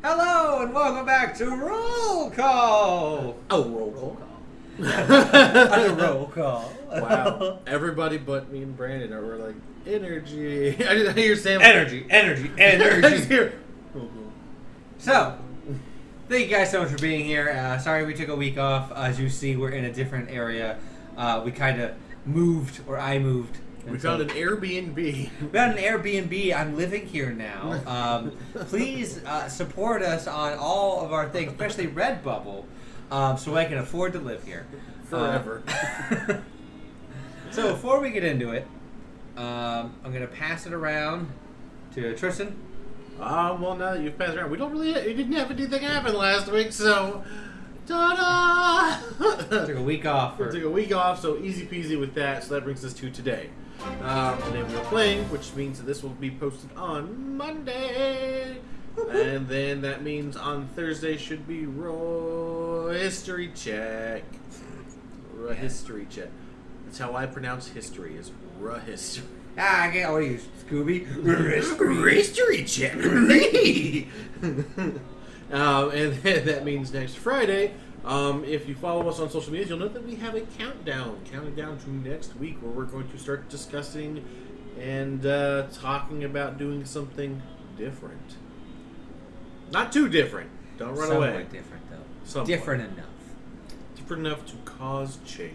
Hello and welcome back to Roll Call. Oh, roll call. A roll call. Wow. Everybody but me and Brandon are like, energy. I just hear Sam. Energy. I just hear. So, thank you guys so much for being here. Sorry we took a week off. As you see, we're in a different area. We kind of moved, or I moved. We found an Airbnb. We found an Airbnb. I'm living here now. Please support us on all of our things, especially Redbubble, so I can afford to live here. Forever. So before we get into it, I'm going to pass it around to Tristan. Well, now that you've passed around, we didn't have anything happen last week, so ta-da! Took a week off. We took a week off, so easy peasy with that. So that brings us to today. Today we are playing, which means that this will be posted on Monday. And then that means on Thursday should be history check. History check. That's how I pronounce history, is history. I can't always use Scooby. History check. And then that means next Friday, if you follow us on social media, you'll know that we have a counting down to next week, where we're going to start discussing and talking about doing something different. Not too different. Don't run away. Somewhat different, though. Somewhat. Different enough. Different enough to cause change.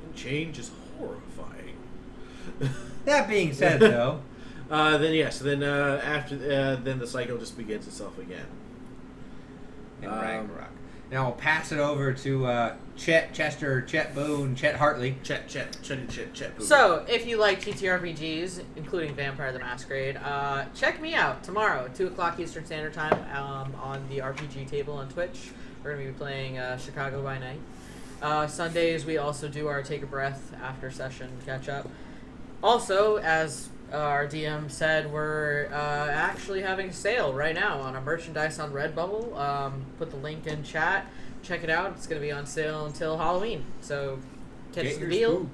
And change is horrifying. That being said, though. Then the cycle just begins itself again. And Ragnarok. Now I'll pass it over to Chet Chester, Chet Boone, Chet Hartley. Chet Boone. So, if you like TTRPGs, including Vampire the Masquerade, check me out tomorrow, 2 o'clock Eastern Standard Time, on the RPG table on Twitch. We're going to be playing Chicago by Night. Sundays, we also do our Take a Breath after session catch-up. Also, as our DM said, we're actually having a sale right now on our merchandise on Redbubble. Put the link in chat. Check it out. It's going to be on sale until Halloween. So catch the deal.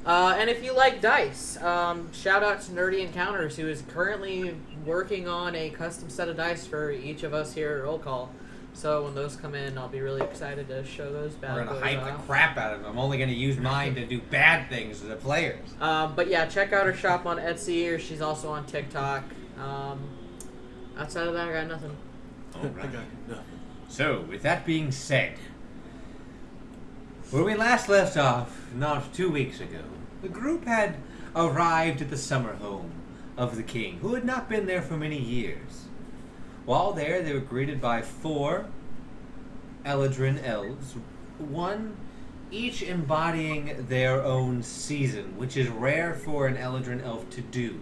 And if you like dice, shout out to Nerdy Encounters, who is currently working on a custom set of dice for each of us here at Roll Call. So when those come in, I'll be really excited to show those bad boys. We're going to hype the crap out of them. I'm only going to use mine to do bad things to the players. But yeah, check out her shop on Etsy, or she's also on TikTok. Outside of that, I got nothing. All right. I got nothing. So, with that being said, where we last left off, not 2 weeks ago, the group had arrived at the summer home of the king, who had not been there for many years. While there, they were greeted by 4 Eladrin elves, one each embodying their own season, which is rare for an Eladrin elf to do,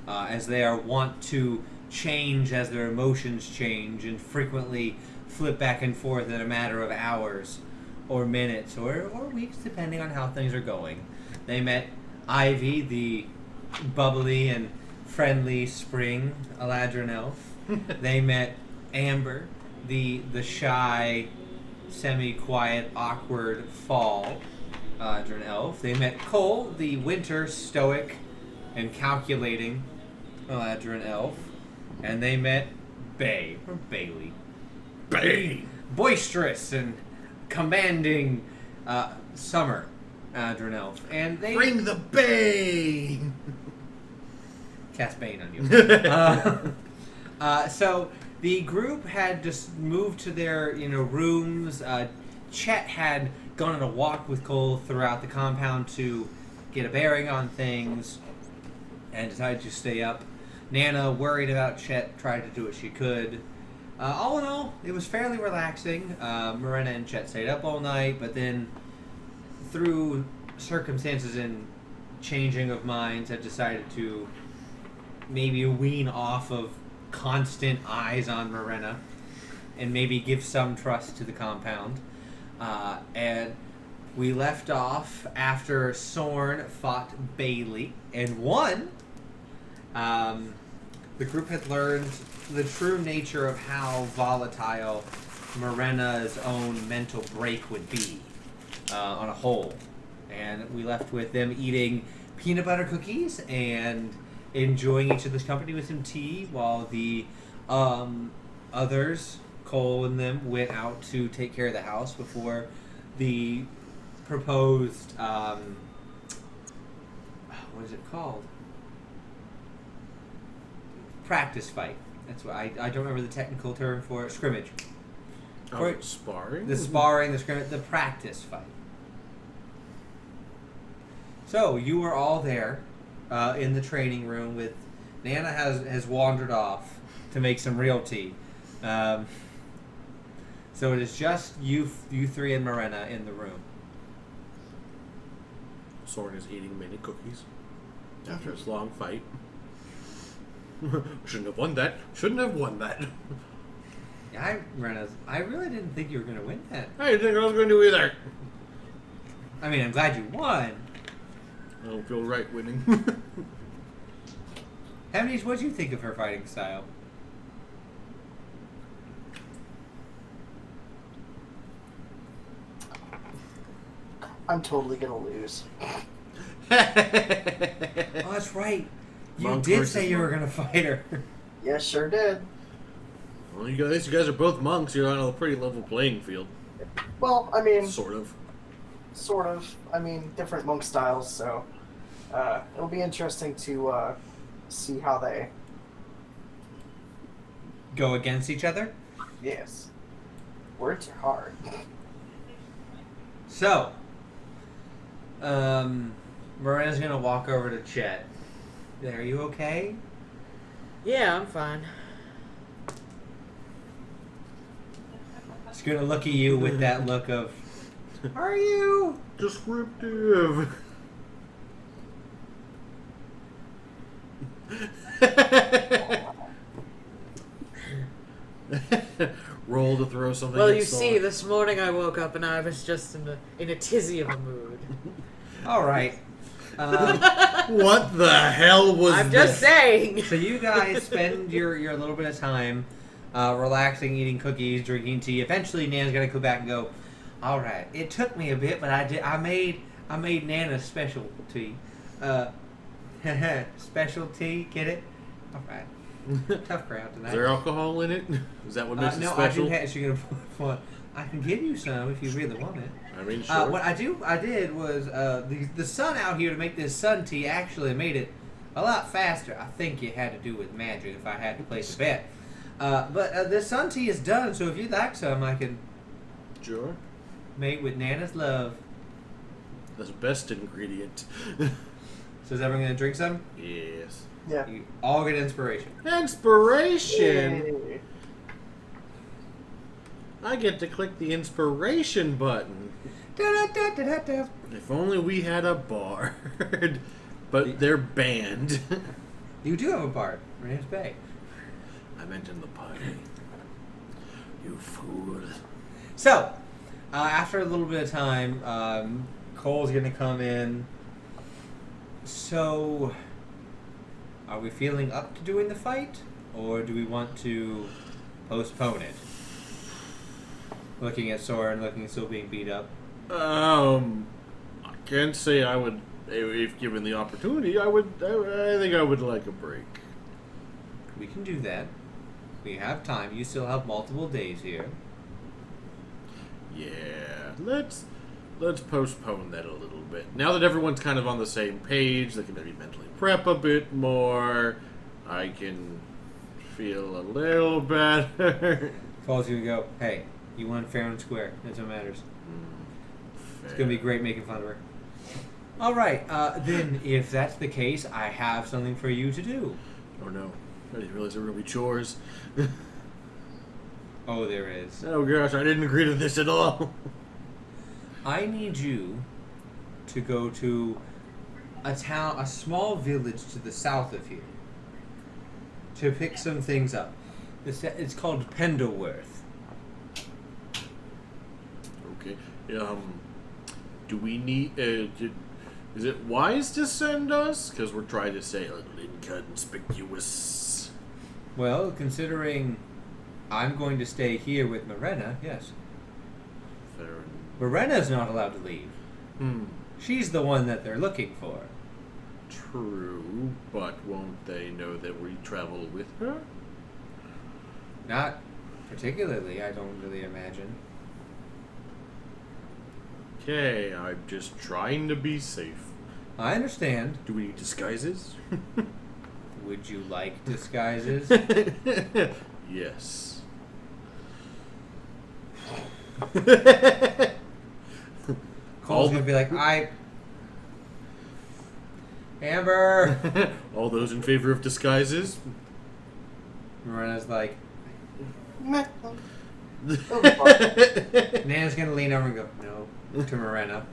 as they are wont to change as their emotions change and frequently flip back and forth in a matter of hours or minutes or weeks, depending on how things are going. They met Ivy, the bubbly and friendly spring Eladrin elf. They met Amber, the shy, semi-quiet, awkward fall Eladrin elf. They met Cole, the winter, stoic, and calculating Eladrin elf. And they met Bay, or Bailey. Bay! Boisterous and commanding summer Eladrin elf. And they Bring the Bay! Cast Bane on you. So the group had just moved to their rooms. Chet had gone on a walk with Cole throughout the compound to get a bearing on things and decided to stay up. Nana, worried about Chet, tried to do what she could. All in all, it was fairly relaxing. Morena and Chet stayed up all night, but then through circumstances and changing of minds, had decided to maybe wean off of constant eyes on Morena and maybe give some trust to the compound. And we left off after Sorn fought Bailey and won. The group had learned the true nature of how volatile Morena's own mental break would be on a whole. And we left with them eating peanut butter cookies and enjoying each other's company with some tea while the others, Cole and them, went out to take care of the house before the proposed, what is it called? Practice fight. That's what I don't remember the technical term for it. Scrimmage. Oh, sparring? The sparring, the scrimmage, the practice fight. So you were all there in the training room with Nana has wandered off to make some real tea. So it is just you three and Morena in the room. Soren is eating mini cookies after his long fight. Shouldn't have won that. Shouldn't have won that. Yeah, I really didn't think you were going to win that. I didn't think I was going to either. I mean, I'm glad you won. I don't feel right winning. Hemnish, what do you think of her fighting style? I'm totally gonna lose. Oh, that's right. You Monk did versus say you were monk. going to fight her. Yes, sure did. Well, you guys are both monks. You're on a pretty level playing field. Well, I mean, Sort of. sort of. I mean, different monk styles, so it'll be interesting to see how they. Go against each other? Yes. Words are hard. So, Morena's going to walk over to Chet. Are you okay? Yeah, I'm fine. She's going to look at you with that look of, are you? Descriptive. Roll to throw something. Well, at you Saul. see, this morning I woke up and I was just in a tizzy of a mood. All right. What the hell was I'm this? just saying. So you guys spend your little bit of time relaxing, eating cookies, drinking tea. Eventually, Nana's gonna come back and go, all right, it took me a bit, but I made Nana special tea. Special tea, get it? All right. Tough crowd tonight. Is there alcohol in it? Is that what makes it No, special? I do have. She's gonna put. I can give you some if you really want it. I mean, sure. What I did was the sun out here to make this sun tea actually made it a lot faster. I think it had to do with magic. If I had to place a bet, but the sun tea is done. So if you'd like some, I can Sure. make with Nana's love. That's the best ingredient. So is everyone gonna drink some? Yes. Yeah. You all get inspiration. Inspiration! Yay. I get to click the inspiration button. Da-da-da-da-da-da. If only we had a bard. But they're banned. You do have a bard. Her name's Bay. I meant in the party. You fool. So, after a little bit of time, Cole's gonna come in. So, are we feeling up to doing the fight, or do we want to postpone it? Looking at Soren, looking still being beat up. I can't say I would, if given the opportunity, I think I would like a break. We can do that. We have time. You still have multiple days here. Yeah, let's postpone that a little bit. Now that everyone's kind of on the same page, they can maybe mentally prep a bit more. I can feel a little better. Cole's gonna go, hey, you won fair and square. That's what matters. It's gonna be great making fun of her. All right, then if that's the case, I have something for you to do. Oh no, I didn't realize there were gonna be chores. Oh, there is. Oh gosh, I didn't agree to this at all. I need you to go to a small village to the south of here, to pick some things up. It's called Pendleworth. Okay. Do we need? Is it wise to send us? Because we're trying to say a little inconspicuous. Well, considering I'm going to stay here with Morena, yes. Fair enough. Morena's not allowed to leave. Hmm. She's the one that they're looking for. True, but won't they know that we travel with her? Not particularly, I don't really imagine. Okay, I'm just trying to be safe. I understand. Do we need disguises? Would you like disguises? Yes. Cole's gonna be like, Amber! All those in favor of disguises? Morena's like, Meh. Nana's gonna lean over and go, no, to Morena.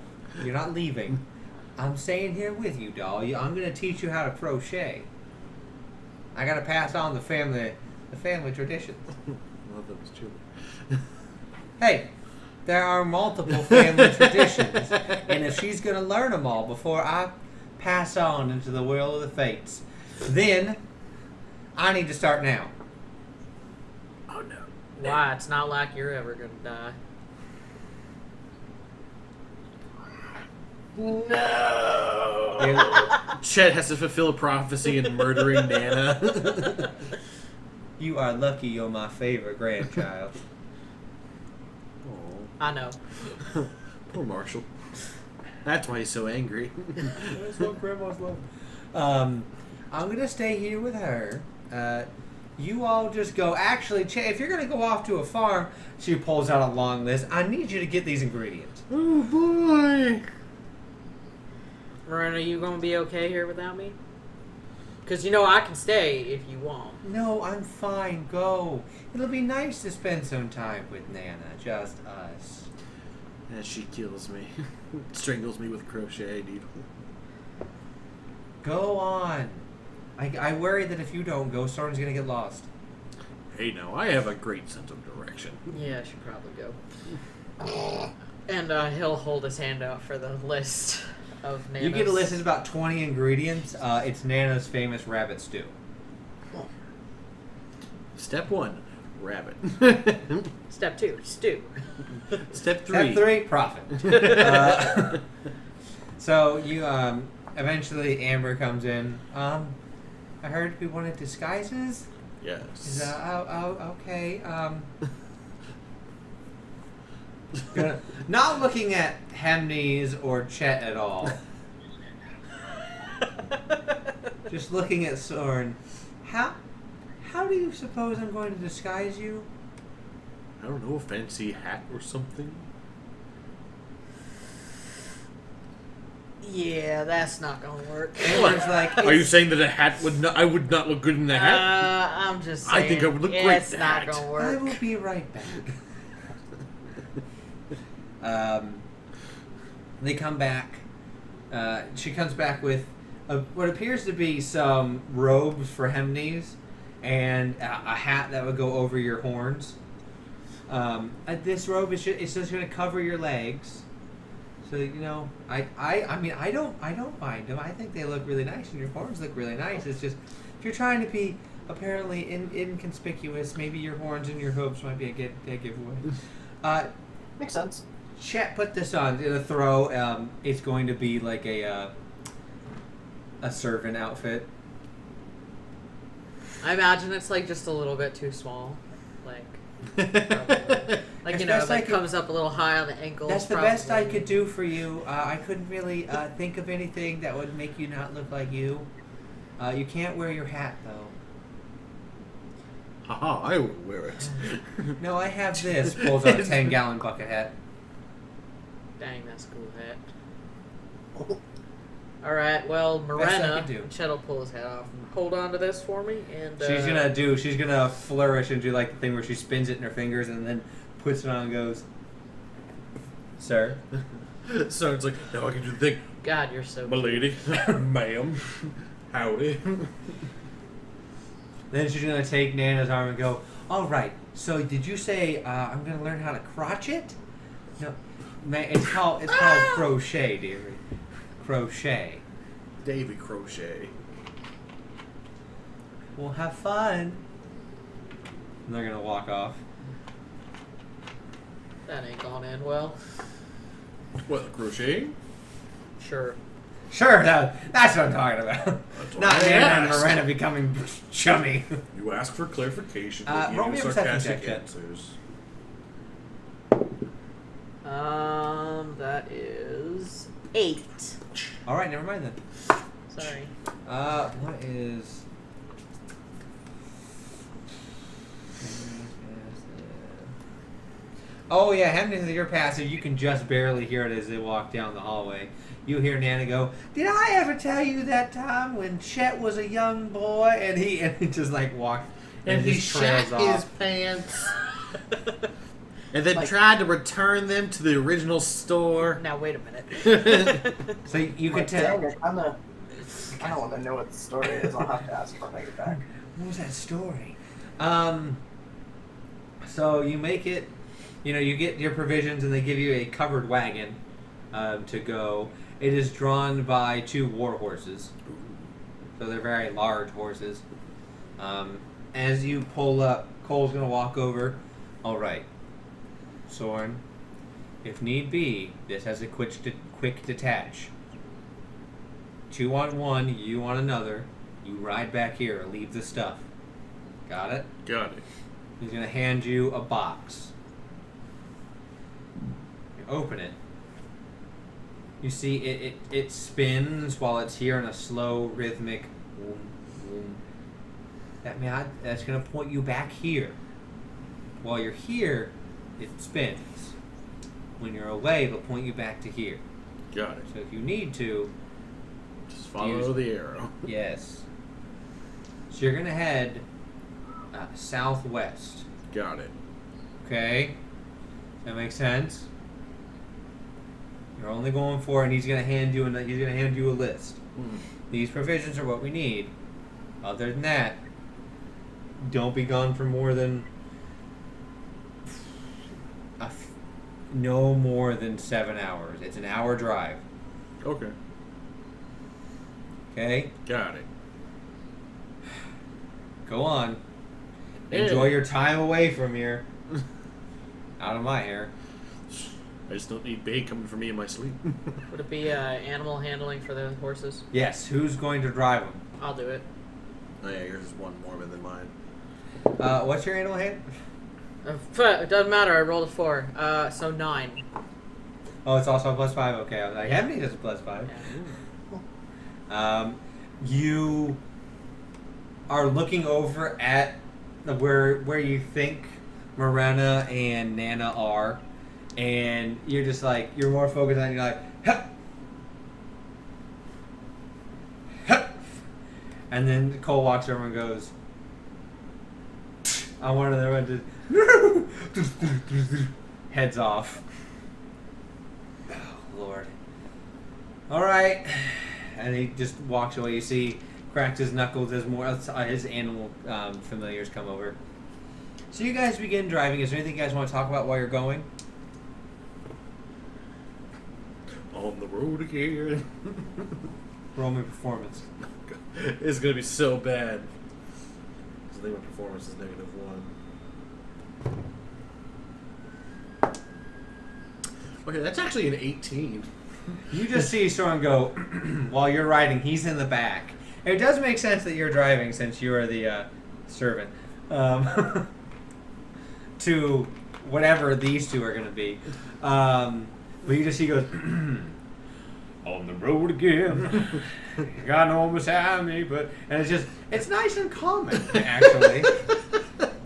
You're not leaving. I'm staying here with you, doll. I'm gonna teach you how to crochet. I gotta pass on the family traditions. Well, that was true. Hey, there are multiple family traditions, and if she's gonna learn them all before I pass on into the world of the fates, then I need to start now. Oh no. Why? It's not like you're ever gonna die. No. Chet has to fulfill a prophecy in murdering Nana. You are lucky you're my favorite grandchild. I know. Poor Marshall. That's why he's so angry. That's what grandmas love. I'm gonna stay here with her. You all just go. Actually, if you're gonna go off to a farm, she pulls out a long list. I need you to get these ingredients. Oh boy. Miranda, you gonna be okay here without me? Because you know I can stay if you want. No, I'm fine. Go. It'll be nice to spend some time with Nana, just us. And she kills me. Strangles me with crochet needle. Go on. I worry that if you don't go, Soren's gonna get lost. Hey, no, I have a great sense of direction. Yeah, I should probably go. And he'll hold his hand out for the list of Nana's. You get a list of about 20 ingredients. It's Nana's famous rabbit stew. Step 1, rabbit. Step 2, stew. Step 3. Step 3, profit. So you eventually Amber comes in. I heard we wanted disguises. Yes. Okay. Not looking at Hemnes or Chet at all. Just looking at Soren. How do you suppose I'm going to disguise you? I don't know, a fancy hat or something? Yeah, that's not gonna work. Amber's like, Are you saying that a hat would not? I would not look good in a hat. I'm just saying. I think I would look great it's in a not hat. gonna I work. will be right back. They come back. She comes back with what appears to be some robes for Hemnes and a hat that would go over your horns. This robe is it's just going to cover your legs. So I mean I don't mind them. I think they look really nice and your horns look really nice. It's just if you're trying to be apparently inconspicuous, maybe your horns and your hooves might be a giveaway. Makes sense. Chet put this on in a throw. It's going to be like a servant outfit. I imagine it's like just a little bit too small. Like you know, As best I like could- comes up a little high on the ankles. That's the best I probably. could do for you. I couldn't really think of anything that would make you not look like you. You can't wear your hat though. Haha, I will wear it. No, I have this. Pulls out a 10-gallon bucket hat. Dang, that's a cool hat. All right, well, Best I Morena, could do. Chet will pull his hat off and hold on to this for me, and She's gonna flourish and do like the thing where she spins it in her fingers and then puts it on and goes, "Sir." So it's like, now I can do the thing. God, you're so. My lady. Ma'am. Howdy. Then she's gonna take Nana's arm and go, "All right. So did you say I'm gonna learn how to crotchet? No, man. It's called crochet, dearie. Crochet. Davy Crochet. We'll have fun." And they're gonna walk off. That ain't gone in well. What, crocheting? Sure. Sure, that's what I'm talking about. Not what I Nana and asked. Miranda becoming chummy. You ask for clarification. Roll me a perception sarcastic check, Chet. answers. That is 8. All right, never mind then. Sorry. What is? Oh yeah, happening to your passive, you can just barely hear it as they walk down the hallway. You hear Nana go, "Did I ever tell you that time when Chet was a young boy?" And he just like walked And he just shat trails off. his pants. And then tried to return them to the original store. Now wait a minute. So you can Like, tell. dang it, I don't want to know what the story is. I'll have to ask when I get back. What was that story? So you make it. You get your provisions, and they give you a covered wagon to go. It is drawn by 2 war horses, so they're very large horses. As you pull up, Cole's gonna walk over. All right, Soren. If need be, this has a quick detach. 2 on one, you on another. You ride back here. Leave the stuff. Got it? Got it. He's gonna hand you a box. You open it. You see it spins while it's here in a slow, rhythmic boom, boom. That's gonna point you back here. While you're here, it spins. When you're away, it'll point you back to here. Got it. So if you need to, Just follow the arrow. yes. So you're gonna head southwest. Got it. Okay, that makes sense. You're only going for, and he's gonna hand you a list. These provisions are what we need. Other than that, don't be gone for more than no more than 7 hours. It's an hour drive. Okay. Okay, Got it. go on. Enjoy your time away from here. Out of my hair. I just don't need bait coming for me in my sleep. Would it be animal handling for the horses? Yes. Who's going to drive them? I'll do it. Oh yeah, yours is one Mormon than mine. What's your animal hand? It doesn't matter. I rolled a 4. So 9. Oh, it's also a +5. Okay, I was like, Ebony does a +5. Yeah. You are looking over at where you think Morena and Nana are, and you're just like, you're more focused on, you're like, hup, hup. And then Cole walks over and goes, on one of them, and just heads off. Oh, Lord. All right. And he just walks away. You see, cracks his knuckles as more his animal familiars come over. So you guys begin driving. Is there anything you guys want to talk about while you're going? On the road again. Roll me performance. It's gonna be so bad. I think my performance is -1. Okay, that's actually an 18. You just see Soren go while you're riding. He's in the back. It does make sense that you're driving since you are the servant to whatever these two are going to be. But you just see he goes on the road again. Got no one beside me, and it's nice and calming actually.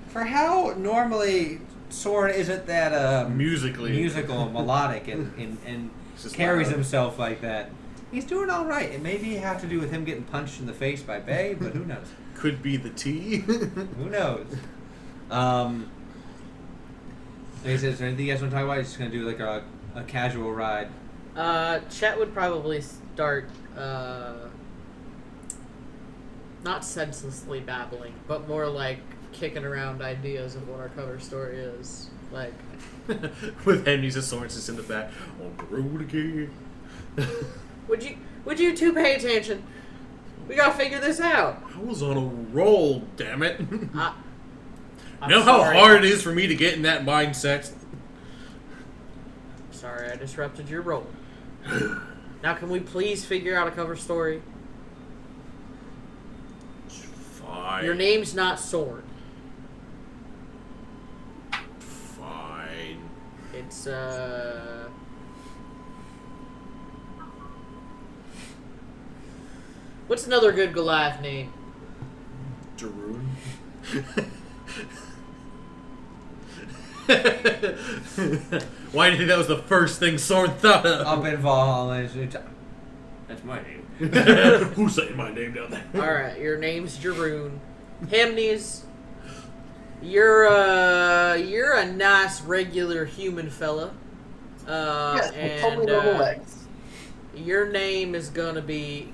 For how normally Soren isn't that musical and melodic and carries himself like that. He's doing all right. It maybe have to do with him getting punched in the face by Bay, but who knows? Could be the tea. Who knows? Like I said, is there anything you guys want to talk about? He's just going to do like a casual ride. Chet would probably start, not senselessly babbling, but more like kicking around ideas of what our cover story is. Like, with Henry's Sorensen in the back. On the road again. would you two pay attention? We gotta figure this out. I was on a roll, damn it. I'm know how sorry. hard it is for me to get in that mindset? Sorry, I disrupted your role. Now, can we please figure out a cover story? Fine. Your name's not Sword. Fine. It's, What's another good Goliath name? Daroon. Why do you think that was the first thing Soren thought of? Up in Valhalla. That's my name. Who's saying my name down there? Alright, your name's Jaroon. Hamnes, you're a nice regular human fella. Yes, and totally normal legs. your name's gonna be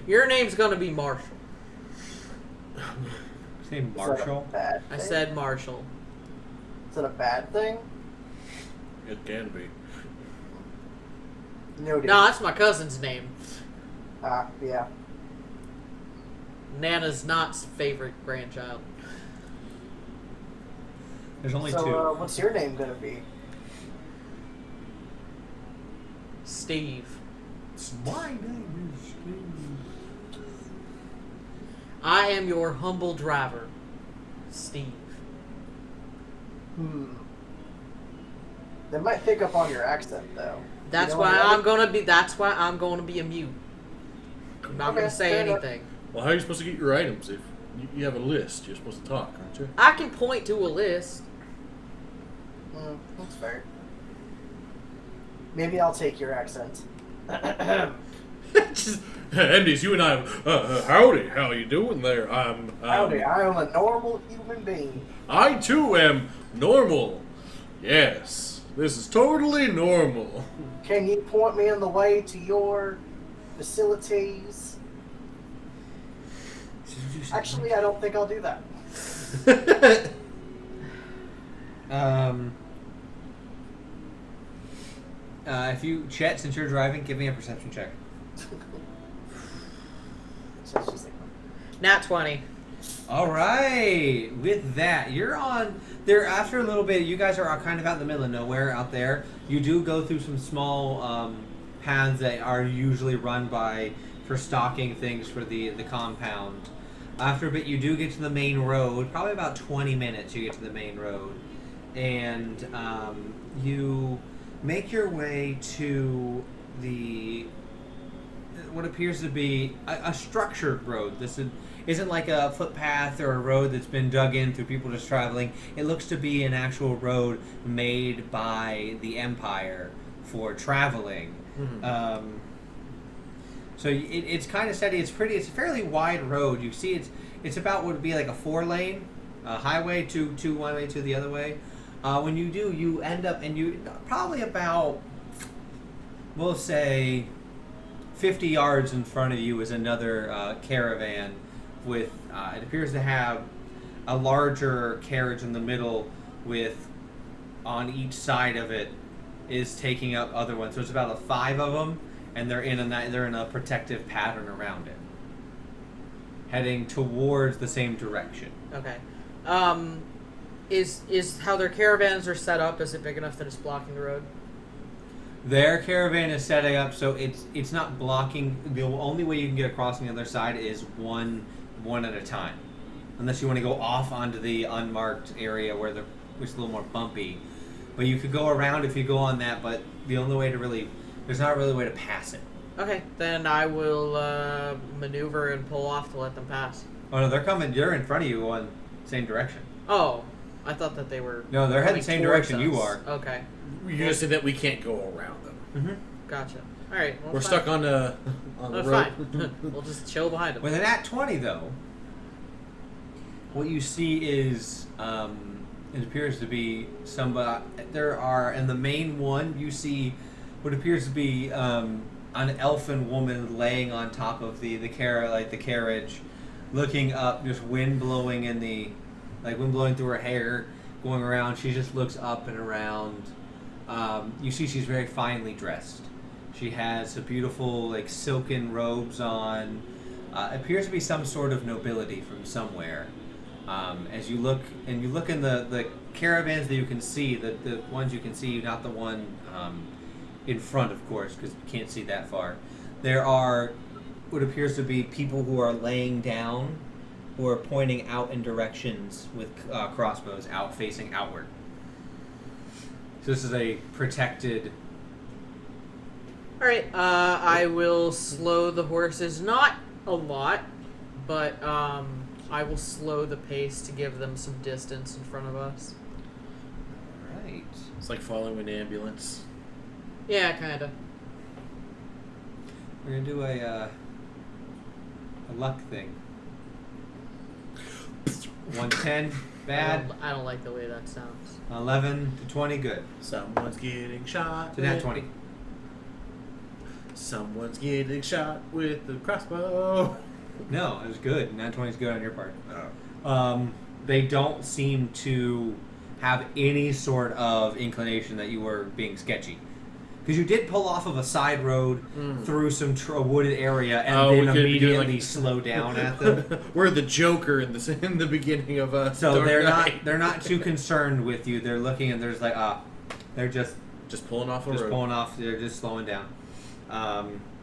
Marshall. Say Is that a Marshall. bad I thing? said Marshall. Is that a bad thing? It can be. No, No, that's my cousin's name. Yeah. Nana's Not's favorite grandchild. There's only So, two. what's your name gonna be? Steve. My name is Steve. I am your humble driver, Steve. They might pick up on your accent, though. That's You know why what? I'm going to be a mute. I'm not Okay, going to say fair enough. anything. Well, how are you supposed to get your items if you have a list? You're supposed to talk, aren't you? I can point to a list. That's fair. Maybe I'll take your accent. Just, Andy's, you and I. Howdy, how you doing there? Howdy, I am a normal human being. I too am normal. Yes, this is totally normal. Can you point me in the way to your facilities? Actually, I don't think I'll do that. If you, Chet, since you're driving, give me a perception check. So it's just like, Nat 20. All right. With that, you're on there. After a little bit, you guys are kind of out in the middle of nowhere out there. You do go through some small paths that are usually run by for stocking things for the compound. After a bit, you do get to the main road. Probably about 20 minutes, you get to the main road, and you make your way to the what appears to be a structured road. This isn't like a footpath or a road that's been dug in through people just traveling. It looks to be an actual road made by the Empire for traveling. Mm-hmm. So it's kind of steady. It's a fairly wide road. You see, it's about what would be like a 4-lane highway to one way to the other way. When you do, you end up and you probably about, we'll say, 50 yards in front of you is another caravan with it appears to have a larger carriage in the middle with on each side of it is taking up other ones. So it's about 5 of them, and they're in a protective pattern around it, heading towards the same direction. Okay. Is how their caravans are set up, is it big enough that it's blocking the road? Their caravan is setting up so it's not blocking. The only way you can get across on the other side is one at a time, unless you want to go off onto the unmarked area which is a little more bumpy. But you could go around if you go on that. But the only way to there's not really a way to pass it. Okay, then I will maneuver and pull off to let them pass. Oh no, they're coming. They're in front of you going same direction. Oh, I thought that they were. No, they're heading coming same towards direction you us. are. Okay, You just said that we can't go around them. Mm-hmm. gotcha. All right, well, We're fine. stuck on the Oh, road. fine. We'll just chill behind them. With an at 20 though, what you see is it appears to be somebody. There are in the main one you see what appears to be an elfin woman laying on top of the carriage, looking up, just wind blowing wind blowing through her hair, going around. She just looks up and around. You see she's very finely dressed. She has a beautiful silken robes on. Appears to be some sort of nobility from somewhere. As you look in the caravans that you can see, the ones you can see, not the one in front, of course, because you can't see that far. There are what appears to be people who are laying down, who are pointing out in directions with crossbows out, facing outward. So this is a protected... Alright, I will slow the horses. Not a lot, but I will slow the pace to give them some distance in front of us. Right. It's like following an ambulance. Yeah, kinda. We're going to do a luck thing. 110, bad. I don't like the way that sounds. 11 to 20, good. Someone's getting shot. To that 20. Someone's getting shot with the crossbow. No, it was good. Nat 20 is good on your part. Oh. They don't seem to have any sort of inclination that you were being sketchy. Because you did pull off of a side road through some wooded area and then immediately slow down at them. We're the Joker in the beginning of So Dark they're not too concerned with you. They're looking and there's like they're just pulling off the road. pulling off. They're just slowing down.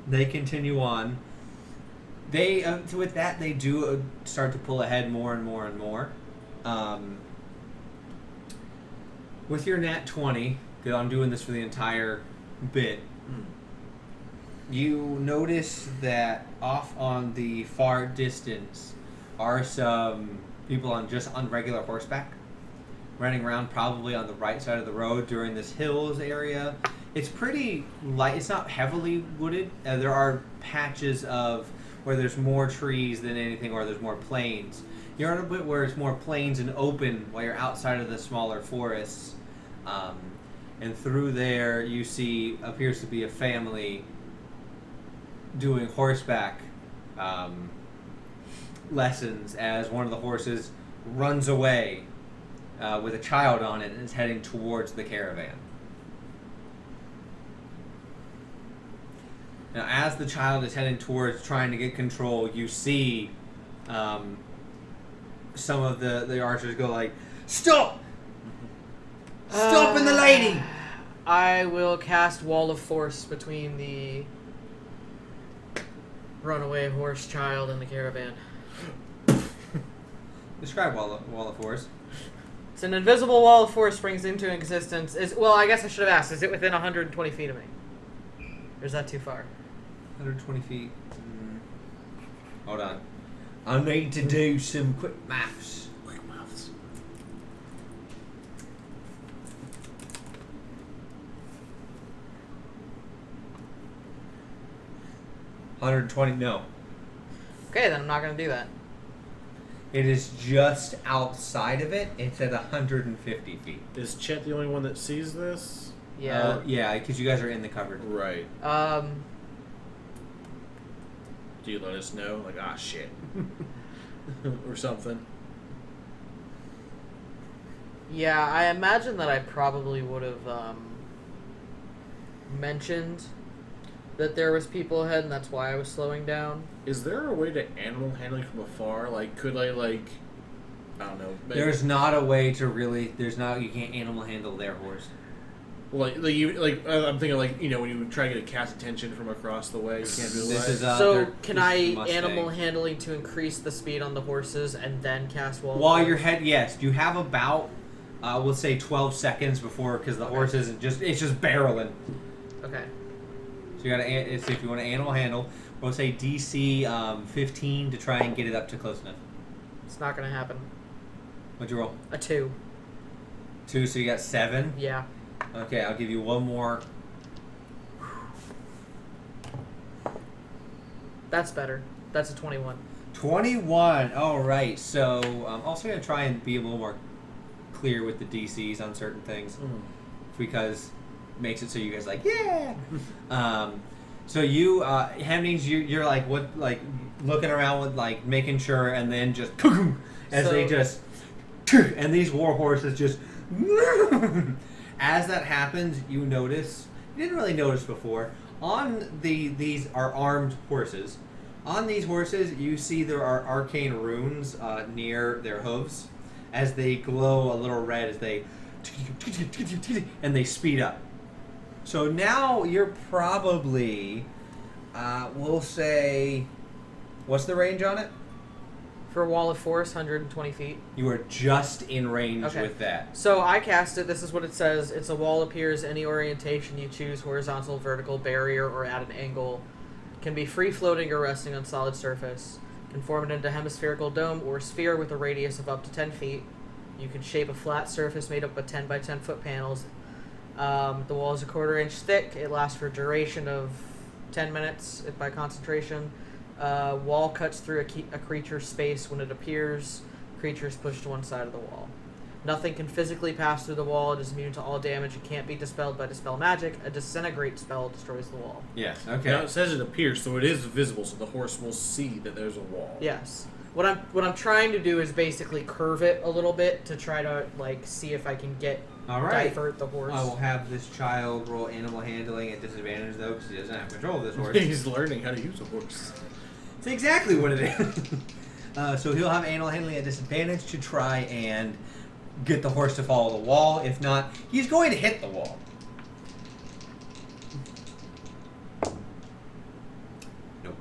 They continue on. They with that they do start to pull ahead more and more and more. With your nat 20, because I'm doing this for the entire bit, you notice that off on the far distance are some people on regular horseback, running around probably on the right side of the road during this hills area. It's pretty light. It's not heavily wooded. There are patches of where there's more trees than anything, or there's more plains. You're on a bit where it's more plains and open while you're outside of the smaller forests. And through there you see appears to be a family doing horseback lessons as one of the horses runs away with a child on it and is heading towards the caravan. Now, as the child is heading towards trying to get control, you see some of the archers go like, "Stop! Stopping the lady!" I will cast Wall of Force between the runaway horse child and the caravan. Describe wall of force. It's an invisible wall of force springs into existence. Well, I guess I should have asked, is it within 120 feet of me? Or is that too far? 120 feet. Hold on. I need to do some quick maths. Quick maths. No. Okay, then I'm not going to do that. It is just outside of it. It's at 150 feet. Is Chet the only one that sees this? Yeah. Yeah, because you guys are in the cover. Right. Do you let us know? Like, shit. Or something. Yeah, I imagine that I probably would have mentioned that there was people ahead, and that's why I was slowing down. Is there a way to animal handling from afar? Like, could I, I don't know. Maybe, There's not a way to really. You can't animal handle their horse. I'm thinking, when you try to get a cat's attention from across the way, you can't do that. So, can I animal handling to increase the speed on the horses and then cast wall? While you're yes. You have about, we'll say 12 seconds before, because the horse isn't it's just barreling. Okay. So you gotta, if you want to animal handle, we'll say DC 15 to try and get it up to close enough. It's not going to happen. What'd you roll? A 2. 2, so you got 7? Yeah. Okay, I'll give you one more. That's better. That's a 21. 21. All right. So I'm also going to try and be a little more clear with the DCs on certain things because it makes it so you guys yeah. So you, Hemnings, you're looking around with making sure, and then just as they just, and these war horses just. As that happens, you notice, you didn't really notice before, these are armed horses. On these horses, you see there are arcane runes near their hooves as they glow a little red as they, and they speed up. So now you're probably, we'll say, what's the range on it? For a wall of force, 120 feet. You are just in range Okay. with that. So I cast it. This is what it says. It's a wall appears any orientation you choose, horizontal, vertical, barrier, or at an angle. Can be free floating or resting on solid surface. Can form it into a hemispherical dome or sphere with a radius of up to 10 feet. You can shape a flat surface made up of 10 by 10 foot panels. The wall is a 1/4 inch thick. It lasts for a duration of 10 minutes by concentration. Wall cuts through a creature's space when it appears. Creature is pushed to one side of the wall. Nothing can physically pass through the wall. It is immune to all damage. It can't be dispelled by dispel magic. A disintegrate spell destroys the wall. Yes. Okay. Now it says it appears, so it is visible, so the horse will see that there's a wall. Yes. What I'm trying to do is basically curve it a little bit to try to see if I can All right. divert the horse. I will have this child roll animal handling at disadvantage, though, because he doesn't have control of this horse. He's learning how to use a horse. It's exactly what it is. So he'll have animal handling at disadvantage to try and get the horse to follow the wall. If not, he's going to hit the wall. Nope.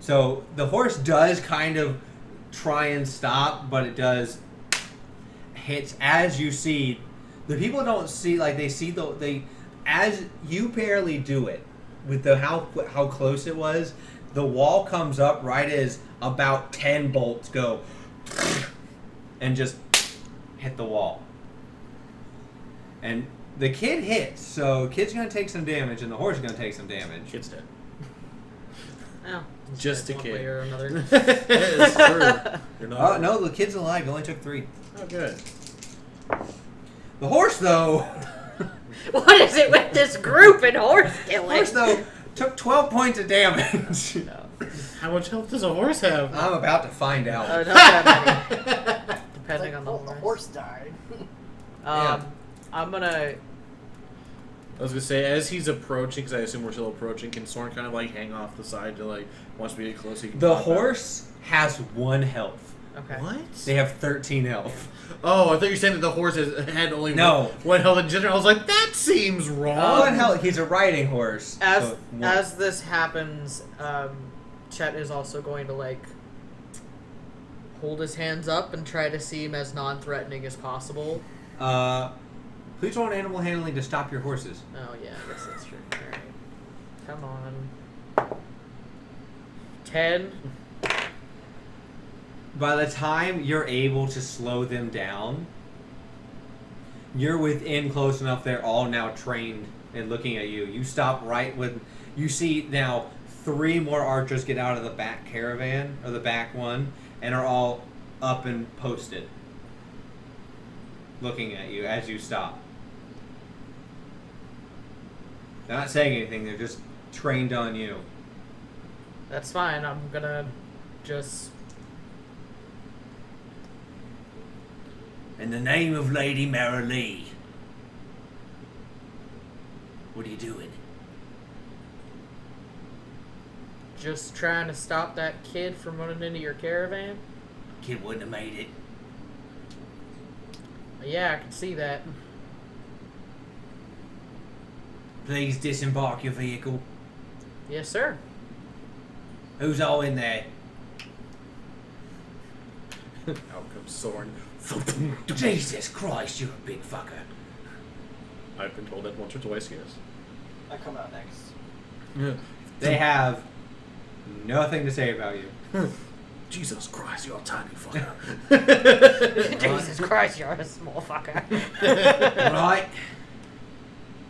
So the horse does kind of try and stop, but it does hits. As you see, the people don't see, they see as you barely do it with how close it was. The wall comes up right as about 10 bolts go and just hit the wall. And the kid hits, so kid's going to take some damage and the horse is going to take some damage. Kid's dead. Oh, Just a one kid. way or another. It's true. You're not. Oh, no, the kid's alive. He only took 3. Oh, good. The horse, though... What is it with this group and horse the killing? horse, though, took 12 points of damage. No. How much health does a horse have? I'm about to find out. Not that many. Depending on the the horse. horse died. Yeah. I'm gonna. I was gonna say, as he's approaching, because I assume we're still approaching, can Soren kind of hang off the side to once we get close, he can The pop out? horse has 1 health. Okay. What? They have 13 health. Oh, I thought you were saying that the horse had only No. one health in general. I was like, that seems wrong. 1 health. He's a riding horse. As so one. as this happens, Chet is also going to hold his hands up and try to seem as non-threatening as possible. Please roll an animal handling to stop your horses. Oh yeah, I guess that's true. All right, come on. 10. By the time you're able to slow them down, you're within close enough. They're all now trained and looking at you. You stop right when you see now 3 more archers get out of the back caravan, or the back one, and are all up and posted, looking at you as you stop. They're not saying anything. They're just trained on you. That's fine. I'm gonna just. In the name of Lady Marilee, what are you doing? Just trying to stop that kid from running into your caravan? Kid wouldn't have made it. Yeah, I can see that. Please disembark your vehicle. Yes, sir. Who's all in there? Out comes Soren. Jesus Christ, you're a big fucker. I've been told that once or twice, yes. I come out next. They have nothing to say about you. Jesus Christ, you're a tiny fucker. Jesus Christ, you're a small fucker. Right?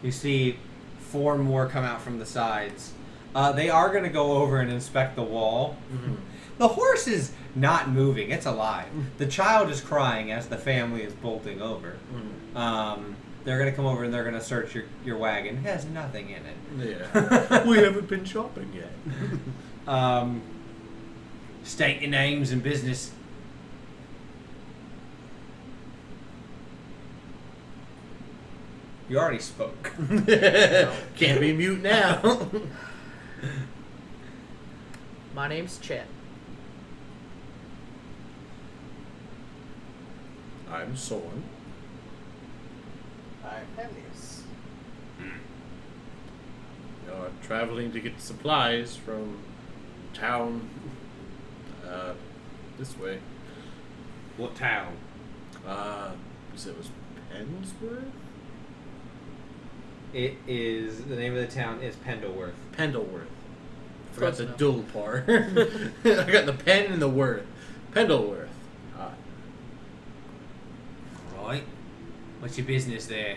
You see 4 more come out from the sides. They are going to go over and inspect the wall. Mm-hmm. The horse is not moving. It's alive. The child is crying as the family is bolting over. Mm-hmm. They're going to come over and they're going to search your wagon. It has nothing in it. Yeah. We haven't been shopping yet. State your names and business. You already spoke. Can't be mute now. My name's Chet. I'm Soren. I'm Hennius. You're traveling to get supplies from town this way. What town? You said it was Pensworth? It is, the name of the town is Pendleworth. Pendleworth. Forgot Close the enough. dull part. I got the pen and the worth. Pendleworth. Right. What's your business there?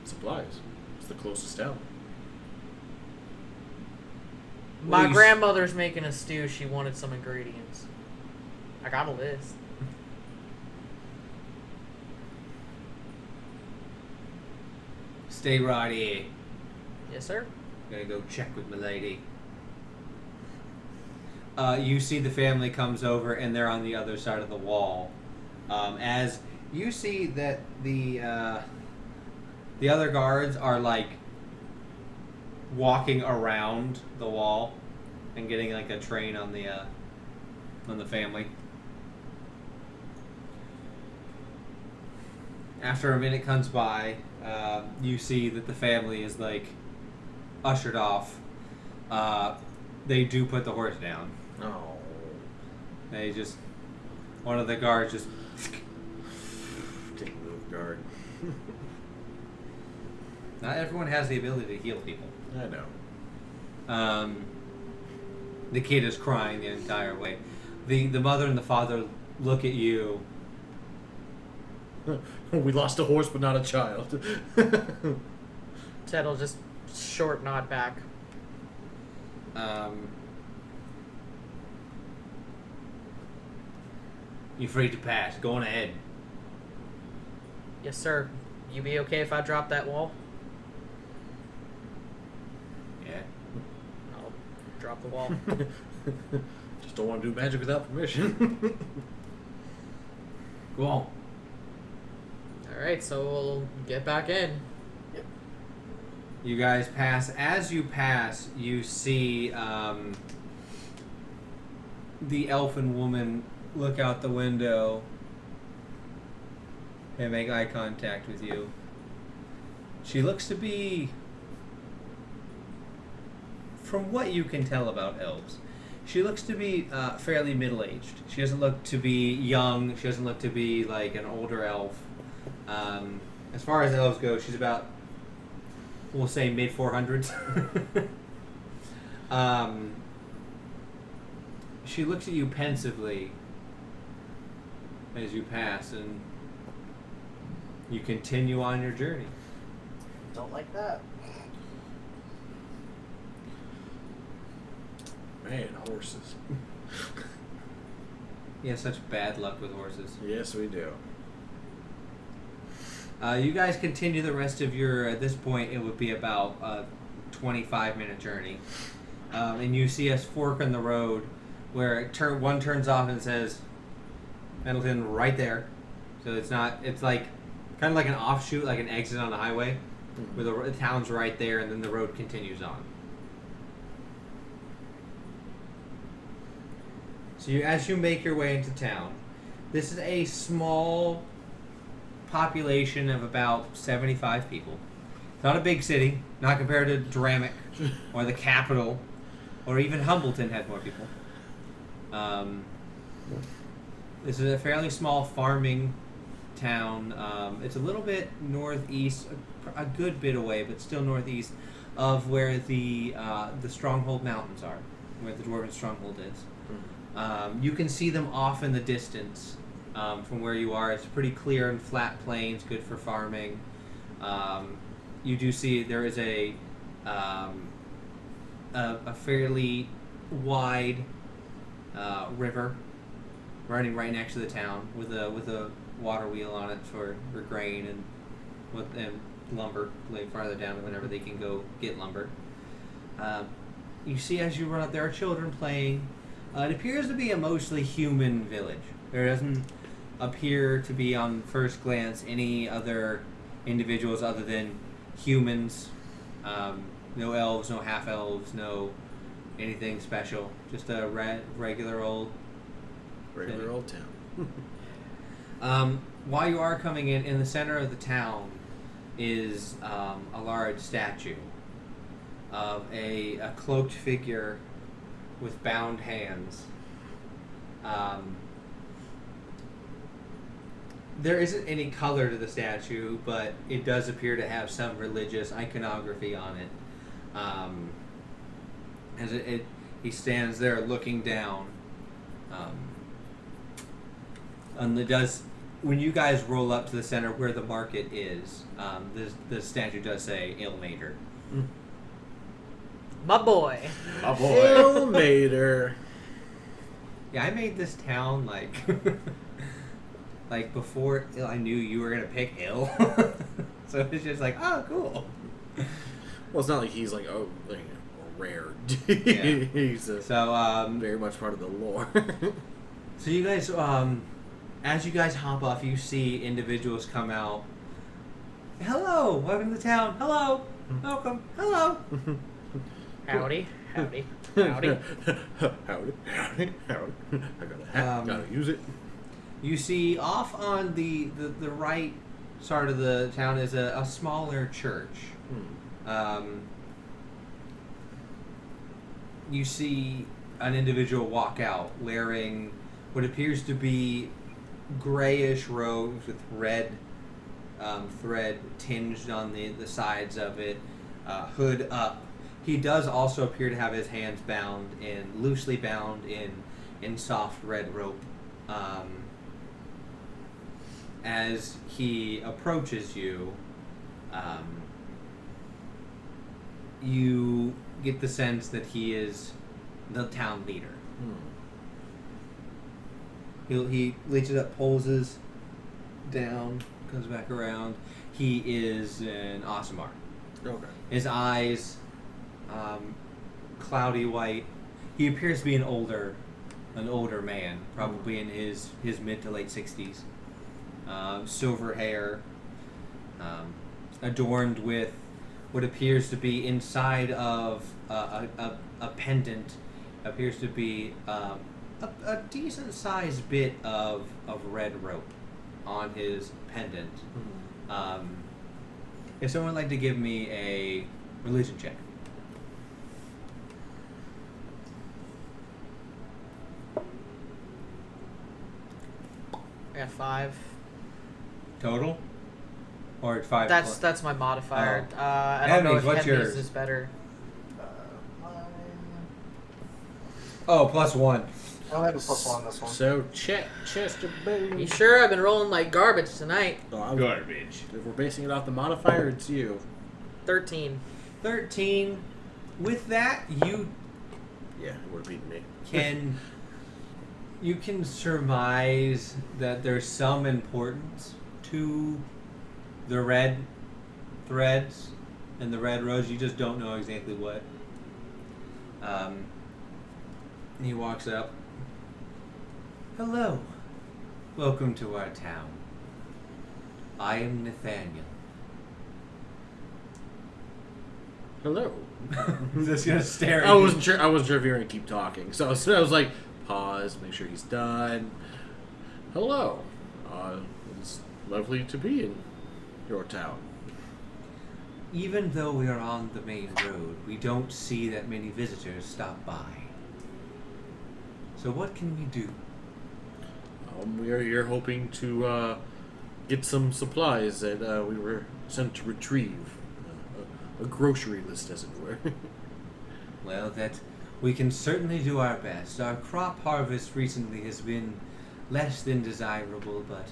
Supplies. It's the closest town. My Well, grandmother's making a stew. She wanted some ingredients. I got a list. Stay right here. Yes, sir. Gonna go check with my lady. You see the family comes over and they're on the other side of the wall. As you see that the other guards are like walking around the wall and getting like a train on the family. After a minute comes by, you see that the family is like ushered off. They do put the horse down. Oh. They just, one of the guards just, Didn't move guard. not everyone has the ability to heal people. I know. The kid is crying the entire way. The mother and the father look at you. We lost a horse, but not a child. Ted will just short nod back. You're free to pass. Go on ahead. Yes, sir. You be okay if I drop that wall? Yeah. I'll drop the wall. Just don't want to do magic without permission. Go on. Alright, so we'll get back in. You guys pass. As you pass, you see the elfin woman look out the window and make eye contact with you. She looks to be, from what you can tell about elves, she looks to be fairly middle-aged. She doesn't look to be young. She doesn't look to be like an older elf. As far as elves go, she's about, we'll say, mid-400s. She looks at you pensively as you pass, and you continue on your journey. Don't like that. Man, horses. You have such bad luck with horses. Yes, we do. You guys continue the rest of your, at this point, it would be about a 25-minute journey. And you see us fork in the road where one turns off and says, Pendleton right there. So it's like, kind of like an offshoot, like an exit on the highway, where the town's right there and then the road continues on. So as you make your way into town, this is a small population of about 75 people. It's not a big city, not compared to Dramic or the capital, or even Humbleton had more people. This is a fairly small farming town. It's a little bit northeast, a good bit away, but still northeast of where the Stronghold Mountains are, where the Dwarven Stronghold is. You can see them off in the distance from where you are. It's pretty clear and flat plains, good for farming. You do see there is a fairly wide river running right next to the town with a water wheel on it for grain and lumber laid farther down whenever they can go get lumber. You see as you run up, there are children playing. It appears to be a mostly human village. There doesn't appear to be, on first glance, any other individuals other than humans. No elves, no half-elves, no anything special. Just a regular old town. While you are coming in the center of the town, is a large statue of a cloaked figure with bound hands. There isn't any color to the statue, but it does appear to have some religious iconography on it. As he stands there looking down, and it does. When you guys roll up to the center where the market is, the statue does say Ilmater. My boy. My boy. Ilmater. Yeah, I made this town like before I knew you were gonna pick Ill. So it's just like, oh, cool. Well, it's not like he's like a rare. Yeah. He's very much part of the lore. So you guys, as you guys hop off, you see individuals come out. Hello, welcome to town. Hello, welcome. Hello. Howdy. Howdy. Howdy. Howdy. Howdy. Howdy. I got a hat. Gotta use it. You see off on the right side of the town is a smaller church. You see an individual walk out wearing what appears to be grayish robes with red thread tinged on the sides of it, hood up. He does also appear to have his hands loosely bound in soft red rope. As he approaches you, you get the sense that he is the town leader. He reaches up, pulls down, comes back around. He is an Aasimar. Okay. His eyes, cloudy white. He appears to be an older man, probably in his mid to late 60s. Silver hair, adorned with what appears to be inside of a pendant, appears to be a decent sized bit of red rope on his pendant. If someone would like to give me a religion check. I got 5. Total? Or 5? That's my modifier. Oh. I don't know if what's Heaven's yours? is better. Mine. Oh, +1. I'll have a +1 on this one. So, Chester Boom. You sure? I've been rolling like garbage tonight. Garbage. If we're basing it off the modifier, it's you. 13. 13. With that, you Yeah, it would have beaten me. you can surmise that there's some importance to the red threads and the red rose. You just don't know exactly what. He walks up. Hello. Welcome to our town. I am Nathaniel. Hello. He's just gonna stare at I you. wasn't sure if you were gonna keep talking, so I was like, pause, make sure he's done. Hello. It's lovely to be in your town. Even though we are on the main road, we don't see that many visitors stop by. So what can we do? We are here hoping to get some supplies that we were sent to retrieve. A grocery list, as it were. Well, that we can certainly do our best. Our crop harvest recently has been less than desirable, but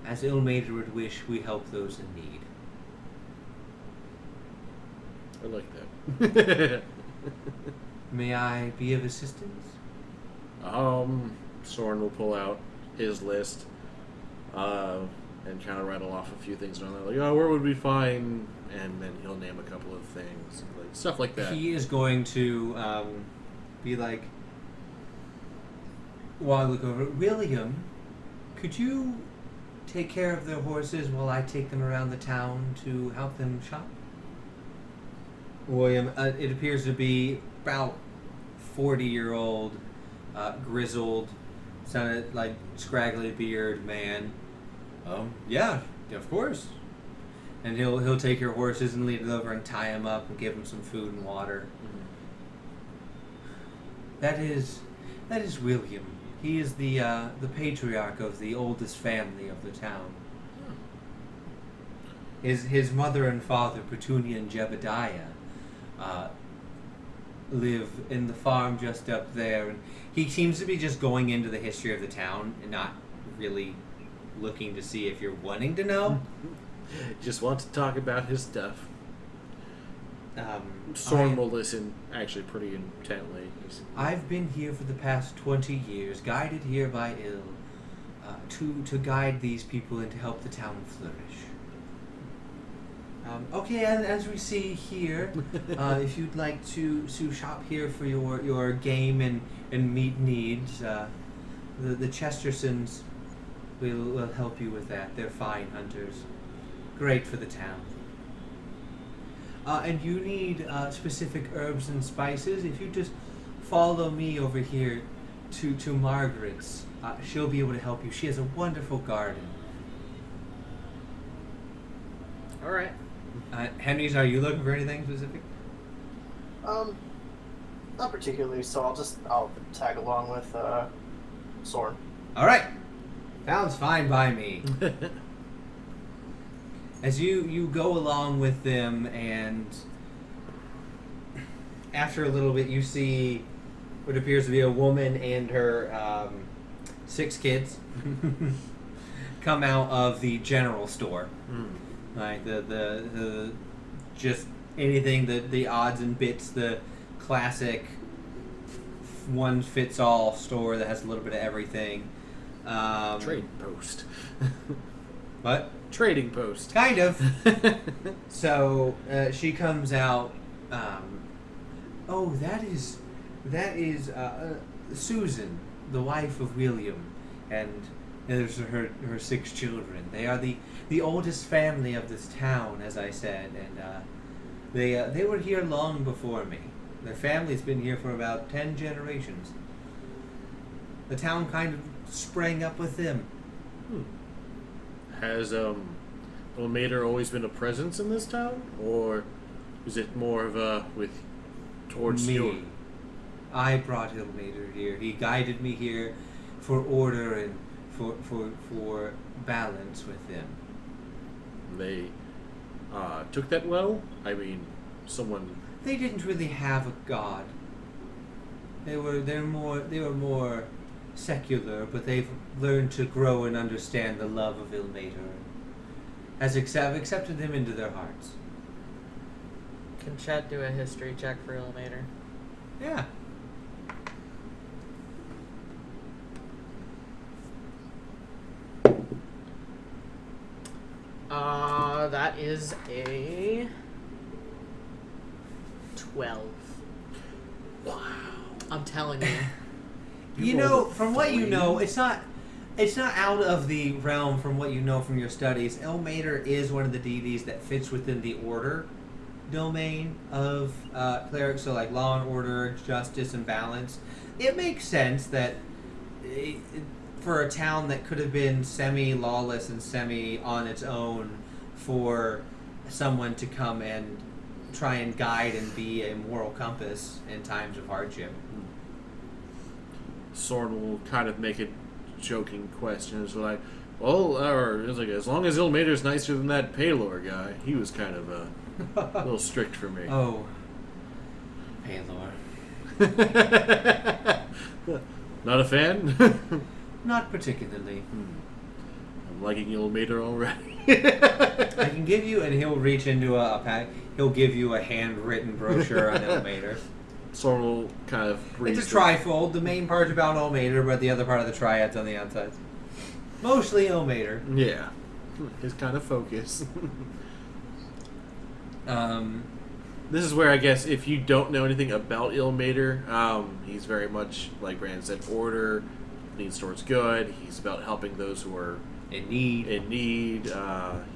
as Ilmater would wish, we help those in need. I like that. May I be of assistance? Soren will pull out his list and kind of rattle off a few things around there, like, oh, where would we find, and then he'll name a couple of things, like stuff like that. He is going to be like, while I look over, William, could you take care of their horses while I take them around the town to help them shop? William, it appears to be about 40-year-old, grizzled, sounded like scraggly beard man. Yeah, of course. And he'll take your horses and lead it over and tie them up and give them some food and water. That is William. He is the patriarch of the oldest family of the town. His mother and father, Petunia and Jebediah, live in the farm just up there, and he seems to be just going into the history of the town and not really looking to see if you're wanting to know. Just want to talk about his stuff. Soren will listen actually pretty intently. I've been here for the past 20 years, guided here by Il, to guide these people and to help the town flourish. Okay, and as we see here, if you'd like to shop here for your game and meat needs, the Chestersons will help you with that. They're fine hunters. Great for the town. And you need specific herbs and spices. If you just follow me over here to Margaret's, she'll be able to help you. She has a wonderful garden. All right. Henry's, are you looking for anything specific? Not particularly. So I'll tag along with Soren. All right. Sounds fine by me. As you go along with them, and after a little bit, you see what appears to be a woman and her 6 kids come out of the general store. Like the just anything, the odds and bits, the classic one fits all store that has a little bit of everything. Trading post. What? Trading post. Kind of. So she comes out. Oh, that is Susan, the wife of William, and there's her 6 children. They are the oldest family of this town, as I said, and they were here long before me. Their family's been here for about 10 generations. The town kind of sprang up with them. Has Mater always been a presence in this town, or is it more of a towards me? you? I brought Ilmater here. He guided me here for order and for balance with them. They took that well? I mean, someone. They didn't really have a god. They were more secular, but they've learned to grow and understand the love of Ilmater, has accepted him into their hearts. Can Chet do a history check for Ilmater? Yeah. That is a 12. Wow. I'm telling you. You know, from what you know, it's not out of the realm from what you know from your studies. Ilmater is one of the deities that fits within the order domain of clerics, so like law and order, justice, and balance. It makes sense that for a town that could have been semi-lawless and semi-on its own, for someone to come and try and guide and be a moral compass in times of hardship. Soren will kind of make a joking question. It's like, well, or it's like, as long as Ilmater's nicer than that Paylor guy, he was kind of a little strict for me. Oh, Paylor. Not a fan? Not particularly. I'm liking Ilmater already. I can give you, and he'll reach into a pack. He'll give you a handwritten brochure on Ilmater. Soren will kind of breathe. It's a trifold. The main part's about Ilmater, but the other part of the triad's on the outside. Mostly Ilmater. Yeah. His kind of focus. This is where I guess if you don't know anything about Ilmater, he's very much, like Brandon said, order, leans towards good. He's about helping those who are In need.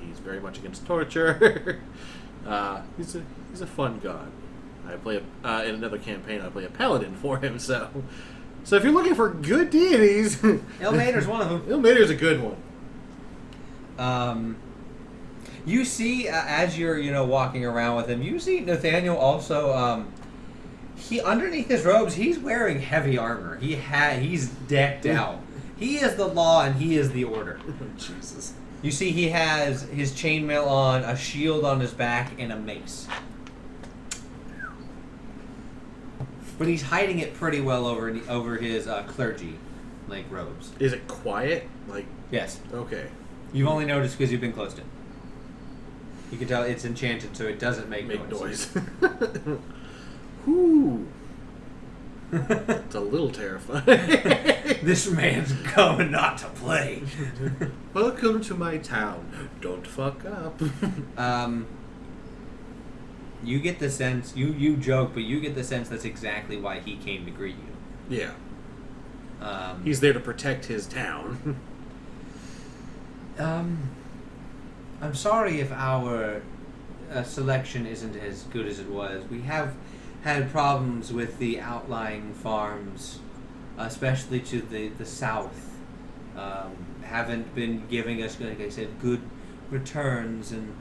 He's very much against torture. He's a fun god. I play in another campaign. I play a paladin for him. So if you're looking for good deities, Ilmater's one of them. Ilmater's a good one. You see, as you're walking around with him, you see Nathaniel also. He underneath his robes, he's wearing heavy armor. He's decked out. He is the law and he is the order. Jesus. You see, he has his chainmail on, a shield on his back, and a mace. But he's hiding it pretty well over his clergy, robes. Is it quiet? Yes. Okay. You've only noticed because you've been close to it. You can tell it's enchanted, so it doesn't make noise. Whew. It's a little terrifying. This man's coming not to play. Welcome to my town. Don't fuck up. You get the sense, you joke, but you get the sense that's exactly why he came to greet you. Yeah. He's there to protect his town. I'm sorry if our selection isn't as good as it was. We have had problems with the outlying farms, especially to the south. Haven't been giving us, like I said, good returns, and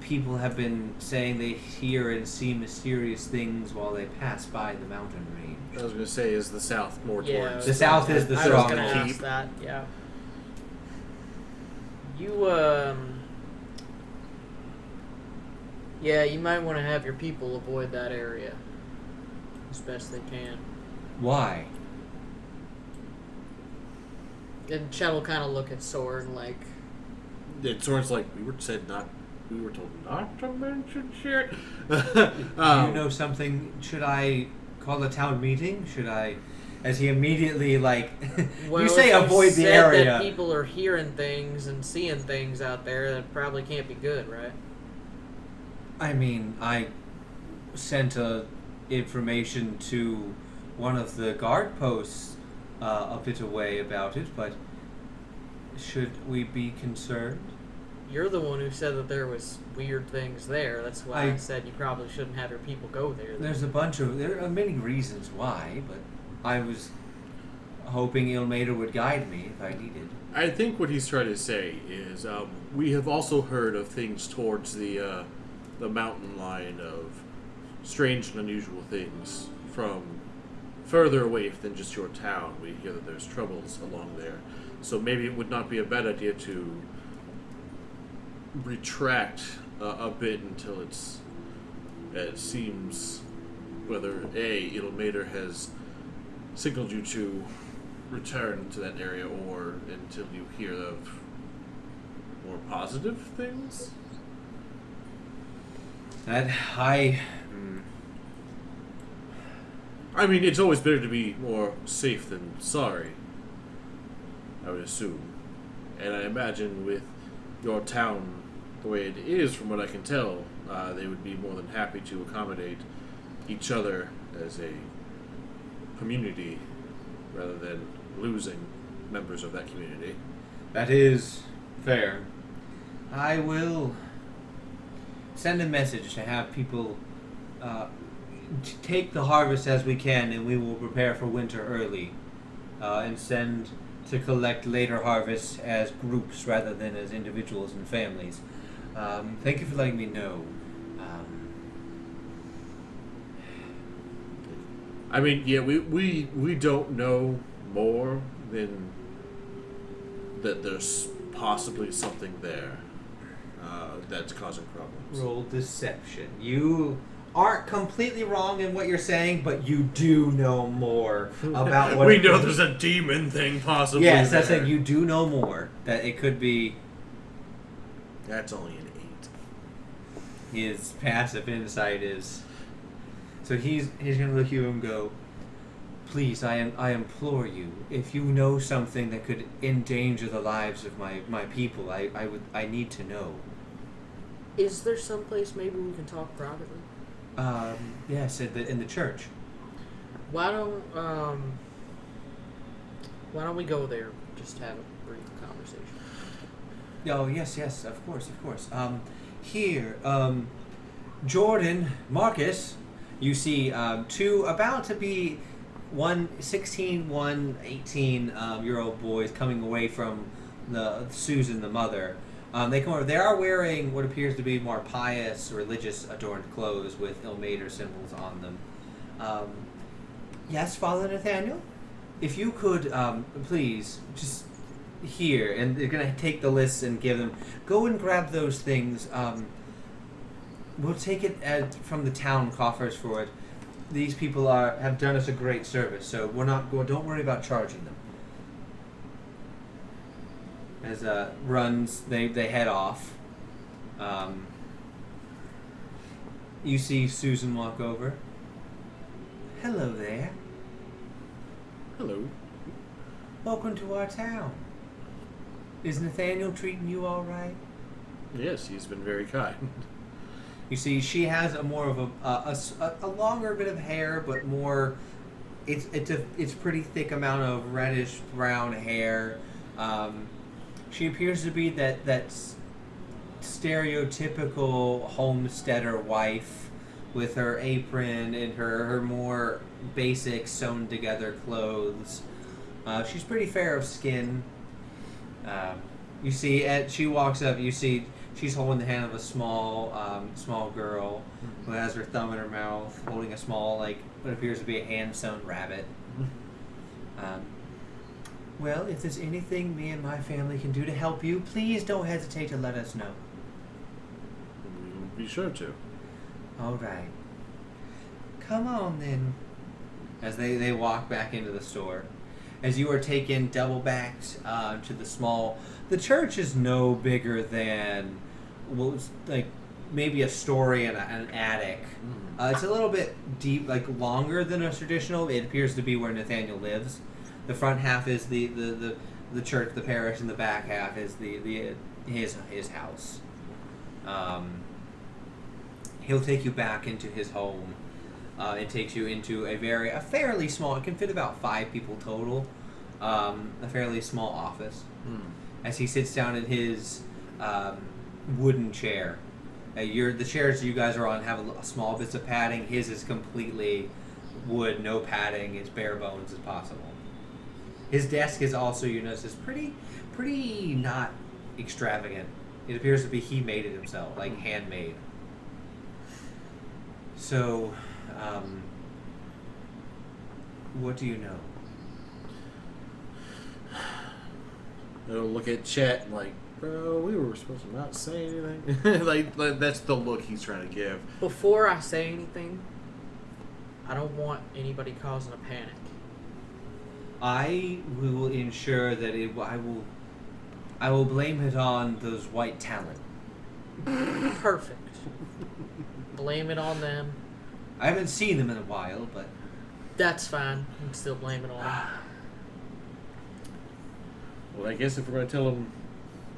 people have been saying they hear and see mysterious things while they pass by the mountain range. I was going to say, is the south more towards... The south is the I was going to stronghold. ask that, yeah. You, yeah, you might want to have your people avoid that area as best they can. Why? And Chet will kind of look at Soren like... And Soren's like, we were told not to mention shit. Do you know something? Should I call a town meeting? Should I... As he immediately, Well, you say if avoid the said area. that people are hearing things and seeing things out there, that probably can't be good, right? I mean, I sent information to one of the guard posts a bit away about it, but should we be concerned? You're the one who said that there was weird things there. That's why I said you probably shouldn't have your people go there. There are many reasons why, but I was hoping Ilmater would guide me if I needed. I think what he's trying to say is we have also heard of things towards the mountain line of strange and unusual things from further away than just your town. We hear that there's troubles along there. So maybe it would not be a bad idea to retract a bit until it seems whether Ilmater has signaled you to return to that area, or until you hear of more positive things. I mean, it's always better to be more safe than sorry, I would assume. And I imagine with your town the way it is, from what I can tell, they would be more than happy to accommodate each other as a community rather than losing members of that community. That is fair. I will send a message to have people take the harvest as we can, and we will prepare for winter early, and send to collect later harvests as groups rather than as individuals and families. Thank you for letting me know. I mean, yeah, we don't know more than that there's possibly something there that's causing problems. Roll deception. You aren't completely wrong in what you're saying, but you do know more about what we know there's a demon thing possibly. Yes, there. that's it. You do know more. That it could be. That's only an 8. His passive insight is. So he's gonna look at you and go, "Please, I implore you. If you know something that could endanger the lives of my people, I need to know." Is there someplace maybe we can talk privately? Yes, in the church. Why don't we go there? Just have a brief conversation. Oh yes, of course. Here, Jordan, Marcus, you see two about to be one 16, one 18 year old boys coming away from Susan, the mother. They come over. They are wearing what appears to be more pious, religious adorned clothes with Ilmater symbols on them. Yes, Father Nathaniel? If you could, please, just here, and they're going to take the lists and give them, go and grab those things. We'll take it from the town coffers for it. These people have done us a great service, so we're not going. Don't worry about charging them. As runs, they head off. You see Susan walk over. Hello there. Hello. Welcome to our town. Is Nathaniel treating you all right? Yes, he's been very kind. You see, she has a more of a longer bit of hair, but more. It's pretty thick amount of reddish brown hair. She appears to be that stereotypical homesteader wife with her apron and her more basic sewn together clothes. She's pretty fair of skin. You see, she walks up. You see, she's holding the hand of a small girl who has her thumb in her mouth, holding a small, what appears to be a hand-sewn rabbit. Well, if there's anything me and my family can do to help you, please don't hesitate to let us know. We'll be sure to. All right. Come on, then. As they walk back into the store. As you are taken double-backed to the small... The church is no bigger than, maybe a story and an attic. It's a little bit deep, longer than a traditional. It appears to be where Nathaniel lives. The front half is the church, the parish, and the back half is his house. He'll take you back into his home. It takes you into a fairly small. It can fit about 5 people total. A fairly small office. As he sits down in his wooden chair. The chairs you guys are on have a small bits of padding. His is completely wood, no padding. It's bare bones as possible. His desk is also, you notice, is pretty not extravagant. It appears to be he made it himself, handmade. So, what do you know? They'll look at Chet bro, we were supposed to not say anything. That's the look he's trying to give. Before I say anything, I don't want anybody causing a panic. I will ensure that I will blame it on those white talent. Perfect. Blame it on them. I haven't seen them in a while, but That's fine. You can still blame it on them. Well, I guess if we're going to tell them,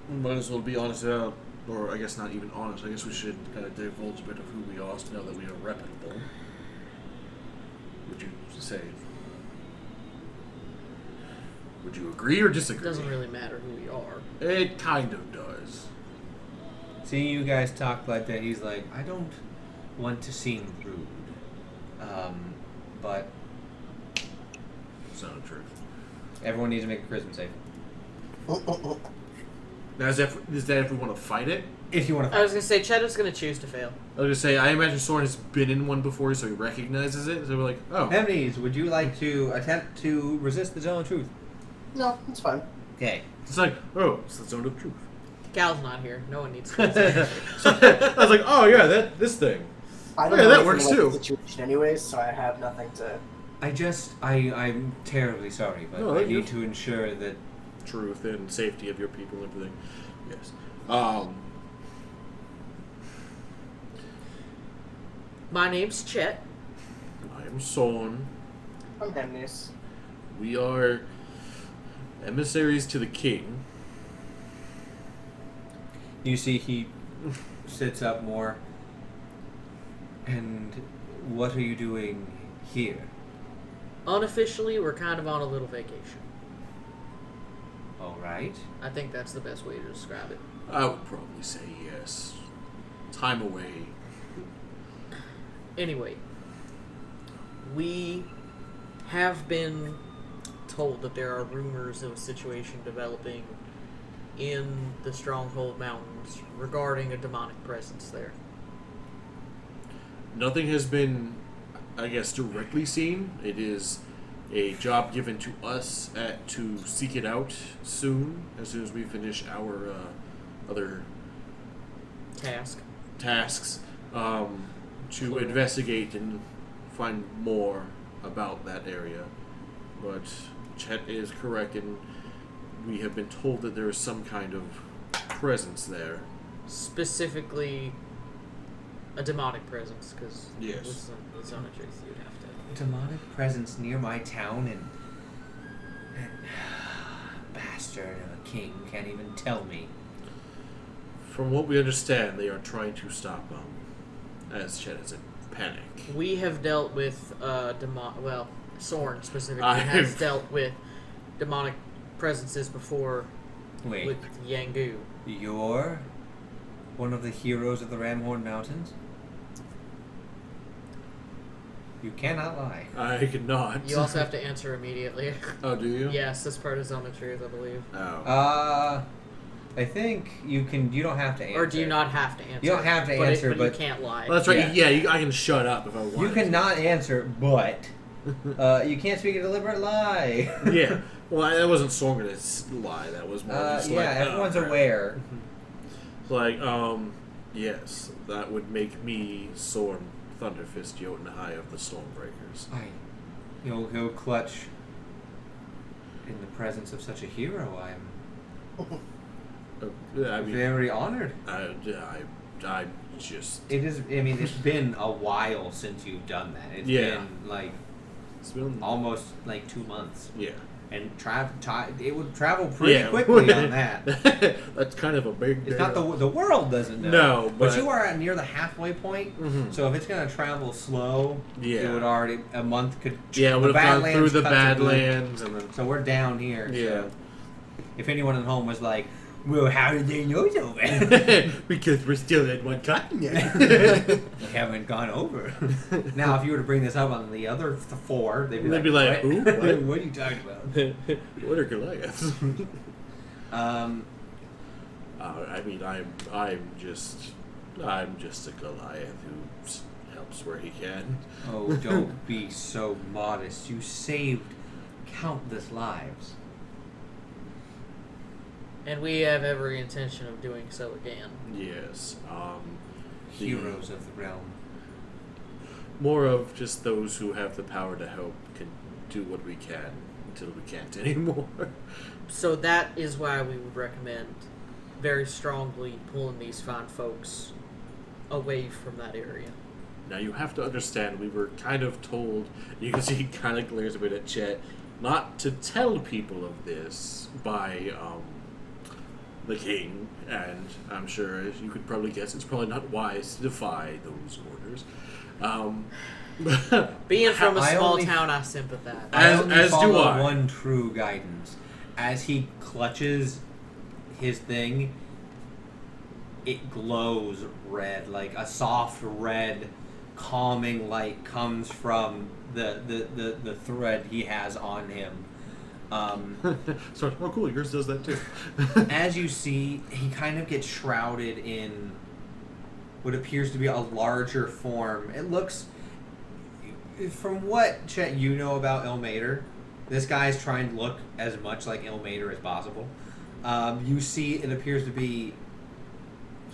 we might as well be honest about, or I guess not even honest. I guess we should kind of divulge a bit of who we are to know that we are reputable. Would you say? Would you agree or disagree? It doesn't really matter who we are. It kind of does. seeing you guys talk like that, he's like, I don't want to seem rude, but It's not the truth. everyone needs to make a charisma save. Now, is that if we want to fight it? If you want to I was going to say, Cheddar's going to choose to fail. I was going to say, I imagine Soren has been in one before, so he recognizes it. So we're like, oh. Hemnes, would you like to attempt to resist the zone of truth? No, it's fine. Okay. It's like, oh, it's the zone of truth. Cal's not here. No one needs to. I was like, oh yeah, this thing. I don't Yeah, know that anything works about too. the situation anyways, so I have nothing to... I'm terribly sorry, but No, I you're- need to ensure that Truth and safety of your people and everything. Yes. My name's Chet. I am Soren. I'm Hemnes. We are emissaries to the king. you see he sits up more. And what are you doing here? Unofficially, we're kind of on a little vacation. All right. I think that's the best way to describe it. I would probably say yes. Time away. Anyway, we have been told that there are rumors of a situation developing in the Stronghold Mountains regarding a demonic presence there? Nothing has been, I guess, directly seen. It is a job given to us to seek it out soon as we finish our other tasks to investigate and find more about that area. But Chet is correct, and we have been told that there is some kind of presence there. Specifically, a demonic presence, because Yes. with Zonatrix you'd have to. Demonic presence near my town, and that bastard of a king can't even tell me. From what we understand, they are trying to stop as Chet is in panic. We have dealt with Sorn specifically I've- has dealt with demonic presences before Wait, with Yangu. you're one of the heroes of the Ramhorn Mountains? You cannot lie. I cannot. You also have to answer immediately. Oh, do you? Yes, that's part of Zonatrix, I believe. Oh. I think you can. You don't have to answer. Or do you not have to answer? You don't have to answer, but but you can't lie. Well, that's right. Yeah. Yeah, I can shut up if I want. you cannot answer, but you can't speak a deliberate lie. Yeah. Well, that wasn't Sorga's lie. That was more just yeah, like... everyone's crap. aware. Like, yes, that would make me Sorn Thunderfist Jotunhai of the Stormbreakers. He'll clutch in the presence of such a hero. I'm I mean, very honored. I just... It is. I mean, it's been a while since you've done that. It's Yeah. been like It's been... almost like 2 months, Yeah. and it would travel pretty Yeah. quickly on that. That's kind of a big It's deal. not the world doesn't know. No, but- you are near the halfway point. Mhm. So if it's gonna travel slow, Yeah. it would already a month could. Yeah, it the would have gone Badlands through the cuts a loop. Badlands and then... So we're down here. Yeah. So if anyone at home was like, "Well, how did they know so well?" Because we're still in one continent. We haven't gone over. Now, if you were to bring this up on the other four, they'd be like, "What? "Who? What?" What are you talking about?" What are Goliaths? I mean, I'm just a Goliath who helps where he can. Oh, don't be so modest. You saved countless lives. And we have every intention of doing so again. Yes. Heroes of the realm. More of just those who have the power to help can do what we can until we can't anymore. So that is why we would recommend very strongly pulling these fine folks away from that area. Now you have to understand, we were kind of told, you can see he kind of glares a bit at Chet, not to tell people of this by the king, and I'm sure, as you could probably guess, it's probably not wise to defy those orders. Being from a I small only- town, I sympathize. I As- only as do follow I. one true guidance. As he clutches his thing, it glows red, like a soft red, calming light comes from the thread he has on him. Sorry, oh cool, yours does that too. As you see, he kind of gets shrouded in what appears to be a larger form. It looks, from what Chet you know about Ilmater, this guy's trying to look as much like Ilmater as possible. You see, it appears to be,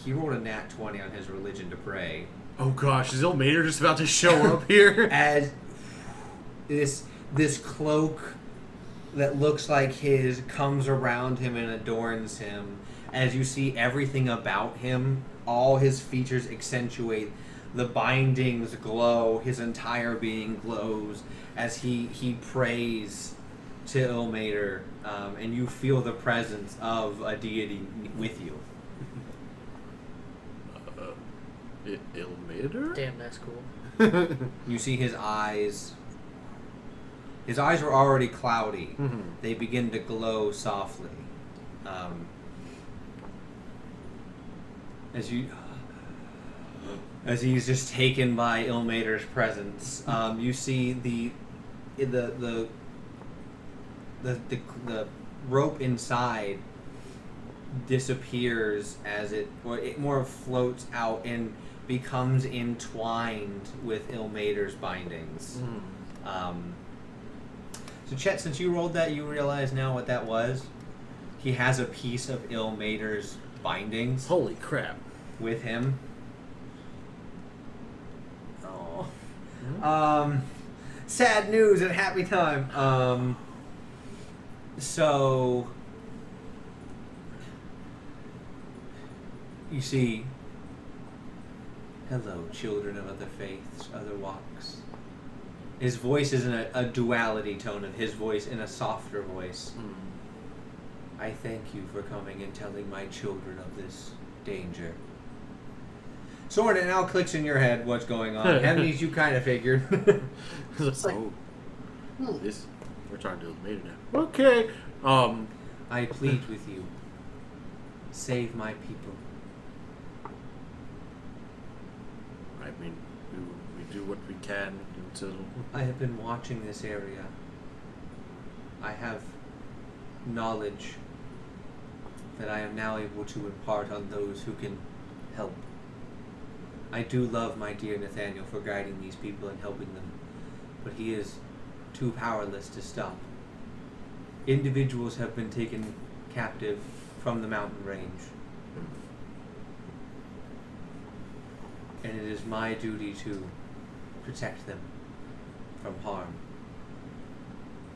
he rolled a nat 20 on his religion to pray. Oh gosh, is Ilmater just about to show up here? As this cloak that looks like his comes around him and adorns him. As you see everything about him, all his features accentuate. The bindings glow. His entire being glows as he prays to Ilmater, and you feel the presence of a deity with you. Ilmater? Damn, that's cool. You see his eyes. His eyes were already cloudy. Mhm. They begin to glow softly. As he's just taken by Ilmater's presence, you see the rope inside disappears as it more floats out and becomes entwined with Ilmater's bindings. So Chet, since you rolled that, you realize now what that was? He has a piece of Ilmater's bindings. Holy crap. With him. Oh. Sad news and happy time. So you see, hello, children of other faiths, other walks. His voice is in a duality tone of his voice in a softer voice. I thank you for coming and telling my children of this danger. Sword, it now clicks in your head what's going on. Hemnes, you kind of figured. It's like, this we're trying to do it now. Okay. I plead with you. Save my people. I mean, we do what we can until... I have been watching this area. I have knowledge that I am now able to impart on those who can help. I do love my dear Nathaniel for guiding these people and helping them, but he is too powerless to stop. Individuals have been taken captive from the mountain range, and it is my duty to protect them from harm.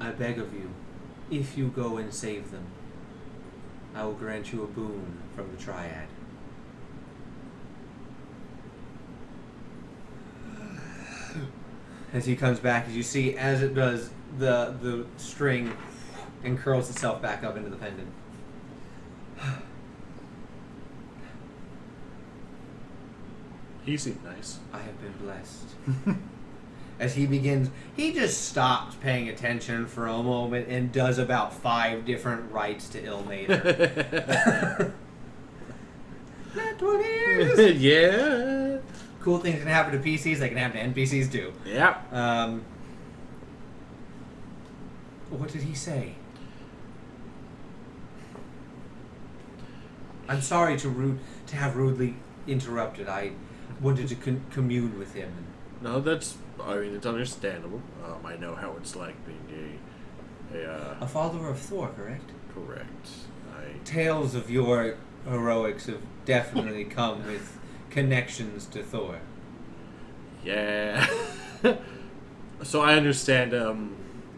I beg of you, if you go and save them, I will grant you a boon from the Triad. As he comes back, as you see, as it does, the string and curls itself back up into the pendant. He seemed nice. I have been blessed. As he begins, he just stops paying attention for a moment and does about 5 different rites to Ilmater. That's what it is. Yeah. Cool things can happen to PCs, they can happen to NPCs too. Yeah. What did he say? I'm sorry to have rudely interrupted. I wanted to commune with him. No, it's understandable. I know how it's like being A follower of Thor, correct? Correct. Tales of your heroics have definitely come with connections to Thor. Yeah. So I understand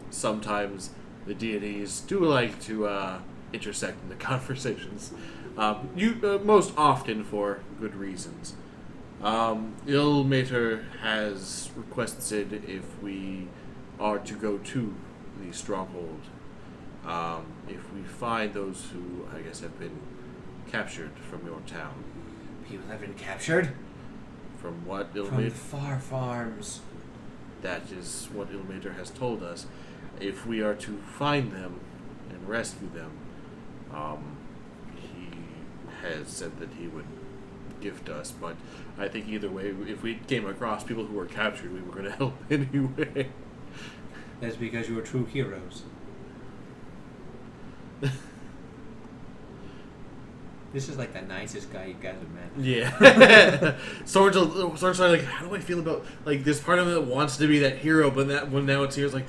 sometimes the deities do like to intersect in the conversations. Most often for good reasons. Ilmater has requested if we are to go to the stronghold, if we find those who, I guess, have been captured from your town. People have been captured? From what From Ilmater... far farms. That is what Ilmater has told us. If we are to find them and rescue them, he has said that he would gift us, but I think either way, if we came across people who were captured, we were going to help anyway. That's because you are true heroes. This is like the nicest guy you guys have met. Yeah. Someone's like, how do I feel about, like, this part of me that wants to be that hero, but now it's here, it's like,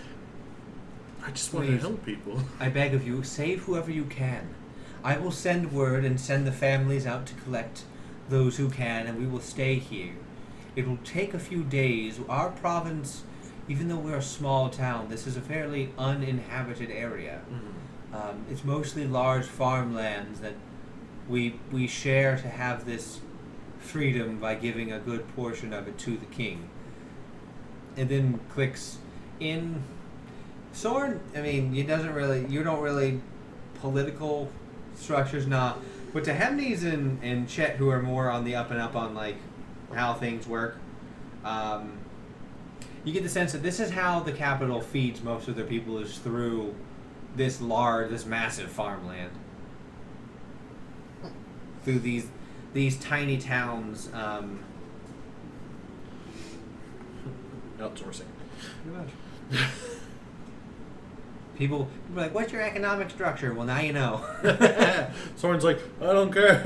I just want to help people. I beg of you, save whoever you can. I will send word and send the families out to collect those who can, and we will stay here. It will take a few days. Our province, even though we're a small town, this is a fairly uninhabited area. Mm-hmm. It's mostly large farmlands that we share to have this freedom by giving a good portion of it to the king. And then clicks in. Soren, I mean, you don't really political structures, nah. But to Hemnes and Chet, who are more on the up and up on like how things work, you get the sense that this is how the capital feeds most of their people, is through this massive farmland. Through these tiny towns. Outsourcing. Pretty much. People are like, "What's your economic structure?" Well, now you know. Someone's like, I don't care.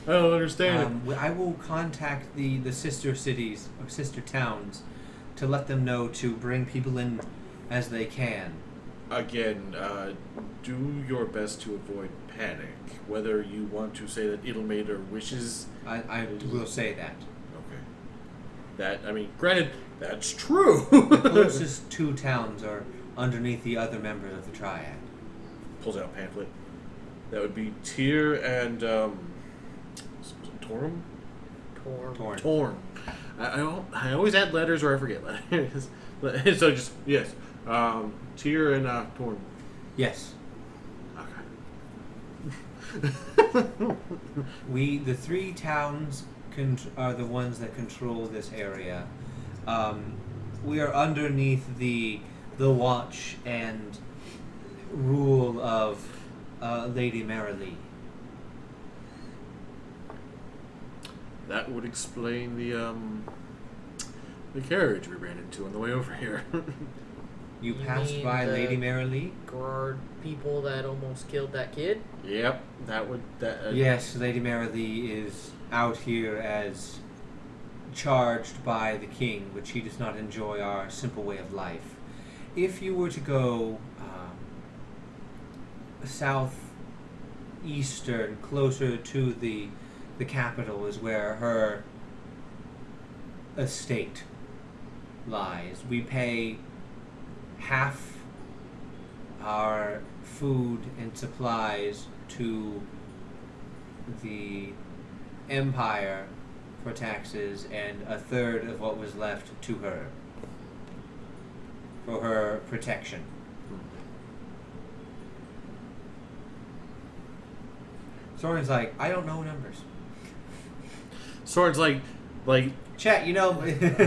I don't understand I will contact the sister cities or sister towns to let them know to bring people in as they can. Again, do your best to avoid panic. Whether you want to say that Idolmater wishes... I will say that. Okay. That, I mean, granted, that's true. The closest two towns are underneath the other members of the Triad. Pulls out a pamphlet. That would be Tyr and, Torm? Torm. Torm. I always add letters or I forget letters. So just, yes. Tyr and Torm. Yes. Okay. The three towns are the ones that control this area. We are underneath the watch and rule of Lady Marilee. That would explain the carriage we ran into on the way over here. You You passed mean by the- Lady Marilee? Guard people that almost killed that kid. Yep, that would... Yes, Lady Marilee is out here as charged by the king, but she does not enjoy our simple way of life. If you were to go southeastern, closer to the capital, is where her estate lies. We pay half our food and supplies to the Empire for taxes, and a third of what was left to her for her protection. Soren's like, I don't know numbers. Soren's like... Chat, you know,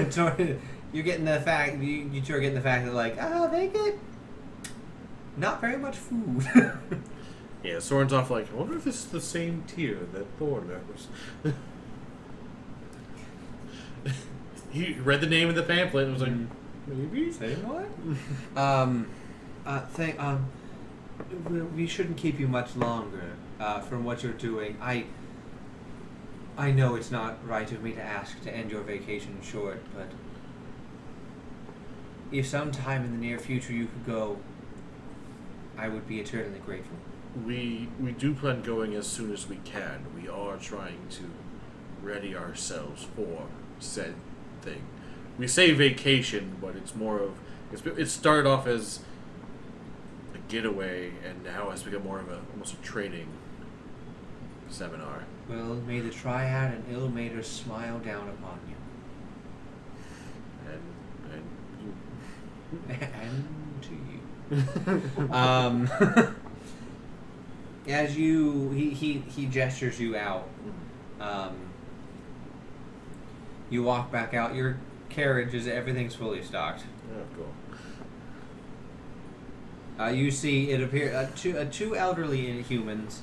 Soren, you're getting the fact, you two are getting the fact that, like, they get not very much food. Yeah, Soren's off like, I wonder if this is the same tier that Thor was. He read the name of the pamphlet and was like, maybe? Same what? We shouldn't keep you much longer from what you're doing. I know it's not right of me to ask to end your vacation short, but if sometime in the near future you could go, I would be eternally grateful. We do plan going as soon as we can. We are trying to ready ourselves for said thing. We say vacation, but it's more of... It started off as a getaway, and now has become more of almost a training seminar. Well, may the Triad and Idolmater smile down upon you. And And to you. As he gestures you out. You walk back out. Your carriage everything's fully stocked. Yeah, cool. You see, it appears two elderly humans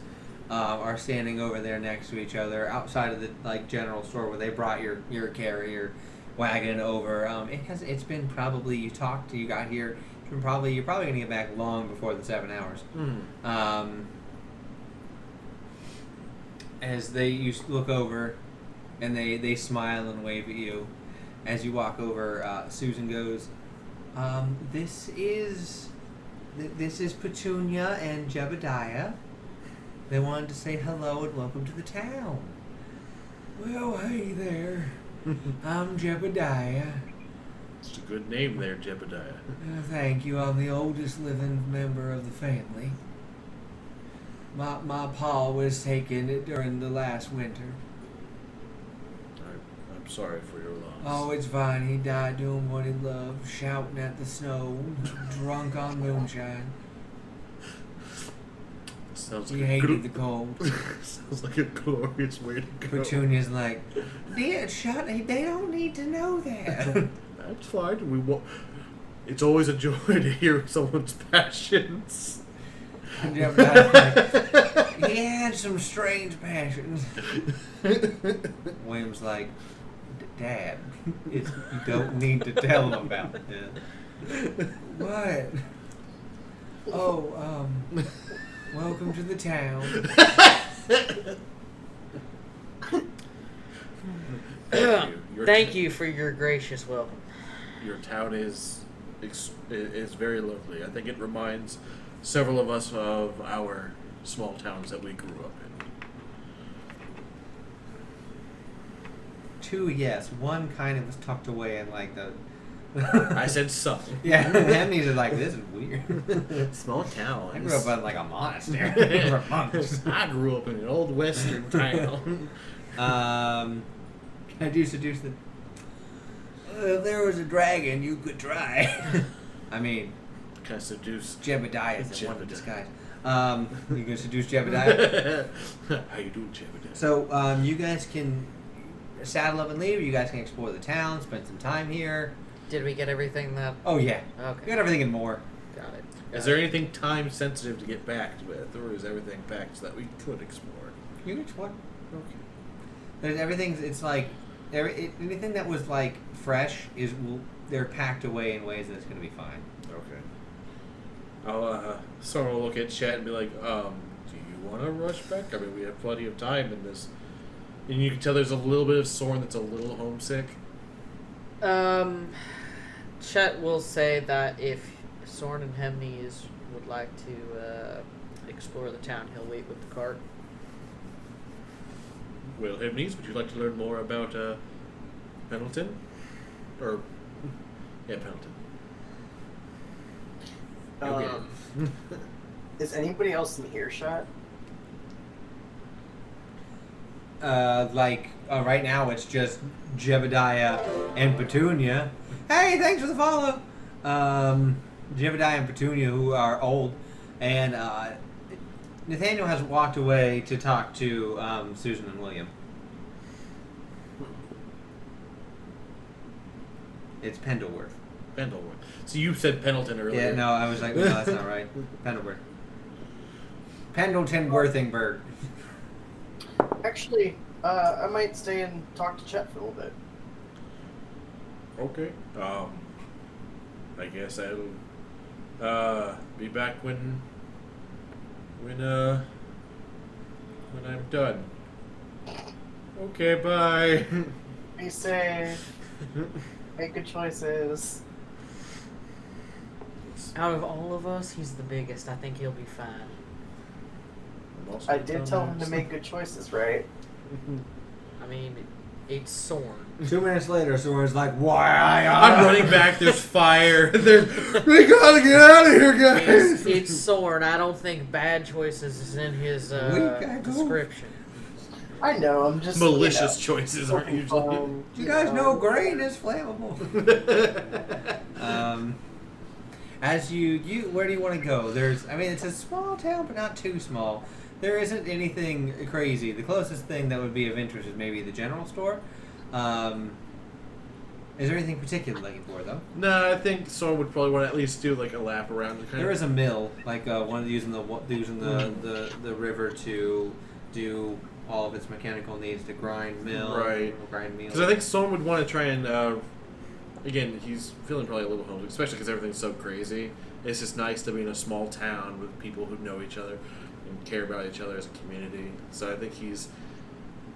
are standing over there next to each other outside of the general store where they brought your carrier wagon over. It's been probably you got here. You're probably gonna get back long before the 7 hours. As you look over, and they smile and wave at you. As you walk over, Susan goes, "This is Petunia and Jebediah. They wanted to say hello and welcome to the town." "Well, hey there. I'm Jebediah." It's a good name there, Jebediah. Thank you. I'm the oldest living member of the family. My pa was taken during the last winter. I'm sorry for your loss. Oh, it's fine. He died doing what he loved, shouting at the snow, drunk on moonshine. Sounds He like hated the cold. Sounds like a glorious way to go. Petunia's like, "Dad, they don't need to know that." That's fine. It's always a joy to hear someone's passions. He had some strange passions. William's like, "Dad, you don't need to tell him about this." "What?" Oh, welcome to the town. Thank you for your gracious welcome. Your town is very lovely. I think it reminds several of us of our small towns that we grew up in. 2, yes. 1 kind of was tucked away in like the. I said some. Yeah, Henry's are like, this is weird. Small towns. I grew up in like a monastery. For monks. I grew up in an old western town. Can I do seduce the? If there was a dragon, you could try. I mean, Can I seduce Jebediah is in one Jebediah. disguise. You can seduce Jebediah. How you doing, Jebediah? So you guys can saddle up and leave. You guys can explore the town, spend some time here. Did we get everything that? Oh yeah, Okay. we got everything and more. Got it. Is there anything time sensitive to get backed with, or is everything packed so that we could explore? You can explore. Okay. There's everything's. It's like anything that was like fresh they're packed away in ways that it's gonna be fine. Okay. I'll someone will look at chat and be like, do you want to rush back? I mean, we have plenty of time in this. And you can tell there's a little bit of Soren that's a little homesick. Chet will say that if Soren and Hemnes would like to explore the town, he'll wait with the cart. Well, Hemnes, would you like to learn more about Pendleton? Or, yeah, Pendleton. Is anybody else in earshot? Right now it's just Jebediah and Petunia. Hey, thanks for the follow. Jebediah and Petunia, who are old, and Nathaniel has walked away to talk to Susan and William. It's Pendleworth. Pendleworth. So you said Pendleton earlier. Yeah, no, I was like, no, that's not right. Pendleworth. Pendleton Worthingburg. Actually, I might stay and talk to Chet for a little bit. Okay. I guess I'll be back when I'm done. Okay, bye. Be safe. Make good choices. Out of all of us, he's the biggest. I think he'll be fine. I did tell him to make good choices, right? I mean, it's Soren. 2 minutes later, Soren's like, why? I'm running back. There's fire. We gotta get out of here, guys. It's Soren. I don't think bad choices is in his description. I know, I'm just Malicious choices aren't usually. You guys know grain is flammable. Where do you want to go? It's a small town, but not too small. There isn't anything crazy. The closest thing that would be of interest is maybe the general store. Is there anything particular looking for, though? No, I think Soren would probably want to at least do like a lap around. There is a mill, like using the river to do all of its mechanical needs to grind mill, right? Grind meal. Because I think Soren would want to try and again, he's feeling probably a little homesick, especially because everything's so crazy. It's just nice to be in a small town with people who know each other and care about each other as a community. So I think he's.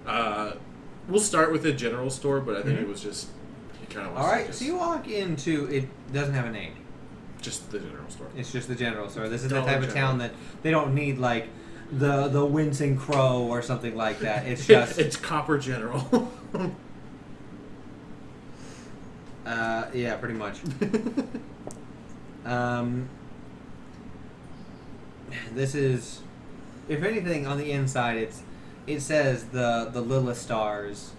We'll start with the general store, but I think it was just he kind of. All right, so you walk into it. Doesn't have a name. Just the general store. It's just the general store. This is the Dollar type of General. town that they don't need like the Wincing Crow or something like that. It's just it's Copper General. yeah, pretty much. This is, if anything, on the inside, it says the Lilla Stars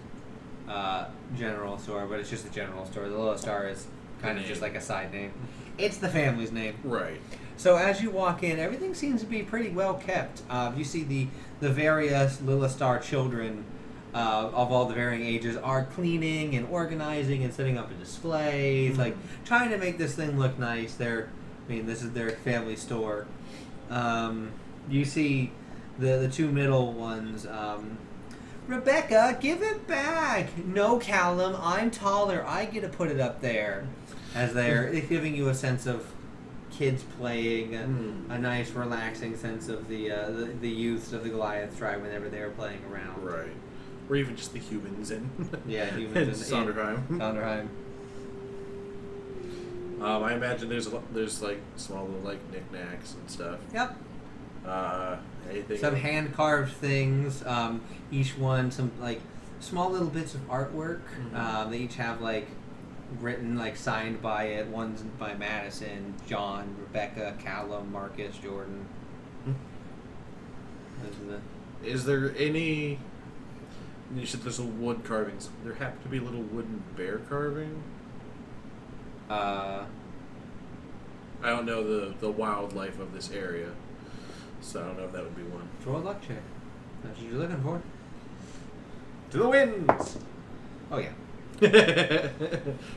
general store, but it's just a general store. The Lilla Star is kind of just like a side name. It's the family's name. Right. So as you walk in, everything seems to be pretty well kept. You see the various Lilla Star children of all the varying ages are cleaning and organizing and setting up a displays, like trying to make this thing look nice. This is their family store. You see the 2 middle ones. Rebecca, give it back. No, Callum, I'm taller. I get to put it up there. As they're giving you a sense of kids playing, a nice relaxing sense of the youths of the Goliath tribe whenever they were playing around. Right. Or even just the humans in Yeah, in humans Sonderheim. Sonderheim. I imagine there's like small little like knickknacks and stuff. Yep. Anything? Some hand carved things. Each one some like small little bits of artwork. They each have like written, like signed by it. One's by Madison, John, Rebecca, Callum, Marcus, Jordan. Those are the... Is there any? You said there's a wood carvings. There happen to be a little wooden bear carving. I don't know the wildlife of this area, so I don't know if that would be one. Draw a luck check. That's what you're looking for. To the winds. Oh yeah.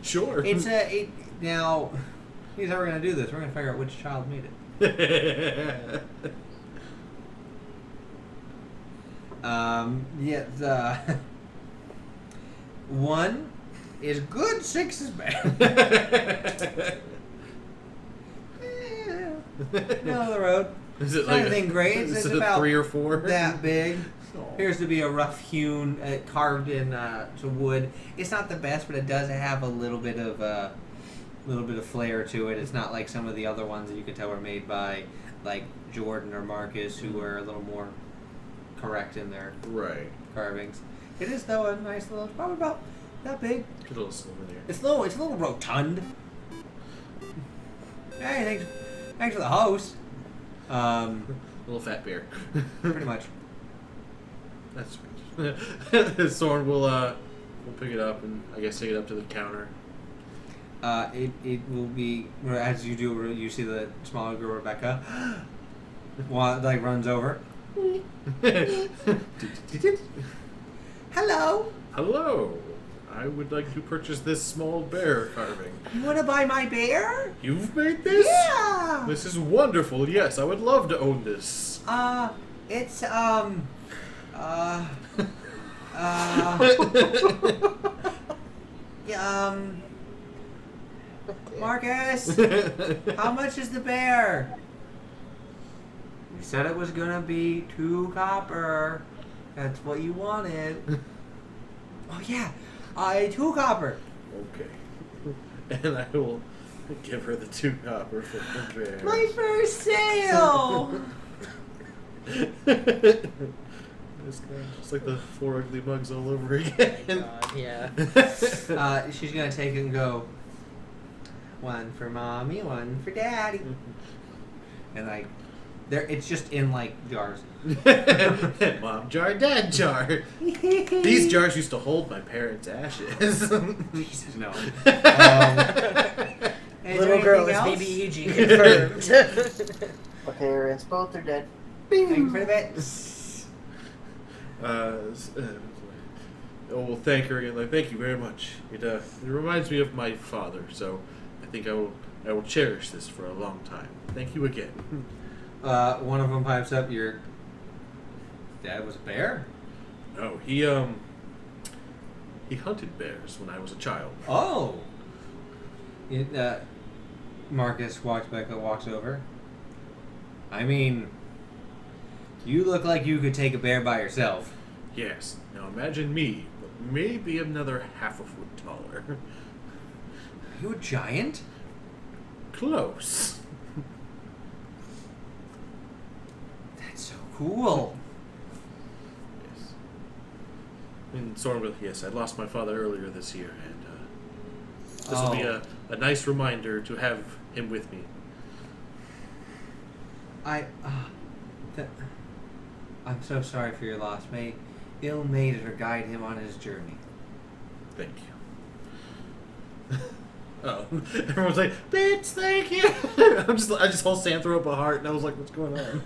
Sure. It's now. Here's how we're gonna do this. We're gonna figure out which child made it. Yeah. The one is good. 6 is bad. Middle of the road. Is it It's like nothing great. It's it about 3 or 4? That big. Oh. Appears to be a rough hewn, carved in to wood. It's not the best, but it does have a little bit of flair to it. It's not like some of the other ones that you could tell were made by like Jordan or Marcus, who were a little more correct in their carvings. It is though a nice little. It's probably about that big. Get a little souvenir. It's a little rotund. Hey, thanks for the host. Little fat bear. Pretty much. That's sweet. Soren will pick it up and I guess take it up to the counter. It will be as you do. You see the smaller girl Rebecca, like runs over. Hello. Hello. I would like to purchase this small bear carving. You want to buy my bear? You've made this? Yeah. This is wonderful. Yes, I would love to own this. It's Marcus, how much is the bear? You said it was gonna be 2 copper. That's what you wanted. Oh yeah, 2 copper. Okay. And I will give her the 2 copper for the bear. My first sale. This guy, just like the 4 ugly mugs all over again. God, yeah. She's gonna take it and go. 1 for mommy, 1 for daddy. And like, it's just in like jars. Mom jar, dad jar. These jars used to hold my parents' ashes. Jesus, no. Little girl is BBEG confirmed. My parents both are dead. Thank you for the bet. Well, thank her again. Like, thank you very much. It reminds me of my father, so I think I will cherish this for a long time. Thank you again. One of them pipes up. Your dad was a bear? No, he hunted bears when I was a child. Oh. Marcus walks over. I mean, you look like you could take a bear by yourself. Yes. Now imagine me, but maybe another half a foot taller. Are you a giant? Close. That's so cool. Yes. And Soren will, yes, I lost my father earlier this year, and this will be a nice reminder to have him with me. I'm so sorry for your loss. May ill mater guide him on his journey. Thank you. Oh, everyone's like, bitch, thank you. I just whole Sam threw up a heart, and I was like, what's going on?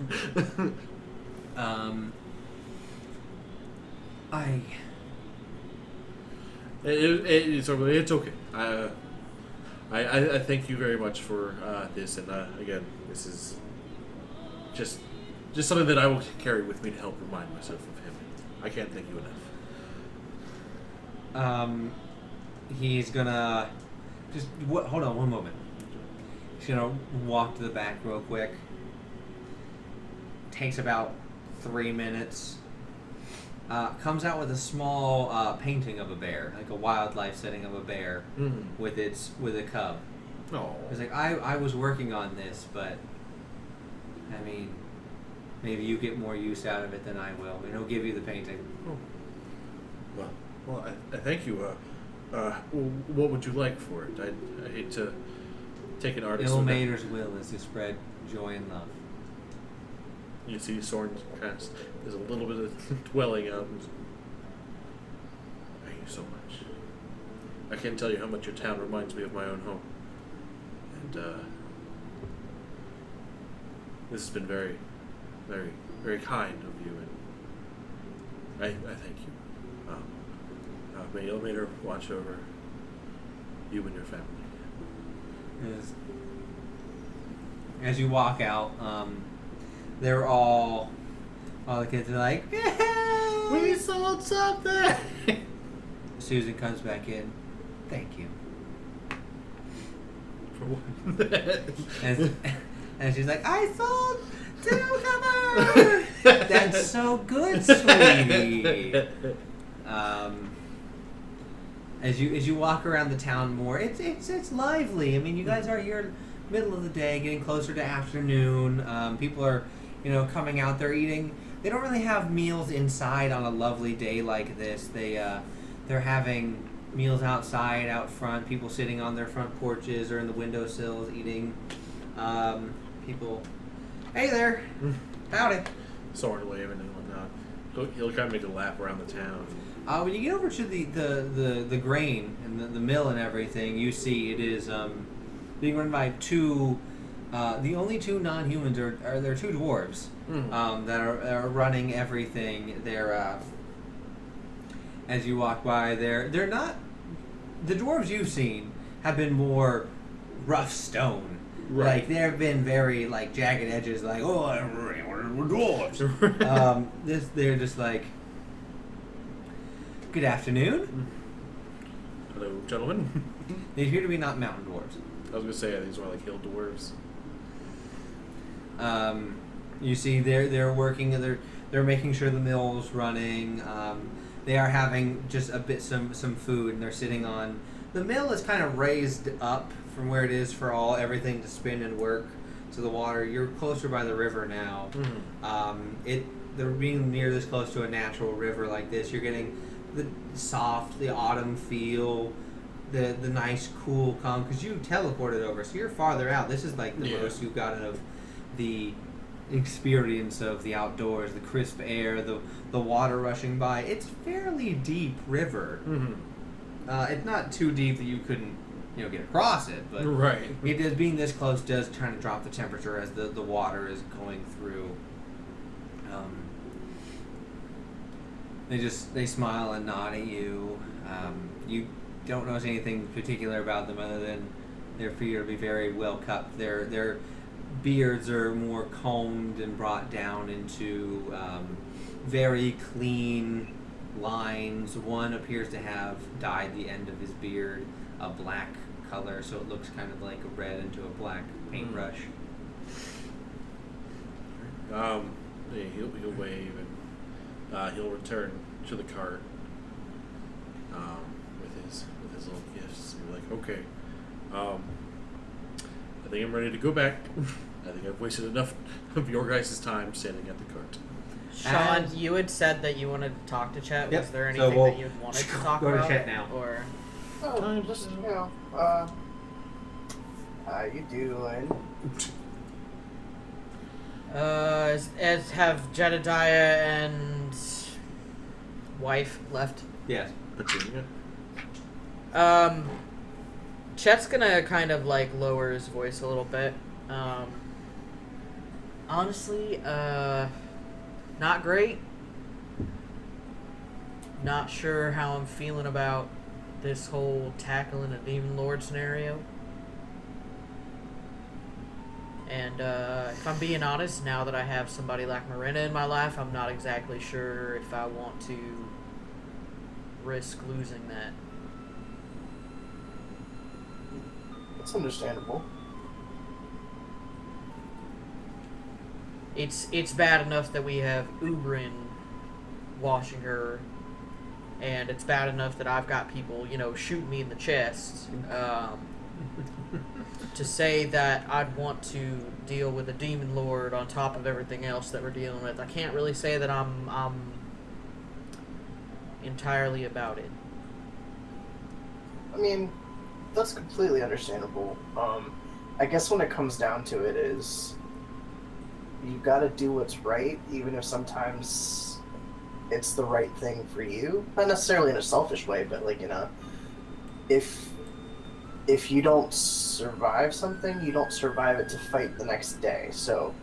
It's okay. I thank you very much for this, and again, this is just something that I will carry with me to help remind myself of him. I can't thank you enough. He's gonna hold on one moment. She's gonna walk to the back real quick. Takes about 3 minutes. Comes out with a small painting of a bear, like a wildlife setting of a bear with a cub. Oh. It's like I was working on this, but I mean, maybe you get more use out of it than I will. And he'll give you the painting. Oh. Well, I thank you. What would you like for it? I hate to take an artist. Ilmater's will is to spread joy and love. You see Soren cast. There's a little bit of dwelling out. Thank you so much. I can't tell you how much your town reminds me of my own home. And this has been very, very, very kind of you, and I thank you. May Ilmater watch over you and your family. As you walk out, they're all the kids are like, "Yay!" We sold something! Susan comes back in. Thank you. For what? And she's like, I sold 2 covers! That's so good, sweetie. As you walk around the town more, it's lively. I mean, you guys are here middle of the day, getting closer to afternoon. People are, coming out. They're eating. They don't really have meals inside on a lovely day like this. They're having meals outside, out front. People sitting on their front porches or in the windowsills eating. People, hey there, howdy. Soren waving and whatnot. He'll kind of make a lap around the town. When you get over to the grain and the mill and everything, you see it is being run by 2. The only 2 non-humans are 2 dwarves that are running everything. They're as you walk by, they're not the dwarves you've seen have been more rough stone. Right. Like there have been very like jagged edges. Like we're dwarves. They're just like. Good afternoon. Hello, gentlemen. They appear to be not mountain dwarves. I was gonna say these are like hill dwarves. You see, they're working. They're making sure the mill's running. They are having just some food, and they're sitting on. The mill is kind of raised up from where it is for everything to spin and work to the water. You're closer by the river now. They're being near this close to a natural river like this. You're getting the autumn feel, the nice cool calm, because you teleported over, so you're farther out. This is like the most you've gotten of the experience of the outdoors, the crisp air, the water rushing by. It's fairly deep river. It's not too deep that you couldn't get across it, but right. It does, being this close does kind of drop the temperature as the water is going through. They smile and nod at you. You don't notice anything particular about them other than their feet are very well cut. Their beards are more combed and brought down into very clean lines. One appears to have dyed the end of his beard a black color, so it looks kind of like a red into a black paintbrush. He'll wave and he'll return to the cart with his little gifts. He'll be like, okay, I think I'm ready to go back. I think I've wasted enough of your guys' time standing at the cart. Sean, you had said that you wanted to talk to Chet. Yep. Was there So anything we'll that you wanted to talk go to about? Chet now. Or Just how you doing? as have Jedediah and wife left. Yes. Petunia? Chet's gonna kind of like lower his voice a little bit. Honestly, not great. Not sure how I'm feeling about this whole tackling a demon lord scenario. And if I'm being honest, now that I have somebody like Marina in my life, I'm not exactly sure if I want to risk losing that. It's understandable. it's bad enough that we have Ubrin washing her, and it's bad enough that I've got people, shooting me in the chest. To say that I'd want to deal with a demon lord on top of everything else that we're dealing with, I can't really say that I'm entirely about it. I mean, that's completely understandable. I guess when it comes down to it is, you gotta do what's right, even if sometimes it's the right thing for you. Not necessarily in a selfish way, but if you don't survive something, you don't survive it to fight the next day. So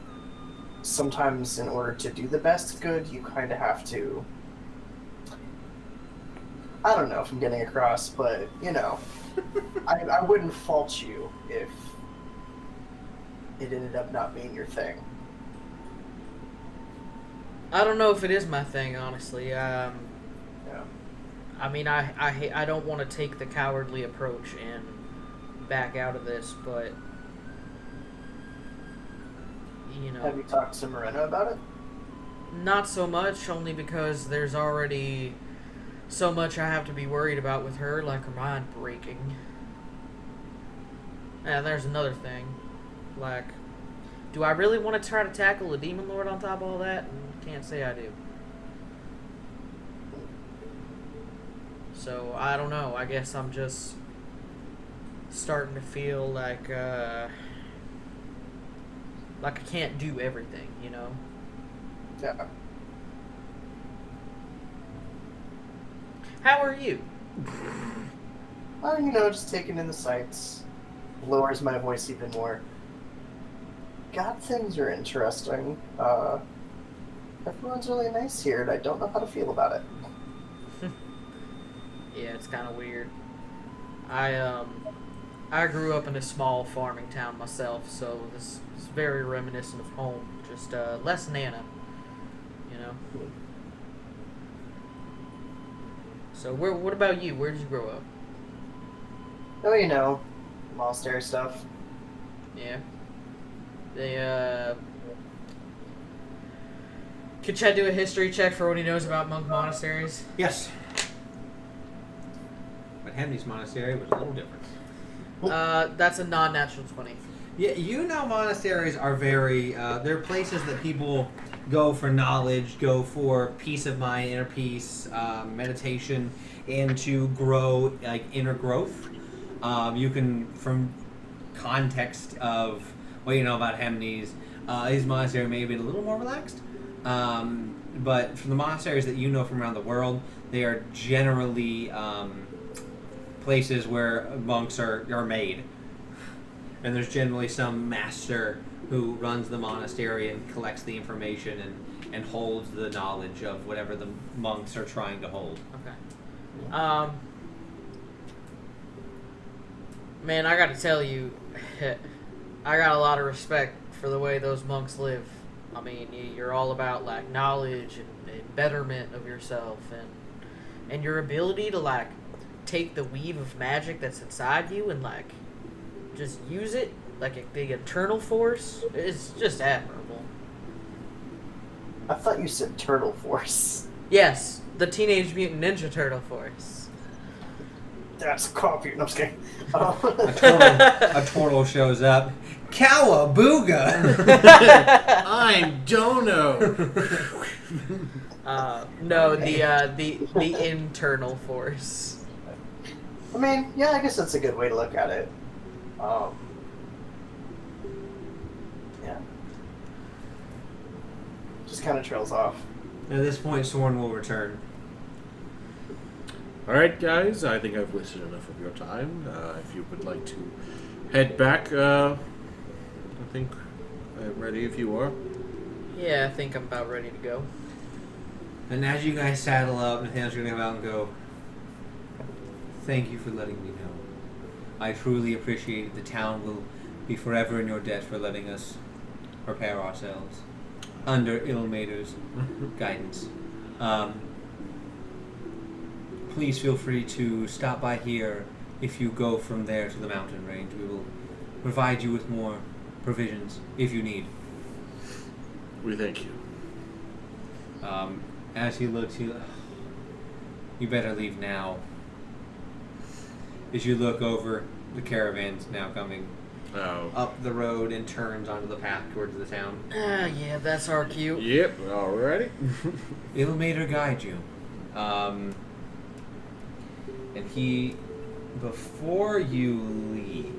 sometimes in order to do the best good, you kind of have to... I don't know if I'm getting across, but, I wouldn't fault you if it ended up not being your thing. I don't know if it is my thing, honestly. Yeah. I mean, I don't want to take the cowardly approach and back out of this, but Have you talked to Morena about it? Not so much, only because there's already so much I have to be worried about with her, like her mind breaking. And there's another thing, like, do I really want to try to tackle a demon lord on top of all that? Can't say I do. So I don't know. I guess I'm just starting to feel like I can't do everything, Yeah. How are you? Just taking in the sights. Lowers my voice even more. God, things are interesting. Everyone's really nice here, and I don't know how to feel about it. Yeah, it's kind of weird. I grew up in a small farming town myself, so this is very reminiscent of home. Just less Nana, So what about you? Where did you grow up? Oh, monastery stuff. Yeah. Could Chad do a history check for what he knows about monk monasteries? Yes. But Henry's monastery was a little different. That's a non-natural 20. Yeah, monasteries are very, they're places that people go for knowledge, go for peace of mind, inner peace, meditation, and to grow, inner growth. You can, from context of what you know about Hemnes, his monastery may have been a little more relaxed. But from the monasteries that you know from around the world, they are generally places where monks are made. And there's generally some master who runs the monastery and collects the information and holds the knowledge of whatever the monks are trying to hold. Okay. Man, I gotta tell you, I got a lot of respect for the way those monks live. I mean, you're all about, knowledge and betterment of yourself, and your ability to, take the weave of magic that's inside you and, just use it like a big internal force. It's just admirable. I thought you said Turtle Force. Yes, the Teenage Mutant Ninja Turtle Force. That's coffee. No, I'm just kidding. A turtle shows up. Cowabooga! I'm Dono. No, the internal force. I mean, yeah, I guess that's a good way to look at it. Yeah. Just kind of trails off. At this point, Soren will return. Alright, guys, I think I've wasted enough of your time. If you would like to head back, I think I'm ready if you are. Yeah, I think I'm about ready to go. And as you guys saddle up, Nathaniel's going to come out and go, "Thank you for letting me know. I truly appreciate it. The town will be forever in your debt for letting us prepare ourselves under Ilmater's guidance. Please feel free to stop by here if you go from there to the mountain range. We will provide you with more provisions if you need." We thank you. As he looks, you better leave now. As you look over, the caravan's now coming up the road and turns onto the path towards the town. Yeah, that's our cue. Yep, alrighty. Illuminator guide you. And he, before you leave,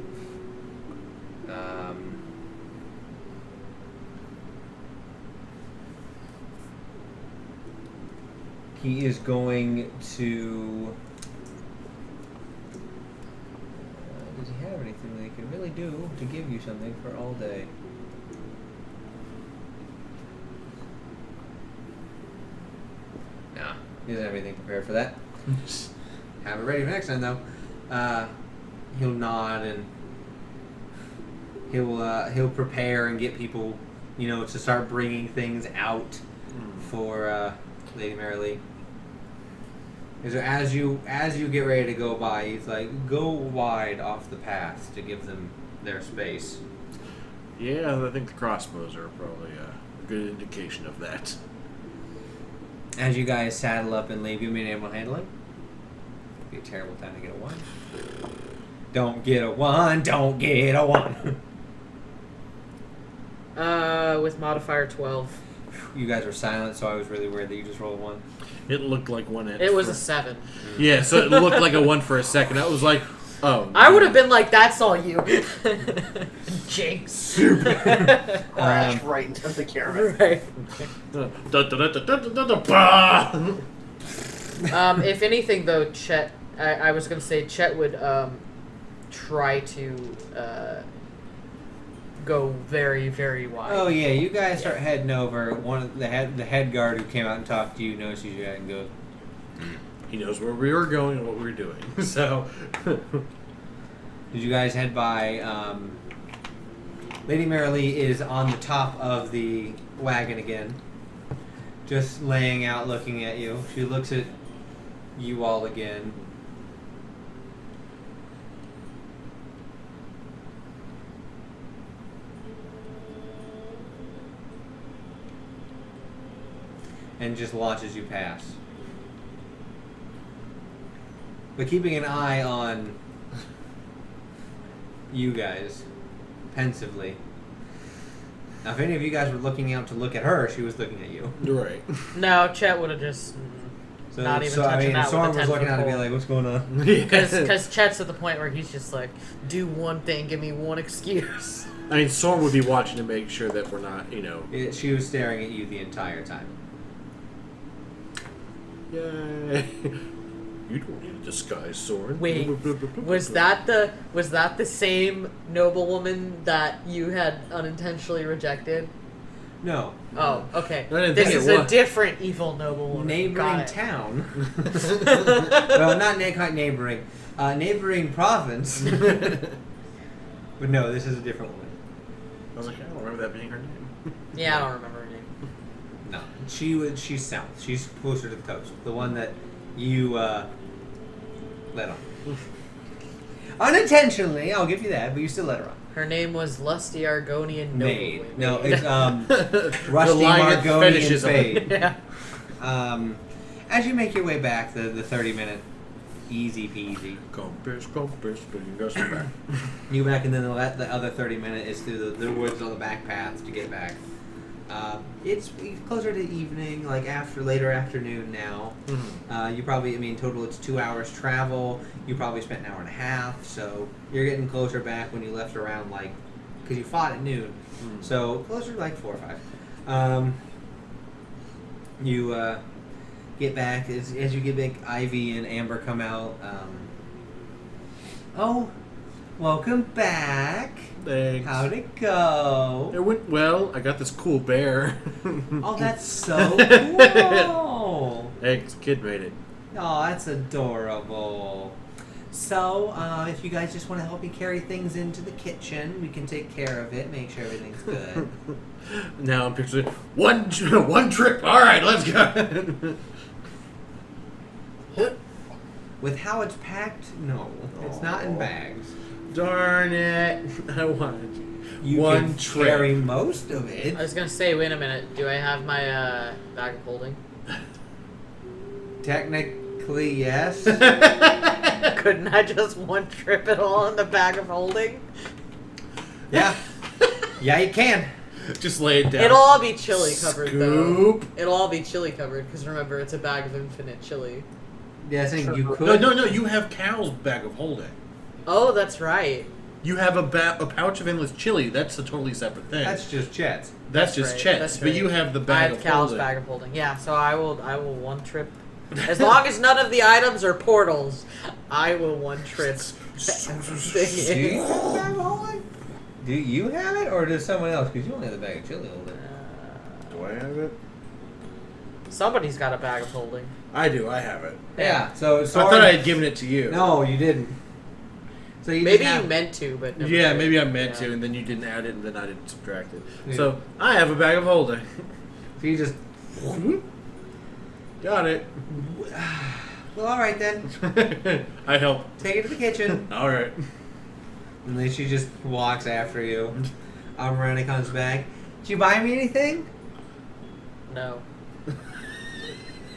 he is going to... does he have anything that he can really do to give you something for all day? Nah, he doesn't have anything prepared for that. Have it ready for next time, though. He'll nod and he'll prepare and get people, to start bringing things out for Lady Marilee. So as you get ready to go by, he's like, go wide off the path to give them their space. Yeah, I think the crossbows are probably a good indication of that. As you guys saddle up and leave, give me an animal handling. Be a terrible time to get a 1. Don't get a 1. Don't get a 1. With modifier 12. You guys were silent, so I was really worried that you just rolled a 1. It looked like 1 at It was a 7. Yeah, so it looked like a 1 for a second. I was like, oh. I would have been like, that's all you. Jinx. Crash right into the caravan. Right. If anything, though, Chet, I was going to say Chet would try to go very, very wide. Oh yeah, you guys start heading over. One of the head guard who came out and talked to you notices you and goes, he knows where we were going and what we were doing. So, did you guys head by? Lady Marilee is on the top of the wagon again, just laying out, looking at you. She looks at you all again. And just watches you pass. But keeping an eye on you guys, pensively. Now, if any of you guys were looking out to look at her, she was looking at you. right. No, Chet would have just not even touching that Soren with a was looking 10-foot out to be pole. like, what's going on? Because Chet's at the point where he's just like, do one thing, give me one excuse. I mean, Soren would be watching to make sure that we're not, She was staring at you the entire time. Yay. You don't need a disguise, Soren. Wait, was that the same noblewoman that you had unintentionally rejected? No. Oh, okay. I didn't This think is it a was. different evil noblewoman. Neighboring Got it. town. Well, not quite neighboring. Neighboring province. But no, this is a different woman. I was like, I don't remember that being her name. Yeah, I don't remember her name. No, she's south. She's closer to the coast. The one that you let on. Unintentionally, I'll give you that, but you still let her on. Her name was Lusty Argonian Maid. Noblewoman. No, it's Rusty Goliath Margonian fetishism. Fade. Yeah. As you make your way back, the 30-minute easy peasy. Compass, but you go some back. You back, and then the other 30-minute is through the woods on the back path to get back. It's closer to evening, like later afternoon now. Mm-hmm. You probably, total it's 2 hours travel. You probably spent an hour and a half, so you're getting closer back when you left around because you fought at noon. Mm. So closer to 4 or 5. You get back as you get back. Ivy and Amber come out. Oh, welcome back. Thanks. How'd it go? It went well. I got this cool bear. Oh, that's so cool. Thanks, kid made it. Oh, that's adorable. So, if you guys just want to help me carry things into the kitchen, we can take care of it, make sure everything's good. Now I'm picturing one trip. All right, let's go. With how it's packed, no. It's not in Aw. bags. Darn it! I wanted You one can trip. carry most of it. I was gonna say, wait a minute. Do I have my bag of holding? Technically, yes. Couldn't I just one trip it all in the bag of holding? Yeah. Yeah, you can. Just lay it down. It'll all be chili covered Scoop. though. It'll all be chili covered because remember it's a bag of infinite chili. Yeah, I think you No, could. no, no. You have Cal's bag of holding. Oh, that's right. You have a pouch of endless chili. That's a totally separate thing. That's just Chet's. That's just right, Chet's. that's But right. you have the I bag have of Cal's holding. bag of holding. Yeah, so I will one trip. As long as none of the items are portals, I will one trip. Do you have a bag of holding? Do you have it, or does someone else? Because you only have the bag of chili holding. Do I have it? Somebody's got a bag of holding. I do. I have it. Yeah. So I thought I had given it to you. No, you didn't. So you Maybe just have... you meant to, but never Yeah, did. maybe I meant Yeah. to, and then you didn't add it, and then I didn't subtract it. Yeah. So I have a bag of holding. So you just. Got it. Well, all right then. I help. Take it to the kitchen. All right. And then she just walks after you. Amarani comes back. Did you buy me anything? No.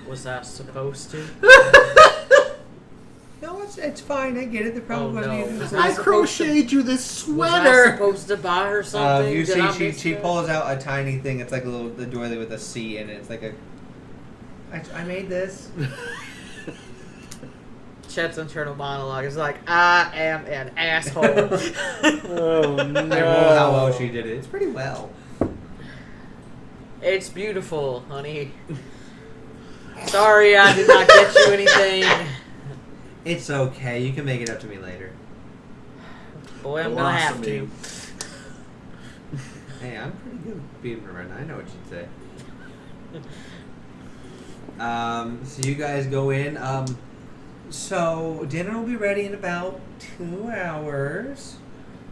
Was that supposed to? No, it's fine. I get it. The problem Oh, wasn't no. even. Was I I supposed to- crocheted you this Was I sweater. supposed to buy her something? You Did I see, miss she it? pulls out a tiny thing. It's like a little the doily with a C in it. It's like a. I made this. Chet's internal monologue is like, I am an asshole. Oh no! I roll how well she did it. It's pretty well. It's beautiful, honey. Sorry I did not get you anything. It's okay. You can make it up to me later. Boy, I'm gonna have to. Hey, I'm pretty good at being around. I know what you'd say. So you guys go in. So dinner will be ready in about 2 hours.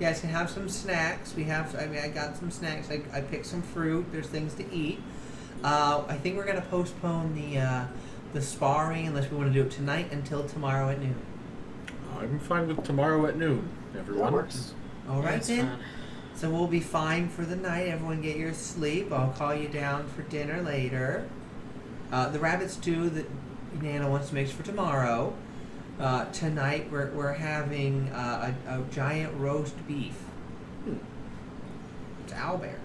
You guys can have some snacks. I got some snacks. I picked some fruit. There's things to eat. I think we're gonna postpone the sparring unless we want to do it tonight until tomorrow at noon. I'm fine with tomorrow at noon. That Everyone. works. All right That's then. fine. So we'll be fine for the night. Everyone get your sleep. I'll call you down for dinner later. The rabbit stew that Nana wants to make for tomorrow. Tonight we're having a giant roast beef. It's owlbear.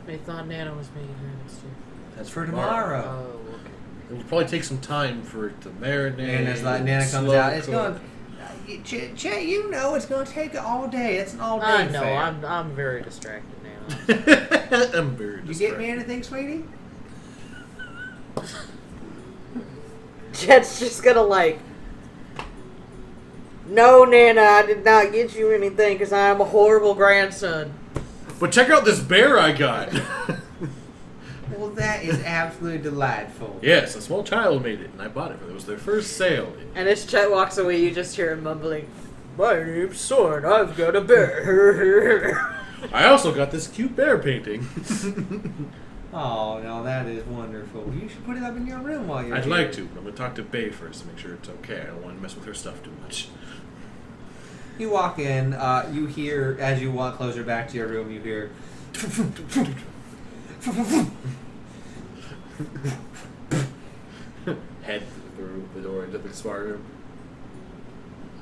I thought Nana was making rabbit stew. That's For tomorrow. Oh, okay. It will probably take some time for it to marinate. And as Nana comes slow out, it's cook. going. Chet, you know it's going to take all day. It's an all day I know, affair. I'm very distracted, Nana. I'm very You get me distracted. anything, sweetie? Chet's just gonna like, no, Nana, I did not get you anything because I am a horrible grandson. But check out this bear I got. Well, that is absolutely delightful. Yes, a small child made it, and I bought it. It was their first sale. And as Chet walks away, you just hear him mumbling, my name's Sword, I've got a bear. I also got this cute bear painting. Oh, no, that is wonderful. You should put it up in your room while you're I'd here. like to. I'm going to talk to Bae first to make sure it's okay. I don't want to mess with her stuff too much. You walk in, you hear, as you walk closer back to your room, you hear... Head through the door into the smart room.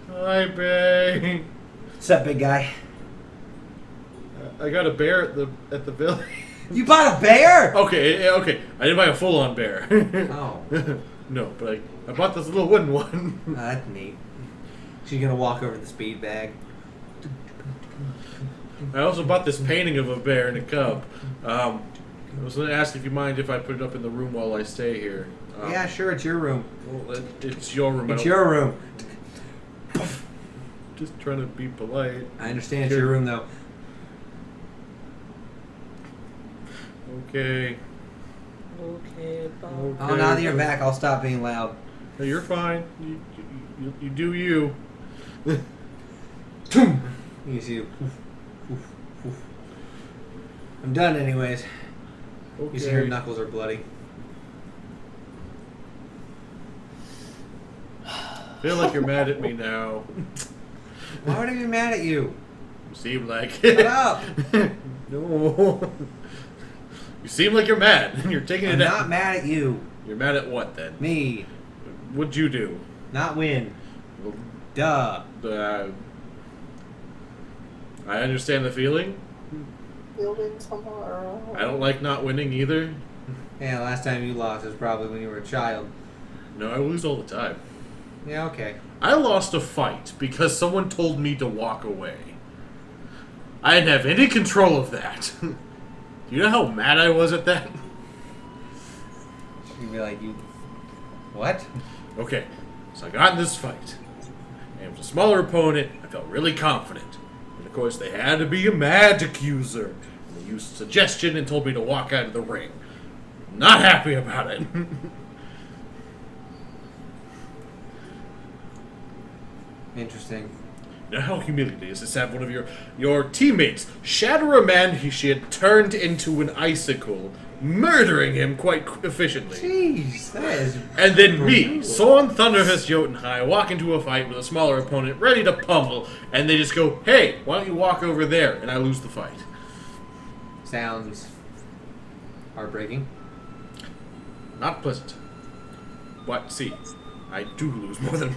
Hi, Bae. What's up, big guy? I got a bear at the village. You bought a bear? Okay. I didn't buy a full-on bear. Oh. No, but I bought this little wooden one. That's neat. She's gonna walk over to the speed bag. I also bought this painting of a bear and a cub. I was going to ask if you mind if I put it up in the room while I stay here. Yeah, sure, it's your room. Well, it's your room. It's your room. Just trying to be polite. I understand it's your room, though. Okay. Okay, bye. Oh, now that you're back, I'll stop being loud. No, you're fine. You do you. You see. I'm done, anyways. Okay. You see her knuckles are bloody. feel like you're mad at me now. Why would I be mad at you? You seem like Shut up! No. You seem like you're mad. You're taking I'm it not mad at you. You're mad at what then? Me. What'd you do? Not win. Well, Duh. I understand the feeling. You'll win tomorrow. I don't like not winning either. Yeah, last time you lost was probably when you were a child. No, I lose all the time. Yeah, okay. I lost a fight because someone told me to walk away. I didn't have any control of that. Do you know how mad I was at that? You'd be like, you... What? Okay, so I got in this fight. And it was a smaller opponent. I felt really confident. And of course, they had to be a mad accuser. And they used suggestion and told me to walk out of the ring. Not happy about it. Interesting. Now, how humiliating is this to have one of your teammates shatter a man she had turned into an icicle, murdering him quite efficiently. Jeez, that is... And then me, brutal. Soren Thunderfist Jotunheim, walk into a fight with a smaller opponent, ready to pummel, and they just go, hey, why don't you walk over there? And I lose the fight. Sounds... heartbreaking. Not pleasant. But, see, I do lose more than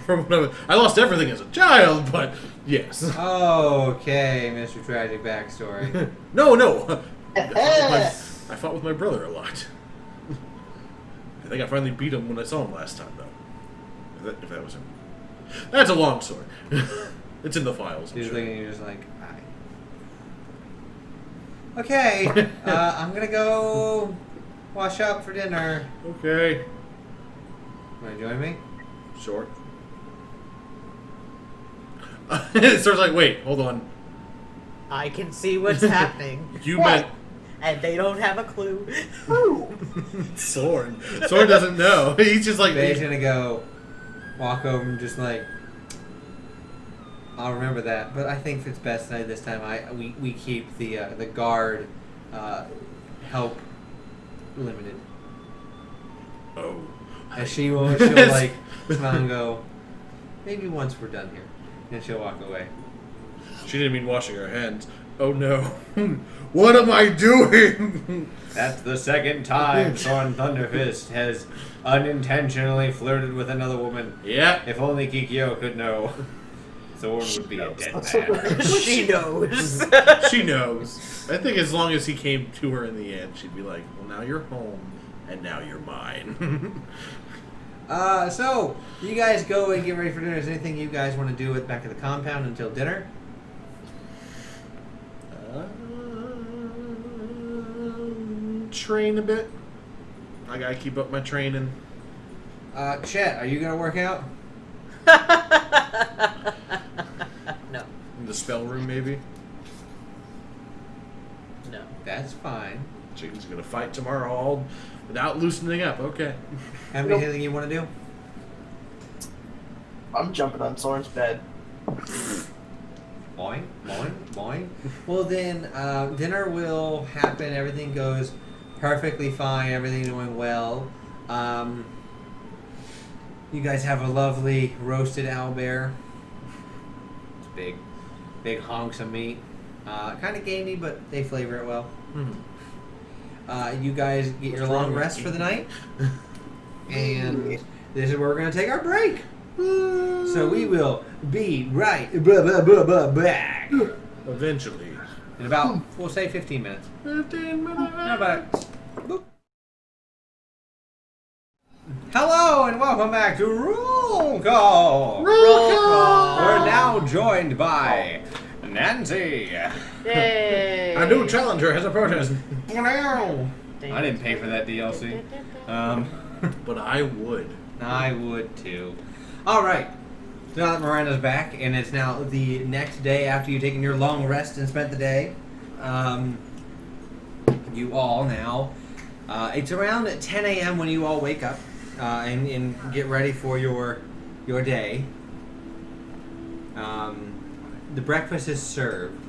I lost everything as a child, but yes. Okay, Mr. Tragic backstory. No. I fought with my brother a lot. I think I finally beat him when I saw him last time, though. If that was him. That's a long story. It's in the files. I'm You're sure. looking, you're just like, aye. Okay, I'm gonna go wash up for dinner. Okay. Want to join me? Sure. It starts like, wait, hold on. I can see what's happening. You What? meant And they don't have a clue. Soren. Soren doesn't know. He's just like, Dave's gonna go walk over and just like, I'll remember that. But I think it's best that this time we keep the guard help limited. oh. And she'll like smile and go, maybe once we're done here. And she'll walk away. She didn't mean washing her hands. Oh no. What am I doing? That's the second time Soren Thunderfist has unintentionally flirted with another woman. Yeah. If only Kikyo could know. Soren would be a dead man. She knows. She knows. I think as long as he came to her in the end, she'd be like, well, now you're home, and now you're mine. So, you guys go and get ready for dinner. Is there anything you guys want to do at the back of the compound until dinner? Train a bit. I gotta keep up my training. Chet, are you going to work out? No. In the spell room, maybe. No. That's fine. Chicken's gonna fight tomorrow all without loosening up. Okay. Have Nope. anything you want to do? I'm jumping on Soren's bed. Boing, boing, boing. Well then, dinner will happen. Everything goes perfectly fine. Everything's going well. You guys have a lovely roasted owlbear. It's big honks of meat. Kind of gamey, but they flavor it well. You guys get your long rest for the night, and this is where we're going to take our break. So we will be right back Eventually. in about, we'll say 15 minutes. 15 minutes. How about it? Boop. Hello and welcome back to Roll Call. Roll call. We're now joined by Nancy. Yay. A new challenger has approached. I didn't pay for that DLC. But I would. I would too. All right. So now that Miranda's back, and it's now the next day after you've taken your long rest and spent the day, you all now, it's around 10 a.m. when you all wake up and get ready for your day. The breakfast is served.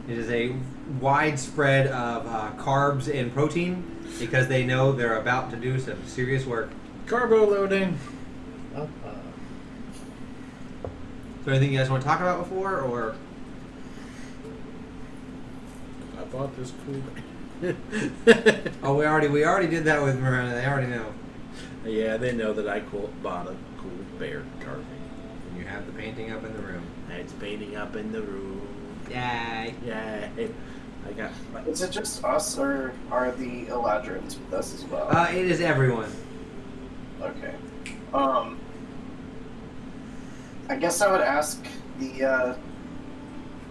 It is a widespread of carbs and protein because they know they're about to do some serious work. Carbo loading. Is there anything you guys want to talk about before, or? I bought this cool. Oh, we already did that with Miranda. They already know. Yeah, they know that I bought a cool bear carving. And you have the painting up in the room. It's painting up in the room. Yay! Yay! I got. Is it just us, or are the Eladrins with us as well? It is everyone. Okay. I guess I would ask the,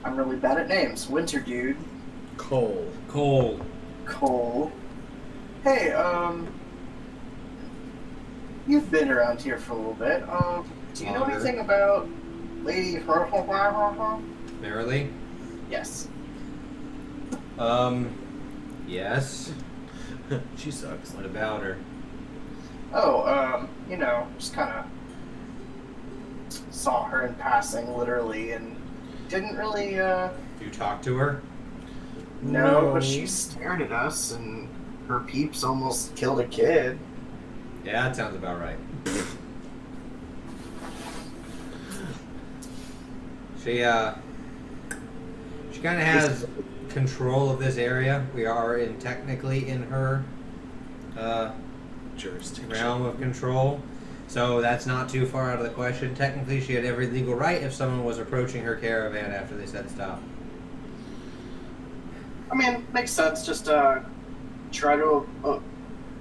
I'm really bad at names. Winter dude. Cole. Cole. Hey, you've been around here for a little bit. Do you know Longer. anything about Lady Merrily? Yes. Yes. She sucks. What about her? Oh, just kind of saw her in passing, literally, and didn't really, You talk to her? no, but she stared at us, and her peeps almost killed a kid. Yeah, that sounds about right. She kind of has control of this area. We are technically in her Jurisdiction. realm of control, so that's not too far out of the question. Technically, she had every legal right if someone was approaching her caravan after they said stop. I mean, makes sense. Just try to.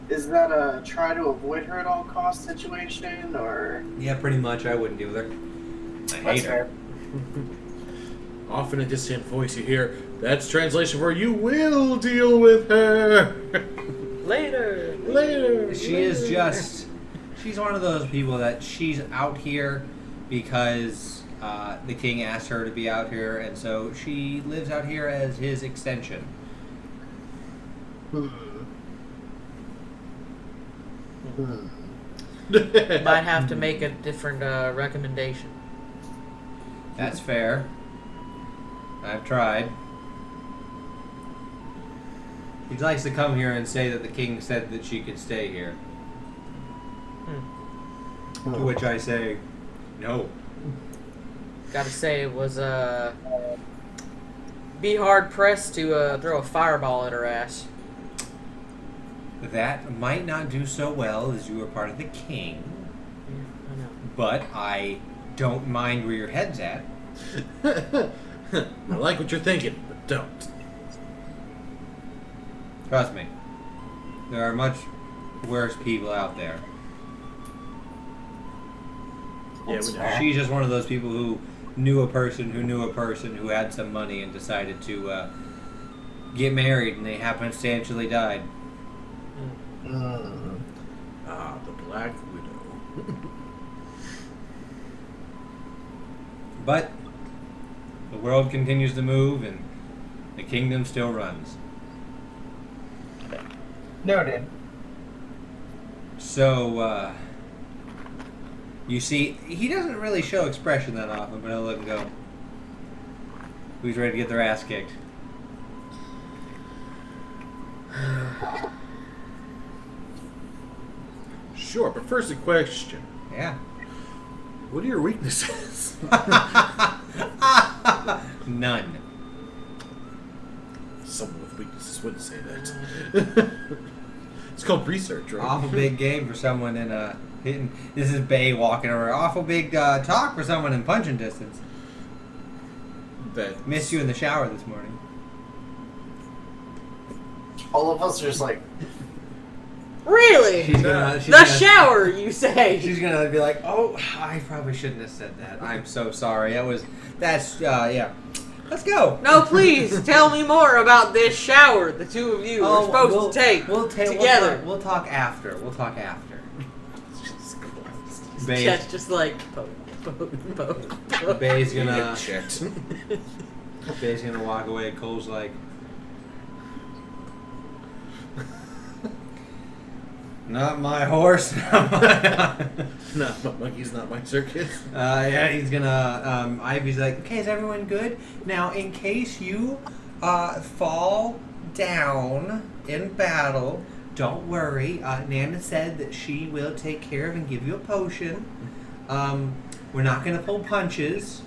Is that a try to avoid her at all cost situation, or? Yeah, pretty much. I wouldn't deal with her. I That's hate her. fair. Off in a distant voice, you hear, that's translation for you will deal with her. Later. Later. She is just. She's one of those people that she's out here because the king asked her to be out here, and so she lives out here as his extension. Might have to make a different recommendation. That's fair. I've tried. He likes to come here and say that the king said that she could stay here. To which I say, no. Gotta say, it was be hard pressed to throw a fireball at her ass. That might not do so well as you are part of the king, Yeah, I know. but I don't mind where your head's at. I like what you're thinking, but don't. Trust me. There are much worse people out there. Yeah, we know. She's just one of those people who knew a person who had some money and decided to get married, and they happenstantially died. Ah, the Black Widow. But the world continues to move, and the kingdom still runs. Noted. So, you see, he doesn't really show expression that often, but he'll look and go, who's ready to get their ass kicked? Sure, but first a question. Yeah. What are your weaknesses? None. Someone with weaknesses wouldn't say that. It's called research, right? Awful big game for someone in a hitting. This is Bay walking over. Awful big talk for someone in punching distance. That Missed you in the shower this morning. All of us are just like, Really? The shower, you say? She's gonna be like, "Oh, I probably shouldn't have said that. I'm so sorry. Yeah. Let's go." No, please tell me more about this shower the two of you are supposed to take together. We'll talk after. Jesus Christ. Bay's, Chet's just like poke. Bay's gonna Chet. Bay's gonna walk away. Cole's like, not my horse. Not my monkey's not my circus. Yeah, he's gonna. Ivy's like, okay, is everyone good? Now, in case you fall down in battle, don't worry. Nana said that she will take care of and give you a potion. We're not going to pull punches.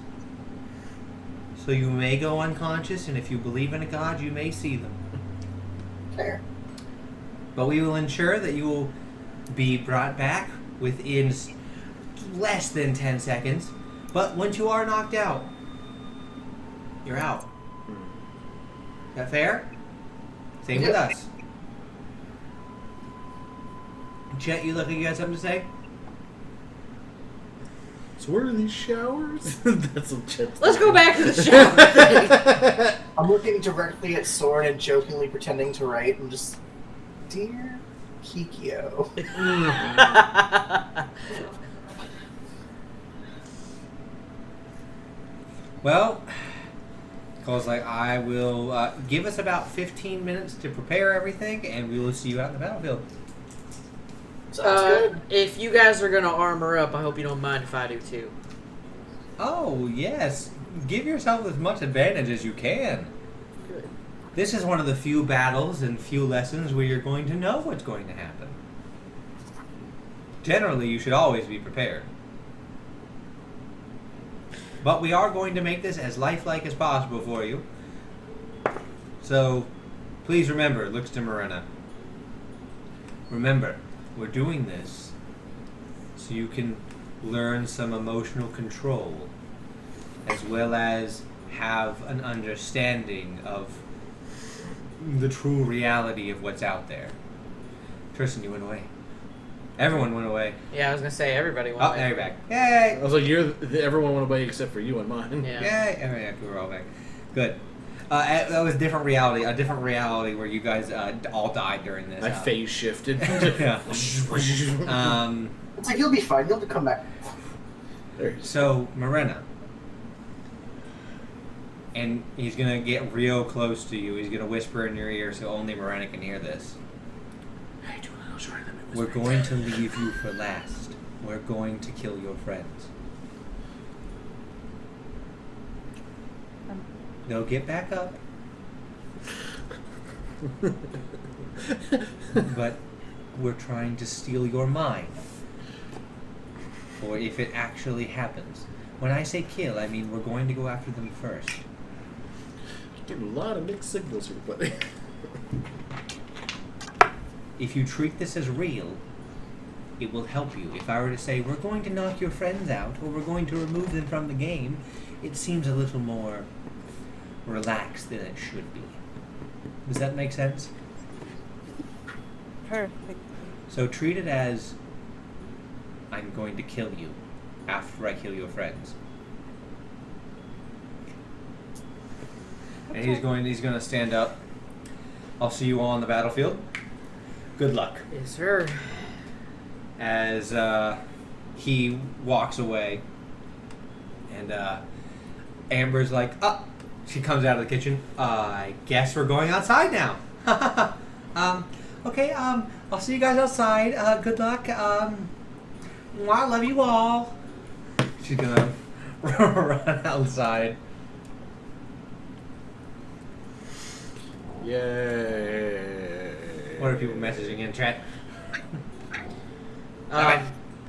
So you may go unconscious, and if you believe in a god, you may see them. Fair. But we will ensure that you will be brought back within less than 10 seconds. But once you are knocked out, you're out. Is that fair? Same with us. Chet, you look like you got something to say? So where are these showers? That's what Chet's Let's go back to the shower. I'm looking directly at Soren and jokingly pretending to write. I'm just, dear Kikyo. Well, because I will give us about 15 minutes to prepare everything, and we will see you out in the battlefield. Sounds good. If you guys are gonna armor up, I hope you don't mind if I do too. Oh, yes. Give yourself as much advantage as you can. Good. This is one of the few battles and few lessons where you're going to know what's going to happen. Generally, you should always be prepared. But we are going to make this as lifelike as possible for you. So, please remember, looks to Morena. Remember, we're doing this so you can learn some emotional control, as well as have an understanding of the true reality of what's out there. Tristan, you went away. Everyone went away. Yeah, I was gonna say everybody went Oh, away. now you're back. Yay! I was like, everyone went away except for you and mine. Yeah. Yay! Okay, we're all back. Good. That was a different reality where you guys all died during this. I phase shifted. Yeah. It's like, you'll be fine. You'll come back. So, Morena. And he's going to get real close to you. He's going to whisper in your ear so only Morena can hear this. Hey, do a little shorter than me. We're going to leave you for last. We're going to kill your friends. They'll get back up. But we're trying to steal your mind. Or if it actually happens. When I say kill, I mean we're going to go after them first. Getting a lot of mixed signals here, buddy. If you treat this as real, it will help you. If I were to say, we're going to knock your friends out, or we're going to remove them from the game, it seems a little more relaxed than it should be. Does that make sense? Perfect. So treat it as, I'm going to kill you after I kill your friends. And he's going to stand up. I'll see you all on the battlefield. Good luck. Yes, sir. As he walks away, and Amber's like, she comes out of the kitchen. I guess we're going outside now. Okay, I'll see you guys outside. Good luck. I love you all. She's gonna run outside. Yay. What are people messaging in chat?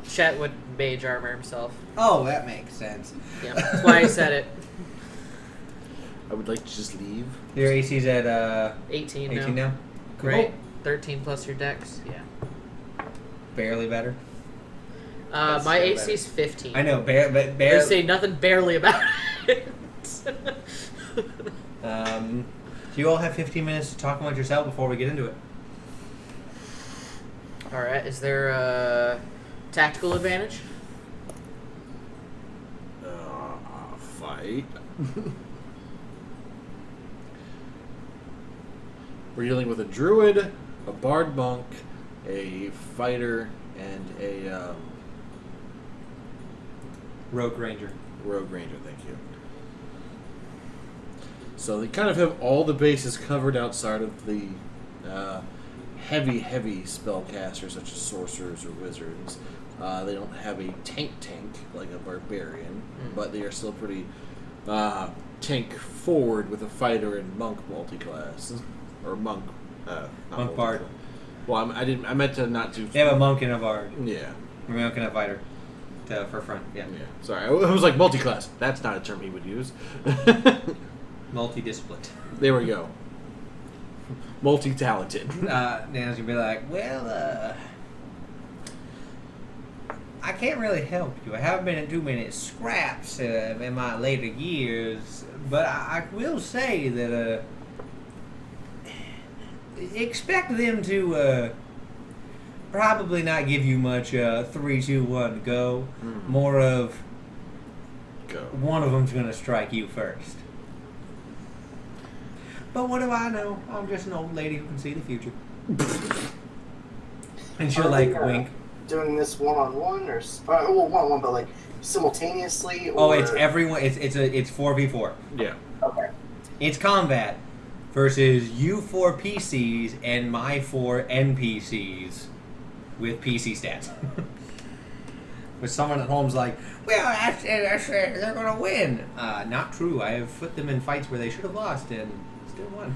Chet would mage armor himself. Oh, that makes sense. Yeah, that's why I said it. I would like to just leave. Your AC's at 18 18 now? Cool. Right. 13 plus your dex. Yeah. Barely better. My still AC better. is 15. I know, but I barely. say nothing barely about it. Do you all have 15 minutes to talk amongst yourself before we get into it? Alright, is there a tactical advantage? Fight. We're dealing with a druid, a bard monk, a fighter, and a Rogue Ranger. rogue ranger. Thank you. So they kind of have all the bases covered outside of the heavy spellcasters such as sorcerers or wizards. They don't have a tank like a barbarian, but they are still pretty tank forward with a fighter and monk multi-class. Or monk. Monk bard. Well, I meant to not do. They have a monk and a bard. Yeah. A monk and a fighter. for front. Yeah. Sorry, I was like multi-class. That's not a term he would use. Multidisciplined. There we go. Multi-talented. Nan's gonna be like, well, I can't really help you. I haven't been in too many scraps in my later years, but I will say that expect them to probably not give you much 3, 2, 1, go. More of Go. one of them's gonna strike you first. But what do I know? I'm just an old lady who can see the future. And she'll wink. Doing this one-on-one or well, one-on-one, but like simultaneously? Or... Oh, it's everyone. It's 4v4. Yeah. Okay. It's combat versus you 4 PCs and my 4 NPCs with PC stats. With someone at home's like, well, that's they're gonna win. Not true. I have put them in fights where they should have lost and still won.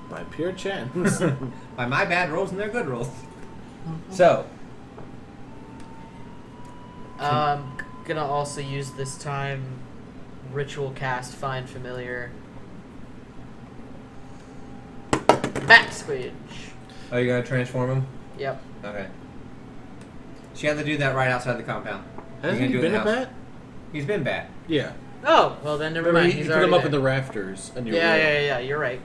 By pure chance. By my bad rolls and their good rolls. So, Gonna also use this time ritual cast Find Familiar. Bat Squidge. oh, you gotta transform him? Yep. Okay. So you have to do that right outside the compound. Hasn't You're he gonna do it been in a the house. bat? He's been bat. Yeah. Oh, well then never Remember, mind. you He's put him already up there. in the rafters. And Yeah. You're right.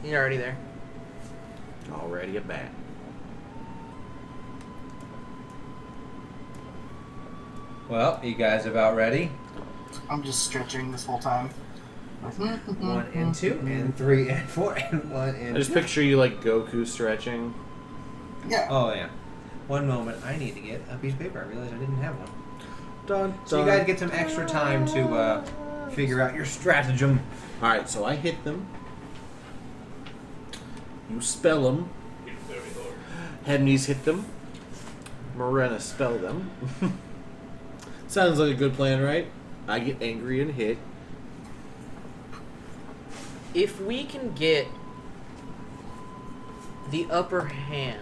He's already there. Already a bat. Well, you guys about ready? I'm just stretching this whole time. 1 and 2 and 3 and 4 and 1 and I just 2. picture you like Goku stretching. Yeah. Oh yeah. One moment, I need to get a piece of paper. I realized I didn't have one. Dun, So you guys get some extra time to figure out your stratagem. Alright, so I hit them. You spell them. Hemnes hit them. Morena spell them. Sounds like a good plan, right? I get angry and hit. If we can get the upper hand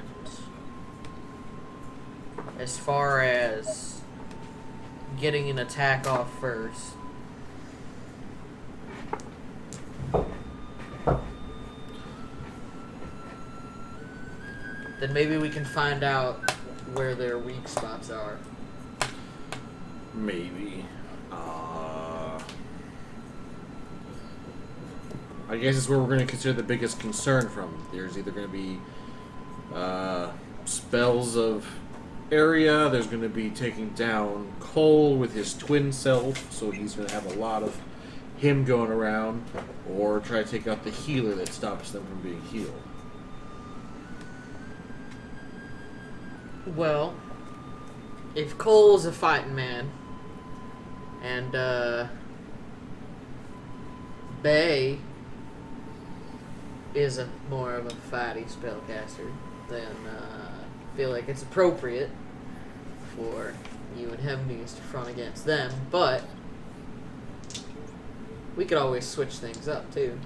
as far as getting an attack off first, then maybe we can find out where their weak spots are. Maybe. I guess it's where we're going to consider the biggest concern from. There's either going to be spells of area, there's going to be taking down Cole with his twin self, so he's going to have a lot of him going around, or try to take out the healer that stops them from being healed. Well, if Cole's a fighting man, and Bay is more of a fighty spellcaster, then I feel like it's appropriate for you and Hemnes to front against them, but we could always switch things up too.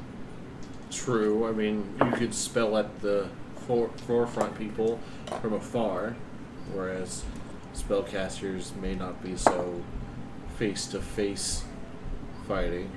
True, I mean, you could spell at the forefront people from afar, whereas spellcasters may not be so face-to-face fighting.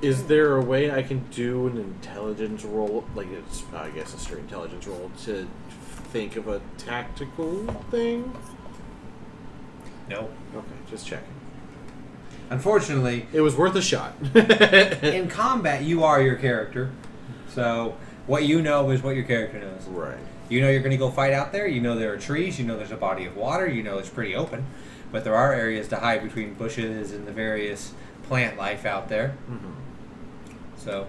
Is there a way I can do an intelligence roll, like it's, I guess, a straight intelligence roll, to think of a tactical thing? No. Okay, just checking. Unfortunately, It was worth a shot. in combat, you are your character. So what you know is what your character knows. Right. You know you're going to go fight out there. You know there are trees. You know there's a body of water. You know it's pretty open. But there are areas to hide between bushes and the various plant life out there. Mm-hmm. So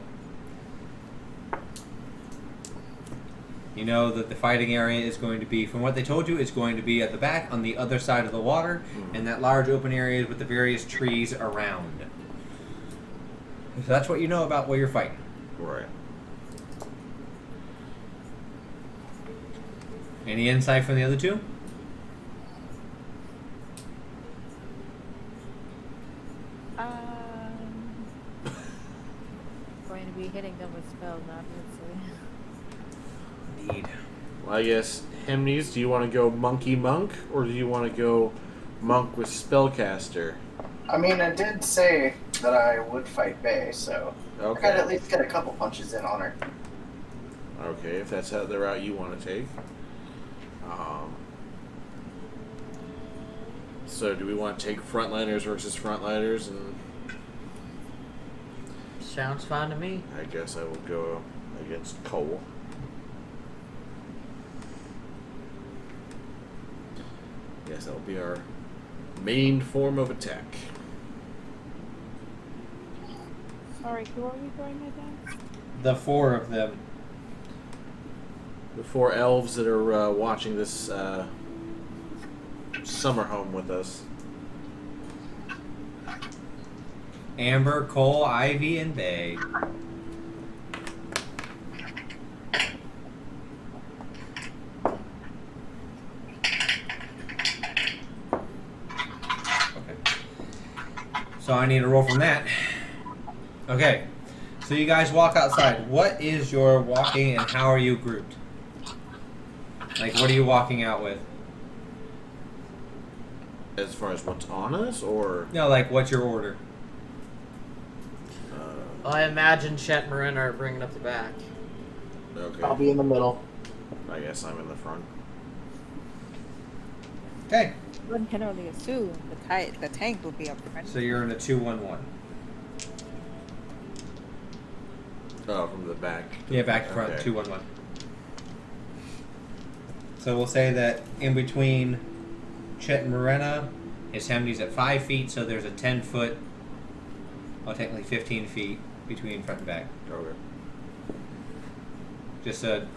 you know that the fighting area is going to be, from what they told you, it's going to be at the back on the other side of the water, and that large open area with the various trees around. So that's what you know about what you're fighting. Right. Any insight from the other two? Going to be hitting them with spells, obviously. Indeed. Well, I guess, Hemnes, do you want to go monkey monk, or do you want to go monk with spellcaster? I mean, I did say that I would fight Bay, so I Okay. gotta at least get a couple punches in on her. Okay, if that's the route you want to take. So do we want to take frontliners versus frontliners? And Sounds fine to me. I guess I will go against Cole. Yes, that'll be our main form of attack. Sorry, who are we going against? The four of them. The four elves that are watching this summer home with us. Amber, Cole, Ivy, and Bay. Okay. So I need a roll from that. Okay. So you guys walk outside. What is your walking and how are you grouped? Like, what are you walking out with? As far as what's on us, or No, like, what's your order? Well, I imagine Chet and Marin are bringing up the back. okay. I'll be in the middle. I guess I'm in the front. Okay. One can only assume the tank will be up front. So you're in a 2-1-1. Oh, from the back. Yeah, back to front, Okay. 2-1-1. So we'll say that in between Chet and Morena, his Hemnes at 5 feet, so there's a 10-foot, well, technically 15 feet between front and back. Okay. Just to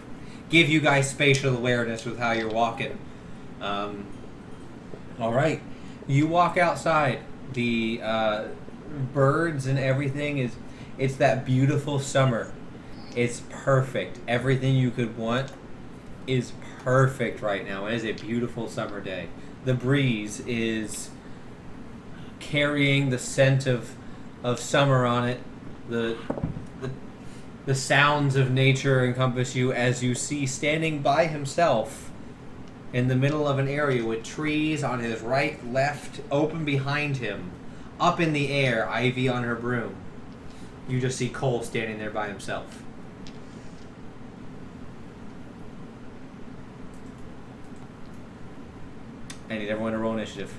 give you guys spatial awareness with how you're walking. All right. You walk outside. The birds and everything it's that beautiful summer. It's perfect. Everything you could want is perfect right now. It is a beautiful summer day. The breeze is carrying the scent of summer on it. The sounds of nature encompass you as you see standing by himself in the middle of an area with trees on his right, left, open behind him, up in the air, Ivy on her broom. You just see Cole standing there by himself. I need everyone to roll initiative.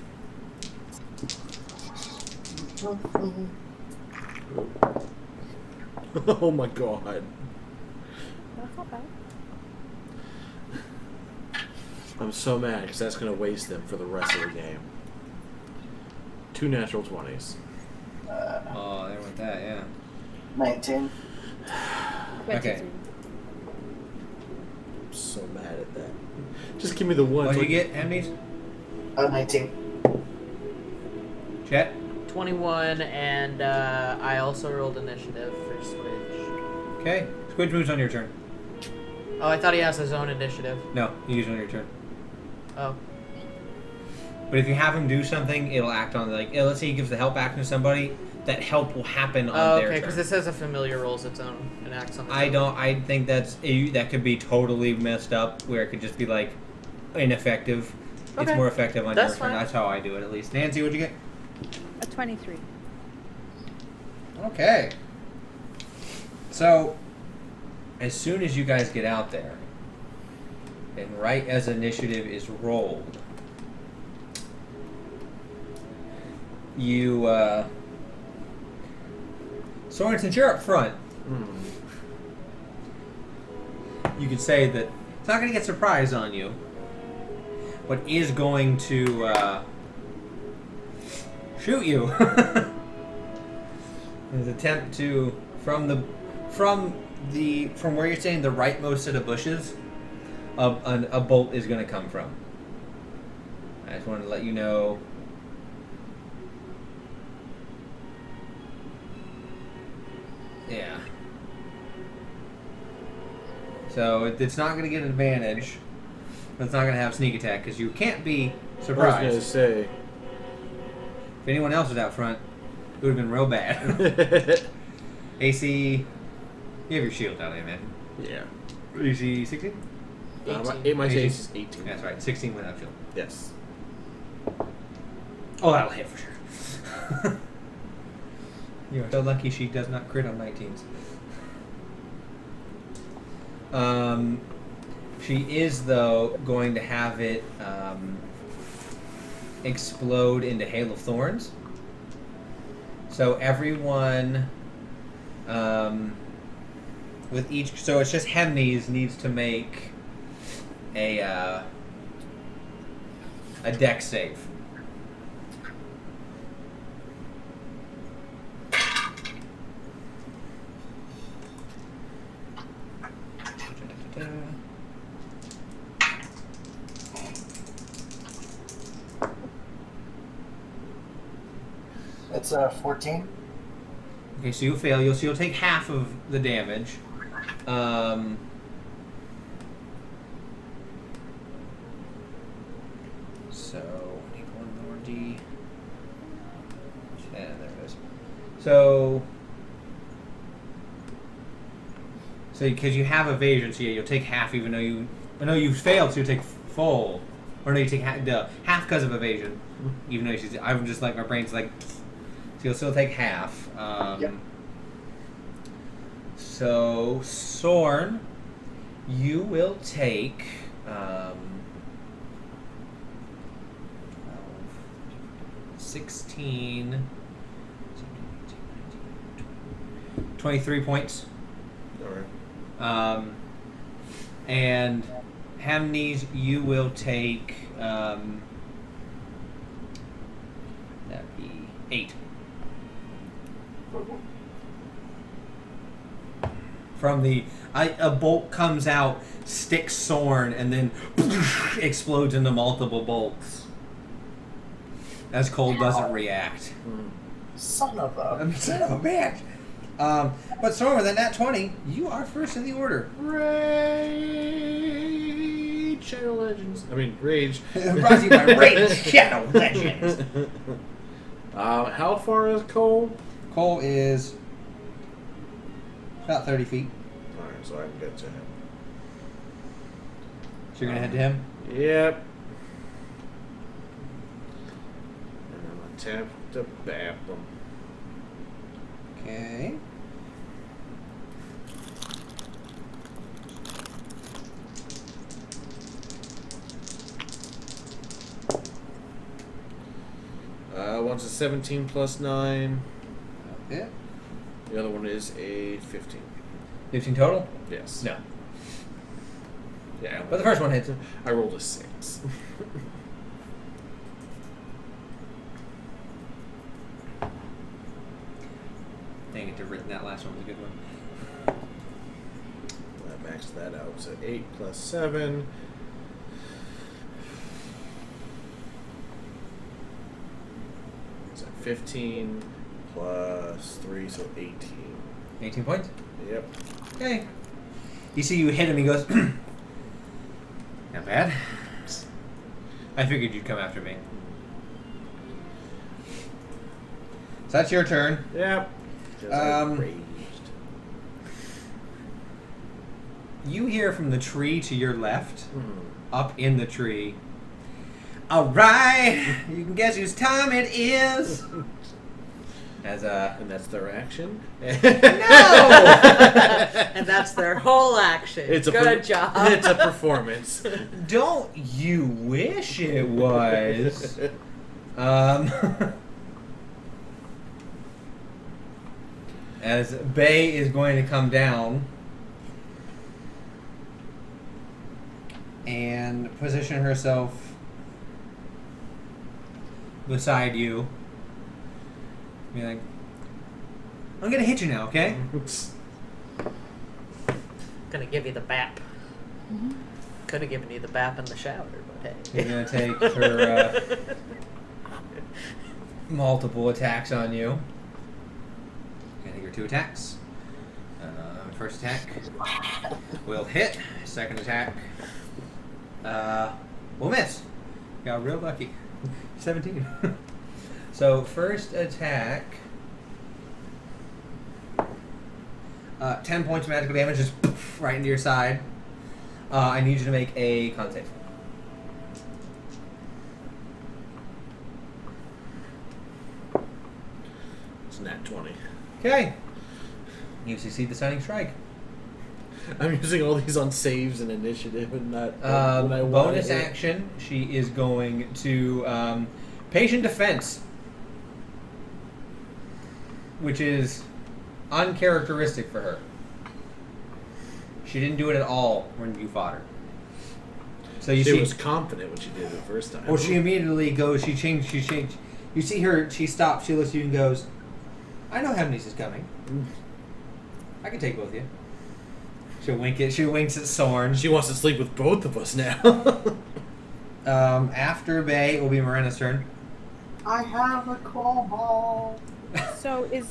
Oh my god. That's not bad. I'm so mad because that's going to waste them for the rest of the game. 2 natural 20s. Oh, there went that, yeah. 19. 22. Okay. I'm so mad at that. Just give me the one. What did you get, Hemnes? 19. Chet? 21, and I also rolled initiative for Squidge. Okay. Squidge moves on your turn. Oh, I thought he has his own initiative. No, you use it on your turn. Oh. But if you have him do something, it'll act on, like, let's say he gives the help action to somebody, that help will happen on Oh, their okay, turn. because it says a familiar rolls its own and acts on its own. I think that could be totally messed up, where it could just be, like, ineffective. It's Okay. more effective on That's your turn. fine. That's how I do it, at least. Nancy, what'd you get? A 23. Okay. So, as soon as you guys get out there, and right as initiative is rolled, you, Soren, since you're up front, you could say that it's not going to get surprise on you, but is going to shoot you. His attempt to from where you're standing, the rightmost set of bushes, a bolt is going to come from. I just wanted to let you know. So it's not going to get an advantage. But it's not going to have sneak attack because you can't be I surprised. was gonna say. If anyone else was out front, it would have been real bad. AC, you have your shield out there, man. Yeah. AC 16? My AC is 18. That's right, 16 without shield. Yes. Oh, that'll hit for sure. You're so lucky she does not crit on 19s. She is, though, going to have it explode into Hail of Thorns. So everyone with each... So it's just Hemnes needs to make a dex save. It's 14. Okay, so you fail. You'll take half of the damage. So I need one more D. Yeah, there it is. So because you have evasion, so yeah, you'll take half, even though you. I know you failed, so you take full. Or no, you take half because of evasion. Even though she's, I'm just like my brain's like. So you'll still take half. Yep. So Sorn, you will take 16, 23 points. Alright. And Hemnes, you will take that'd be 8. From the a bolt comes out, sticks Sorn, and then explodes into multiple bolts. As Cole doesn't react. Son of a... Son of a bitch. But Sorn, with a nat 20, you are first in the order. Rage Shadow Legends. I mean, Rage. Brought to you by Rage Shadow Legends. How far is Cole? Cole is about 30 feet. Alright, so I can get to him. So you're going to head to him? Yep. And I'm going to tap to bap him. Okay. One's a 17 plus 9. Okay. The other one is a 15. 15 total? Yes. No. Yeah. But the first one hits. I rolled a 6. Dang it, that last one was a good one. That maxed that out. So 8 plus 7. Is that 15 plus 3, so 18. 18 points? Yep. Okay. You see you hit him, he goes, not bad. I figured you'd come after me. So that's your turn. Yep. Raged. You hear from the tree to your left, up in the tree. Alright, you can guess whose time it is. As And that's their action? No! And that's their whole action. Good job. It's a performance. Don't you wish it was? As Bay is going to come down and position herself beside you. Be like, I'm gonna hit you now, okay? Gonna give you the bap. Could have given you the bap in the shower, but hey. You're gonna take her multiple attacks on you. Gonna take her 2 attacks. First attack will hit. Second attack will miss. Got real lucky. 17. So first attack, 10 points of magical damage, just right into your side. I need you to make a con save. It's nat 20. Okay. You succeed the stunning strike. I'm using all these on saves and initiative and not when I want Bonus to hit. action, she is going to patient defense, which is uncharacteristic for her. She didn't do it at all when you fought her. So you She see, was confident when she did it the first time. well, she immediately goes. She changed. You see her. She stops. She looks at you and goes, "I know Hemnes is coming. I can take both of you." She'll wink it. She winks at Sorn. She wants to sleep with both of us now. After Bay, it will be Morena's turn. I have a claw ball. So is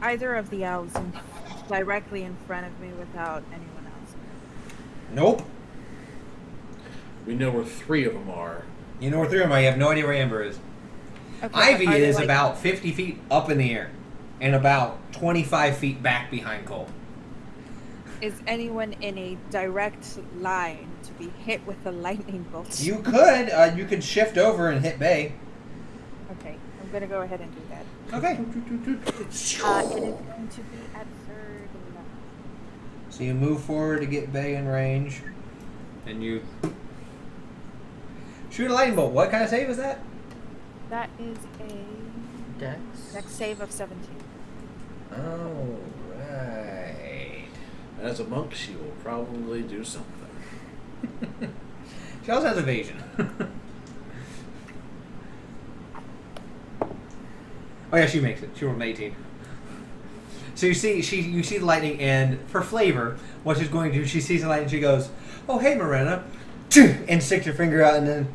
either of the elves directly in front of me without anyone else? Nope. We know where 3 of them are. You know where 3 of them are. You have no idea where Amber is. Okay, Ivy are they, is like- about 50 feet up in the air and about 25 feet back behind Cole. Is anyone in a direct line to be hit with a lightning bolt? You could shift over and hit Bay. Okay, I'm gonna go ahead and do that. Okay. It is going to be at third level. So you move forward to get Bay in range, and you shoot a lightning bolt. What kind of save is that? That is a Dex. dex save of 17. Oh, right. As a monk, she will probably do something. She also has evasion. Oh yeah, she makes it. She rolled an 18. So you see the lightning, and for flavor, what she's going to do, she sees the lightning, she goes, "Oh hey, Morena," and sticks her finger out, and then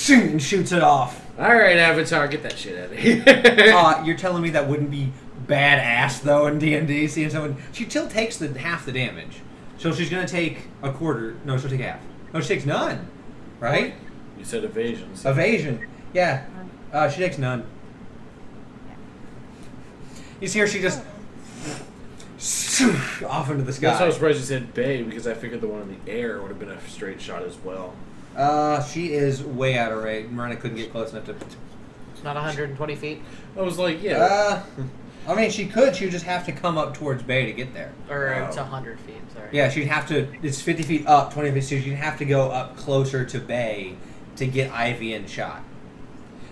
and shoots it off. All right, Avatar, get that shit out of here. You're telling me that wouldn't be badass though in D&D, seeing someone? She still takes half the damage, so she's gonna take a quarter. No, she'll take half. No, she takes none. Right? You said evasion. So Evasion. Yeah. She takes none. You see her, she just off into the sky. That's why I was surprised you said Bay, because I figured the one in the air would have been a straight shot as well. She is way out of range. Marina couldn't get close enough to. It's not 120 feet. I was like, yeah. I mean, she could. She would just have to come up towards Bay to get there. Or Wow. it's 100 feet, sorry. Yeah, she'd have to. It's 50 feet up, 20 feet. So she'd have to go up closer to Bay to get Ivy in shot.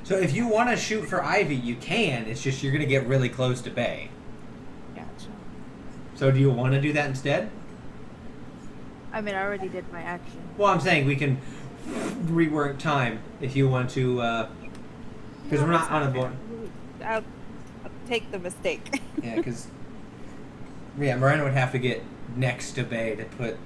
So if you want to shoot for Ivy, you can. It's just you're going to get really close to Bay. Gotcha. So do you want to do that instead? I mean, I already did my action. Well, I'm saying we can rework time if you want to, because we're not on a board. I'll take the mistake. Yeah, because Miranda would have to get next to Bay to put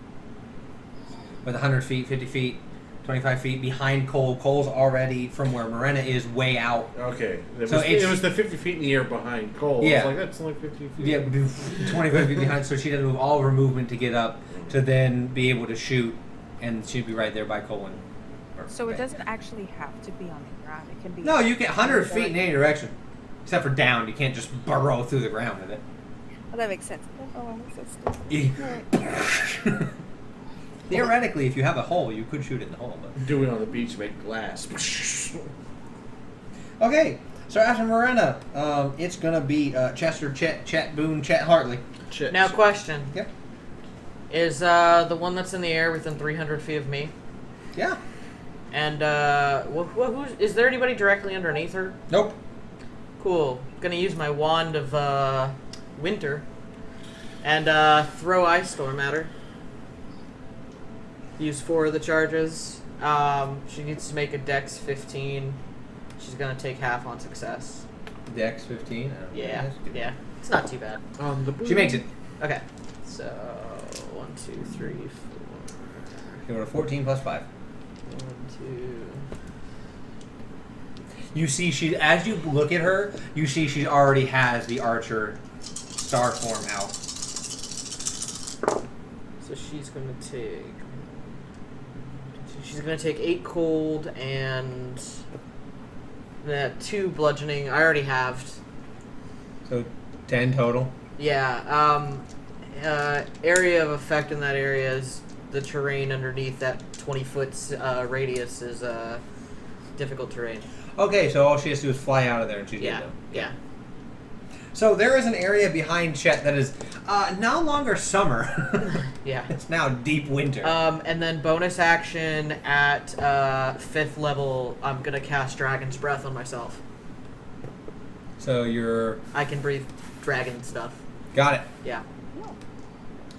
with 100 feet, 50 feet, 25 feet behind Cole. Cole's already from where Miranda is way out. Okay. It So was the 50 feet in the air behind Cole. Yeah. I was like, that's only 50 feet. Yeah, 25 feet behind, so she'd have to move all of her movement to get up to then be able to shoot, and she'd be right there by Cole. So it doesn't actually have to be on the ground. It can be. No, you get 100 feet in any direction. Except for down, you can't just burrow through the ground with it. Oh, that makes sense. Oh, so stupid. Theoretically, if you have a hole, you could shoot it in the hole. But Do it on the beach, make glass. okay, so after Morena, it's gonna be Chester, Chet Boone, Chet Hartley. Shit. Now, question. Yep. Is the one that's in the air within 300 feet of me? Yeah. And is there anybody directly underneath her? Nope. Cool. Gonna use my wand of winter and throw ice storm at her. Use 4 of the charges. She needs to make a Dex 15. She's gonna take half on success. Dex 15. Yeah, yeah. It's not too bad. On the She makes it. Okay. So 1, 2, 3, 4. You roll a 14 plus 5. 1, 2. You see, as you look at her, you see she already has the archer star form out. So she's gonna take 8 cold and 2 bludgeoning. I already halved. So 10 total. Yeah. Area of effect in that area is the terrain underneath that 20-foot radius is difficult terrain. Okay, so all she has to do is fly out of there and she's Yeah. good. Yeah. So there is an area behind Chet that is no longer summer. Yeah. It's now deep winter. And then bonus action at 5th level, I'm gonna cast Dragon's Breath on myself. So you're... I can breathe dragon stuff. Got it. Yeah.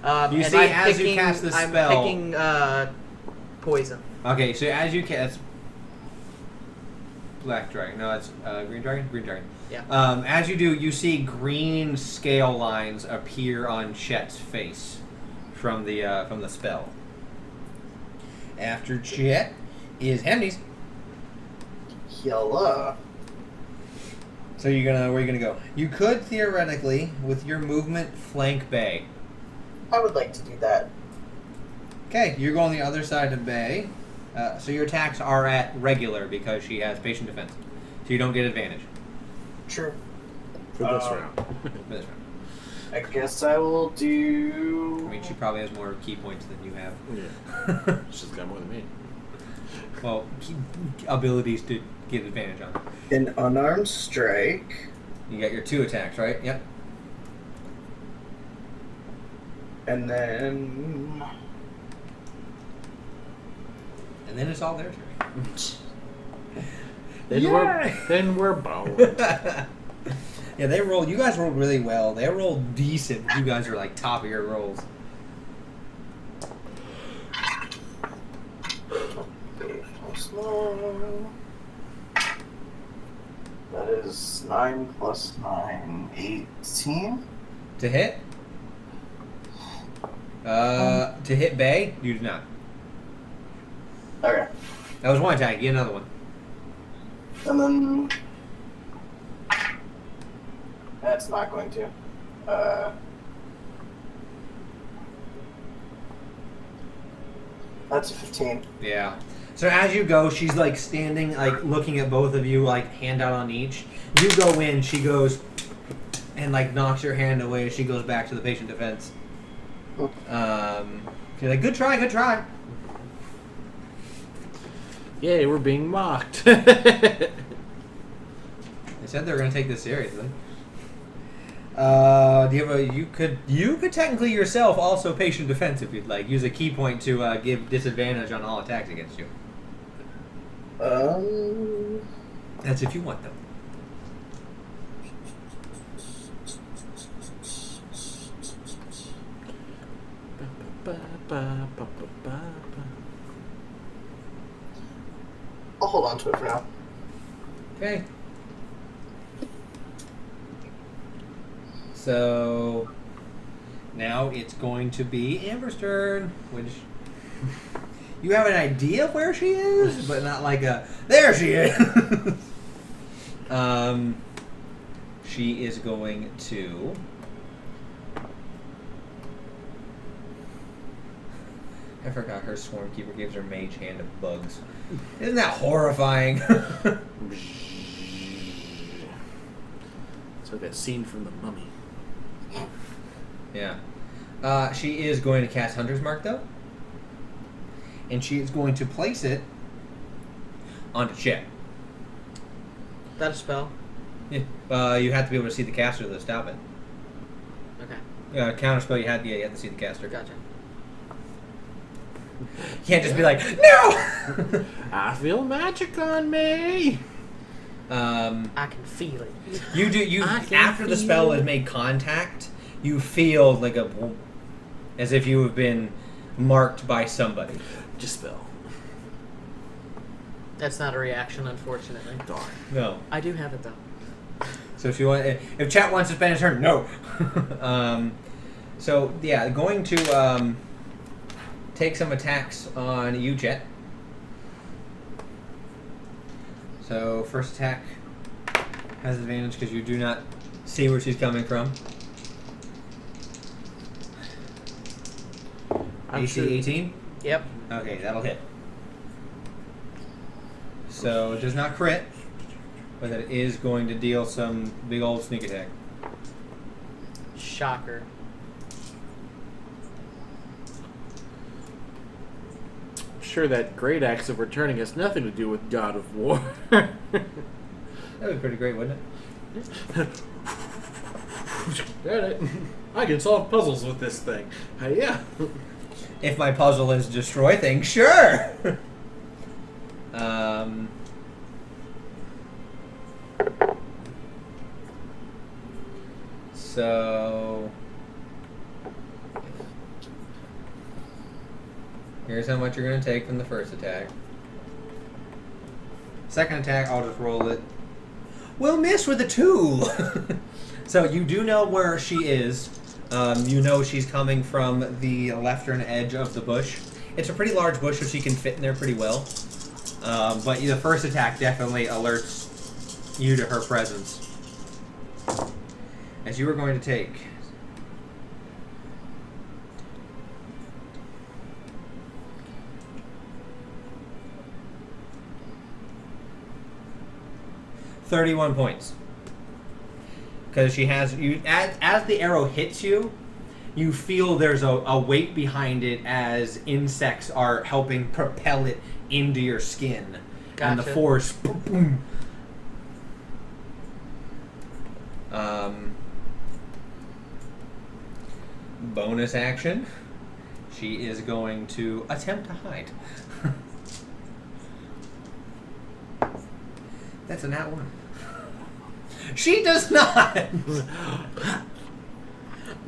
You and see, I'm as you picking, cast this I'm spell... picking poison. Okay, so as you cast... Black dragon. No, it's green dragon? Green dragon. Yeah. As you do, you see green scale lines appear on Chet's face from the spell. After Chet is Hemnes. Yalla. So where are you gonna go? You could theoretically, with your movement, flank Bay. I would like to do that. Okay, you're going the other side of Bay. So your attacks are at regular because she has patient defense. So you don't get advantage True. For this round. for this round. I guess I will I do. mean, she probably has more key points than you have. Yeah. She's got more than me. Well, abilities to get advantage on. An unarmed strike. You got your 2 attacks, right? Yep. And then. And then it's all their turn. Then we're boned. Yeah, they rolled. You guys rolled really well. They rolled decent. You guys are like top of your rolls. That is 9 plus 9, 18. To hit? To hit Bay, you do not. Okay. That was one attack. Get another one. And then. That's not going to. That's a 15. Yeah. So as you go, she's like standing, like looking at both of you, like hand out on each. You go in, she goes and like knocks your hand away as she goes back to the patient defense. She's like, good try, good try. Yay, we're being mocked. They said they were gonna take this seriously. Do you have you could technically yourself also patient defense if you'd like. Use a key point to give disadvantage on all attacks against you. That's if you want them. I'll hold on to it for now. Okay. So now it's going to be Amber's turn, which you have an idea of where she is, but not like a there she is. She is going to I forgot her Swarmkeeper gives her mage hand of bugs. Isn't that horrifying? It's like that scene from The Mummy. Yeah. She is going to cast Hunter's Mark, though. And she is going to place it onto Chet. That a spell? Yeah. You have to be able to see the caster to stop it. Okay. Counter spell, you have to see the caster. Gotcha. You can't just be like, no! I feel magic on me. I can feel it. You do. I can After the spell feel- has made contact, you feel like as if you have been marked by somebody. Dispel. That's not a reaction, unfortunately. Darn. No. I do have it though. So if chat wants to spend his turn, no. So yeah, going to take some attacks on you, Chet. So first attack has advantage because you do not see where she's coming from. I'm AC sure- 18? Yep. Okay, that'll hit. So it does not crit, but it is going to deal some big old sneak attack. Shocker. I'm sure that great axe of returning has nothing to do with God of War. That would be pretty great, wouldn't it? Got it. I can solve puzzles with this thing. Yeah. If my puzzle is destroy things, sure. So here's how much you're going to take from the first attack. Second attack, I'll just roll it. We'll miss with a 2. So you do know where she is. You know she's coming from the leftern edge of the bush. It's a pretty large bush, so she can fit in there pretty well. But the first attack definitely alerts you to her presence. As you are going to take 31 points. Because she has you as the arrow hits you, you feel there's a weight behind it as insects are helping propel it into your skin. And the Gotcha. force boom. Bonus action. She is going to attempt to hide. That's a nat 1. She does not.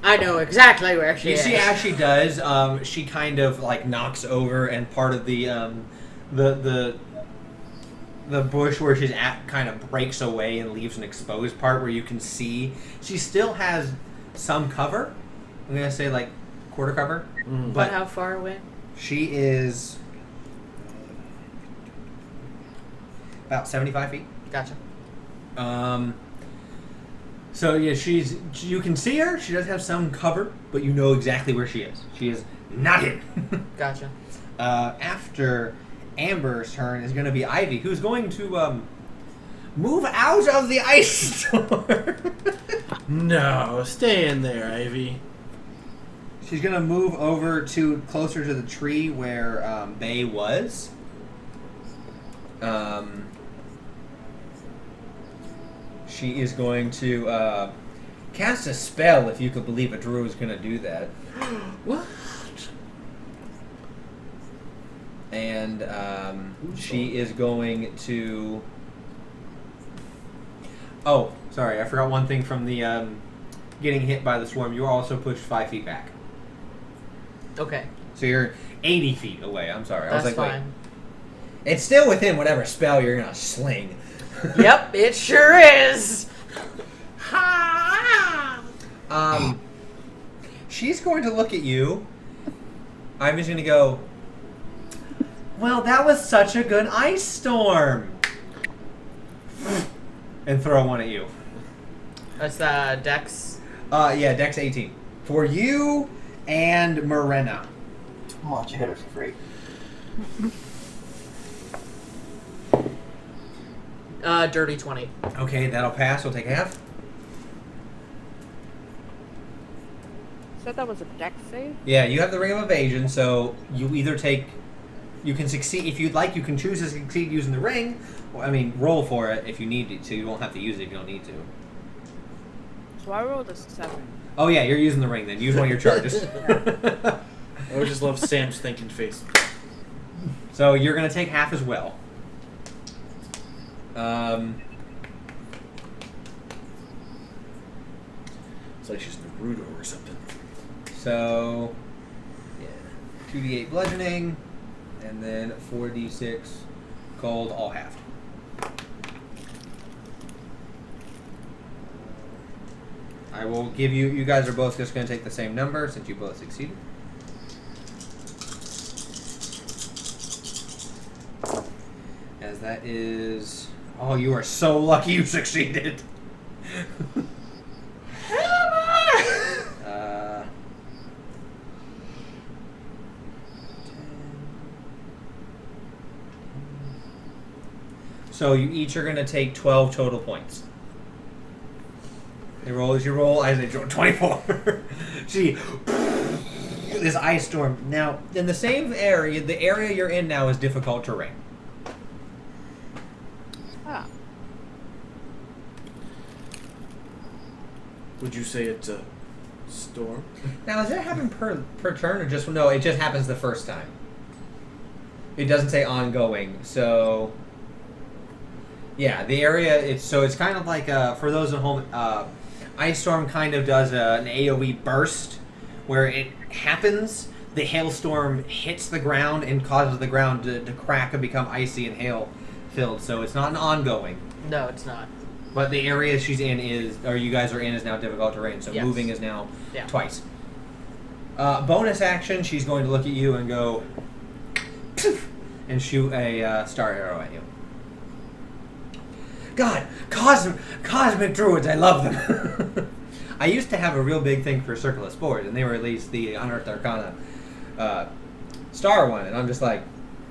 I know exactly where she is. She actually does. She kind of like knocks over, and part of the bush where she's at kind of breaks away and leaves an exposed part where you can see she still has some cover. I'm gonna say like quarter cover, But how far away? she is about 75 feet. Gotcha. So yeah, you can see her. She does have some cover, but you know exactly where she is. She is not hidden. Gotcha. After Amber's turn is going to be Ivy, who's going to move out of the ice storm. No, stay in there, Ivy. She's going to move over to closer to the tree where Bay was. She is going to cast a spell, if you could believe a druid is going to do that. What? And she is going to... Oh, sorry, I forgot one thing from the getting hit by the swarm. You are also pushed 5 feet back. Okay. So you're 80 feet away. I'm sorry. I was That's like, fine. wait. It's still within whatever spell you're going to sling. Yep, it sure is. She's going to look at you. I'm just going to go, well, that was such a good ice storm. And throw one at you. That's Dex. Yeah, Dex 18. For you and Morena. Come on, you hit her for free. Dirty 20. Okay, that'll pass. We'll take half. Said that was a dex save? Yeah, you have the Ring of Evasion, so you either take... You can succeed... If you'd like, you can choose to succeed using the ring. Or, I mean, roll for it if you need to, so you won't have to use it if you don't need to. So I rolled a 7. Oh yeah, you're using the ring then. Use one of your charges. I always just love Sam's thinking face. So you're going to take half as well. It's like she's Naruto or something. So, yeah, 2d8 bludgeoning, and then 4d6 cold, all halved. I will give you, you guys are both just going to take the same number since you both succeeded. As that is Oh, you are so lucky you succeeded. uh, 10. So you each are going to take 12 total points. You roll as you roll. I say 24. See, this ice storm. Now, in the same area, the area you're in now is difficult terrain. Ah. Would you say it's a storm? Now, does that happen per turn or just no? It just happens the first time. It doesn't say ongoing, so yeah, the area. It's kind of like for those at home, Ice Storm kind of does an AOE burst where it happens. The hailstorm hits the ground and causes the ground to crack and become icy and hail filled. So it's not an ongoing. No, it's not. But the area she's in or you guys are in, is now difficult terrain. So Yes. moving is now Yeah. twice. Bonus action, she's going to look at you and go and shoot a star arrow at you. God, cosmic druids, I love them. I used to have a real big thing for Circle of Spores, and they released the Unearthed Arcana star one, and I'm just like,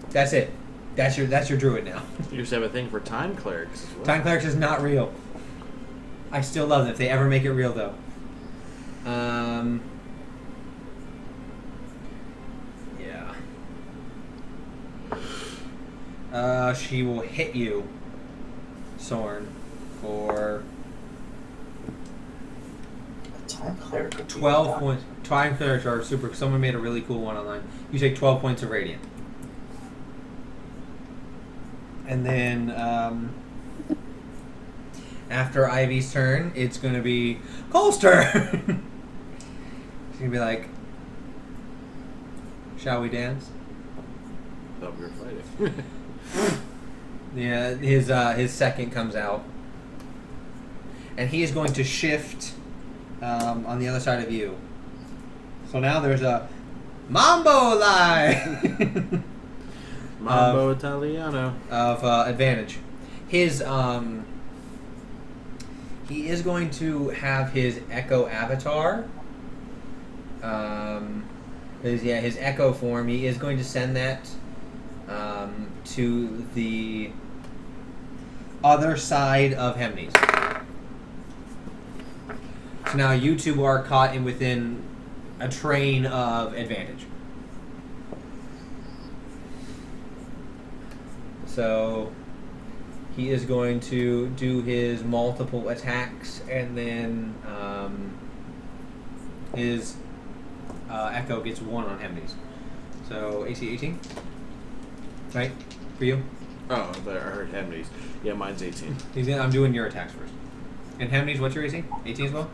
that's it. That's your druid now. You used to have a thing for time clerics as well. Time Clerics is not real. I still love them if they ever make it real, though. Yeah. She will hit you, Sorn, for Time cleric would be 12 enough. points. Time Clerics are super. Someone made a really cool one online. You take 12 points of radiant. And then after Ivy's turn, it's going to be Cole's turn. She's going to be like, shall we dance? Thought we were fighting. Yeah, his second comes out. And he is going to shift on the other side of you. So now there's a Mambo line Mambo Italiano. of advantage. His he is going to have his Echo avatar. His Echo form. He is going to send that to the other side of Hemnes. So now you two are caught in within a train of advantage. So he is going to do his multiple attacks, and then his Echo gets 1 on Hemnes. So AC 18, right, for you? Oh, I heard Hemnes. Yeah, mine's 18. I'm doing your attacks first. And Hemnes, what's your AC? 18 as well?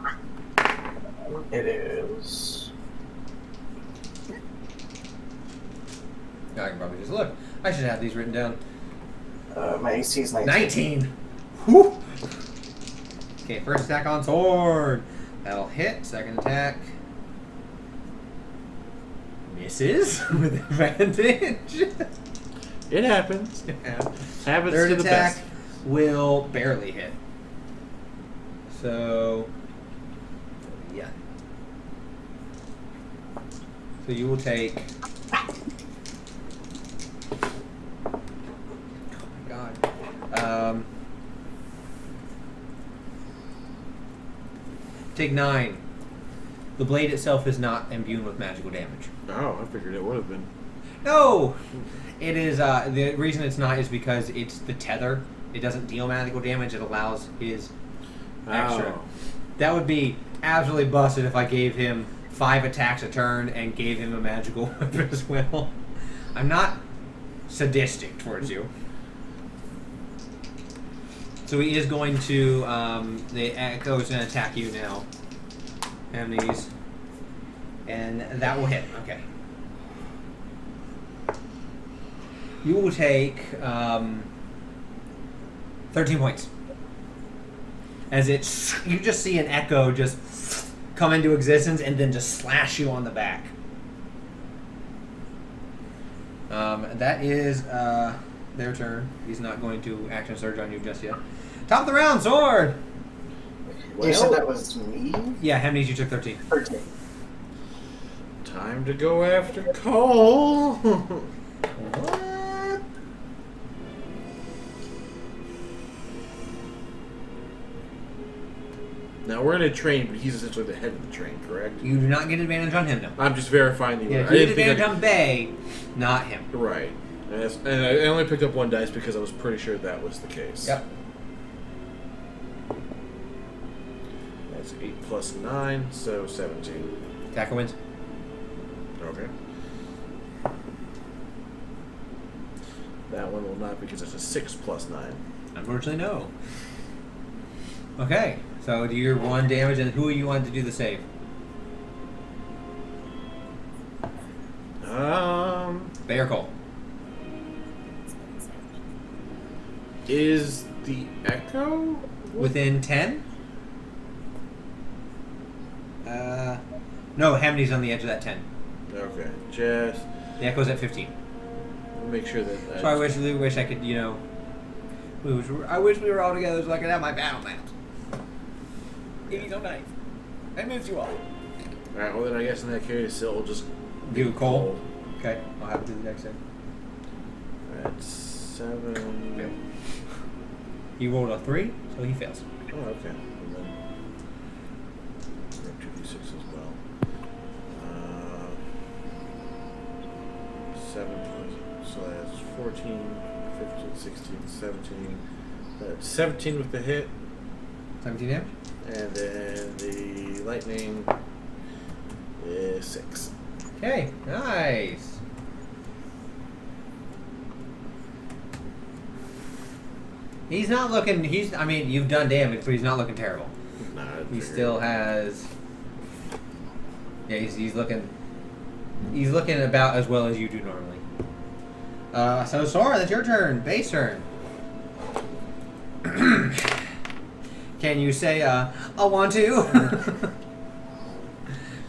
It is. Yeah, I can probably just look. I should have these written down. My AC is 19. 19! Whew! Okay, first attack on sword. That'll hit. Second attack. Misses with advantage. It happens. Yeah. Happens Third to the attack best. will barely hit. So, yeah. So you will take. Oh my god. Take 9. The blade itself is not imbued with magical damage. Oh, I figured it would have been. No! It is, the reason it's not is because it's the tether. It doesn't deal magical damage, it allows his extra. Oh. That would be absolutely busted if I gave him 5 attacks a turn and gave him a magical weapon as well. I'm not sadistic towards you. So he is going to, the Echo is going to attack you now. Hemnes. And that will hit. Okay. You will take 13 points. As you just see an Echo just come into existence and then just slash you on the back. That is their turn. He's not going to action surge on you just yet. Top of the round, Sword! You said that was me? Yeah, Hemnes, you took 13. 13. Time to go after Cole. What? Now we're in a train, but he's essentially the head of the train, correct? You do not get advantage on him, though. I'm just verifying the Yeah, order. you get advantage on Bay, not him. Right. And I only picked up one dice because I was pretty sure that was the case. Yep. That's 8 plus 9, so 17. Attacker wins. Okay. That one will not because it's a 6 plus 9. Unfortunately, no. Okay, so do your 1 damage, and who you want to do the save? Bay or Cole? Is the echo Within 10? No, Hemnes on the edge of that 10. Okay, just The echo's at 15. make sure that. So I wish I could, you know. I wish we were all together so I could have my battle maps. It'd be so nice. I miss you all. Alright, well then I guess in that case it'll just Do Cole. Okay, I'll have to do the next thing. That's 7. Yep. He rolled a 3, so he fails. Oh, okay. And then 2d6 as well. 7 plus, so that's 14, 15, 16, 17. That's 17 with the hit, 17 damage? and then the lightning is 6. Okay, nice. He's not looking, I mean, you've done damage, but he's not looking terrible. Nah, He still has, yeah, he's looking about as well as you do normally. So Sora, that's your turn, base turn. Can you say, I want to?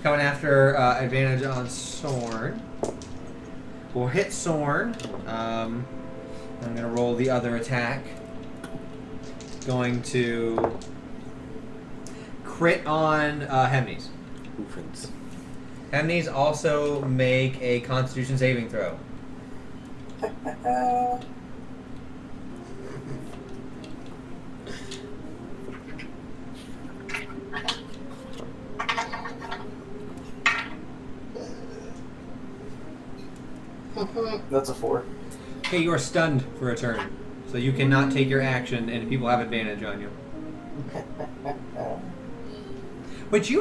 Coming after advantage on Sorn. We'll hit Sorn. I'm going to roll the other attack. Going to crit on Hemnes. Oofens. Hemnes also make a Constitution saving throw. That's a 4. Okay, you are stunned for a turn, so you cannot take your action, and people have advantage on you. Which you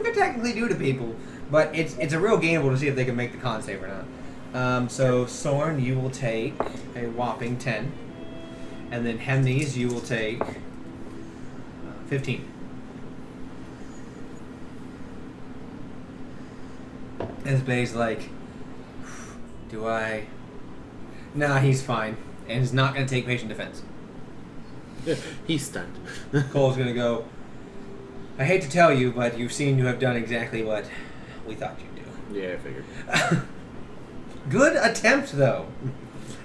could technically do to people, but it's a real gamble to see if they can make the con save or not. So Sorn, you will take a whopping 10, and then Hemnes, you will take 15. And Bay's like, do I? Nah, he's fine, and he's not going to take patient defense. He's stunned. Cole's going to go, I hate to tell you, but you've seen you have done exactly what we thought you'd do. Yeah, I figured. Good attempt, though.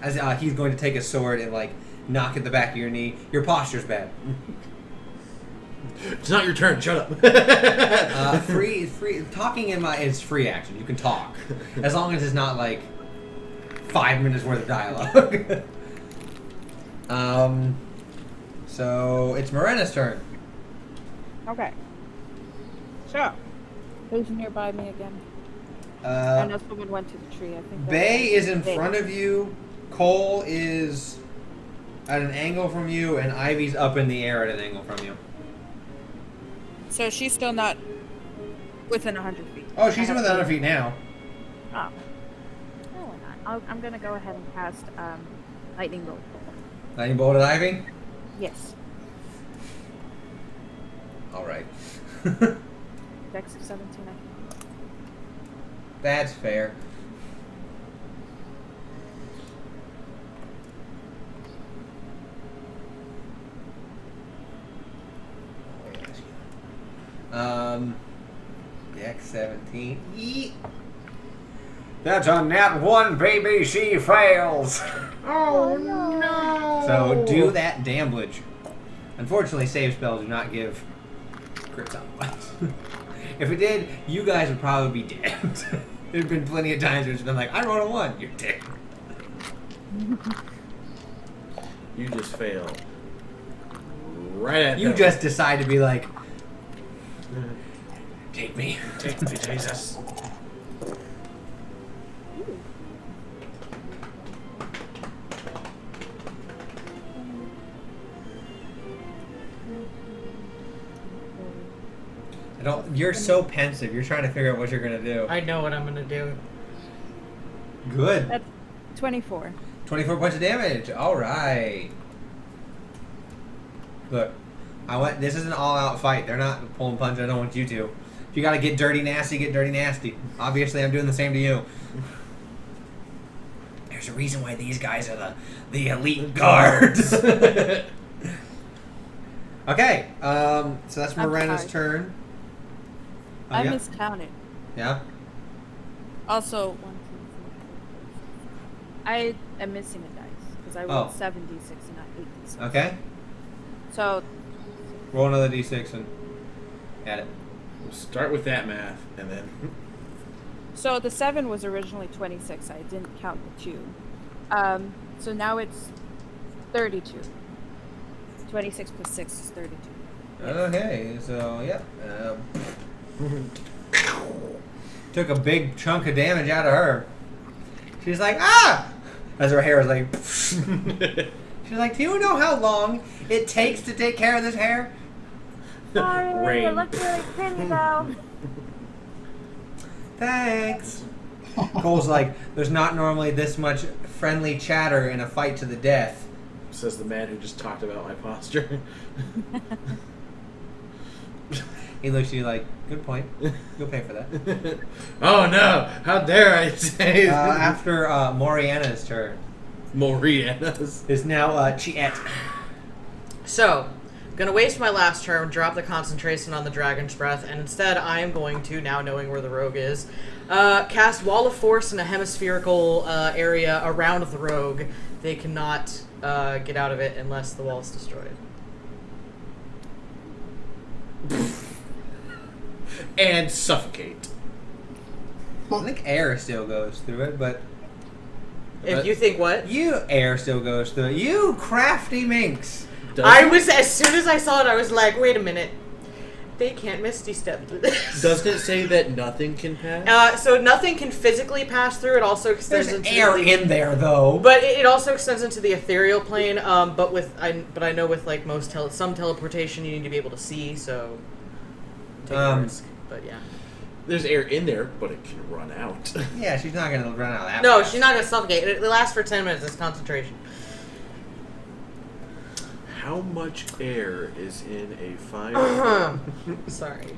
As he's going to take a sword and, like, knock at the back of your knee. Your posture's bad. It's not your turn. Shut up. Free. Talking it's free action. You can talk. As long as it's not, like, 5 minutes worth of dialogue. So it's Morena's turn. Okay. So, who's nearby me again? I know someone went to the tree. I think. Bay is in front of you. Cole is at an angle from you, and Ivy's up in the air at an angle from you. So she's still not within 100 feet. Oh, she's within 100 feet now. Oh. No, we're not. I'm gonna go ahead and cast lightning bolt. Lightning bolt at Ivy? Yes. Alright. Dex of 17, I think. That's fair. Dex 17. Yeet. That's a nat 1, baby. She fails. Oh no! So do that damage. Unfortunately, save spells do not give crits on ones. If it did, you guys would probably be dead. There's been plenty of times where it's been like, I rolled a 1. You're dead. You just fail. Right at You them. just decide to be like, take me. Take me, Jesus. You're so pensive. You're trying to figure out what you're gonna do. I know what I'm gonna do. Good. That's 24. 24 points of damage. All right. Look, this is an all-out fight. They're not pulling punches. I don't want you to. If you gotta get dirty nasty, get dirty nasty. Obviously, I'm doing the same to you. There's a reason why these guys are the elite guards. Okay. So that's I'm Morena's sorry. turn. I yeah? miscounted. Yeah. Also, 1, 2, 3, 4, 5. I am missing a dice because I rolled 7d6 and not 8d6. Okay. So, Roll another d6 and add it. We'll start with that math, and then... so the 7 was originally 26. I didn't count the 2. So now it's 32. 26 plus 6 is 32. Okay, so yeah. Took a big chunk of damage out of her. She's like, ah! As her hair is like. She's like, do you know how long it takes to take care of this hair? Sorry, Rain. it looks really pretty though. Thanks. Cole's like, there's not normally this much friendly chatter in a fight to the death. Says the man who just talked about my posture. He looks at you like, good point. You'll pay for that. Oh no! How dare I say After Moriana's turn, Moriana's. is now Chiet. So, gonna waste my last turn, drop the concentration on the Dragon's Breath, and instead I am going to, now knowing where the rogue is, cast Wall of Force in a hemispherical area around the rogue. They cannot get out of it unless the wall is destroyed. And suffocate. I think air still goes through it, but If you think what? air still goes through it. You crafty minx. As soon as I saw it, I was like, wait a minute. They can't Misty Step through this. Doesn't it say that nothing can pass? So nothing can physically pass through. It also extends There's into air in there, though. But it also extends into the ethereal plane. But I know with like some teleportation, you need to be able to see. So take a risk. But yeah. There's air in there, but it can run out. Yeah, she's not gonna run out of that. No, fast. she's not gonna suffocate. It lasts for 10 minutes. It's concentration. How much air is in a 5? Sorry.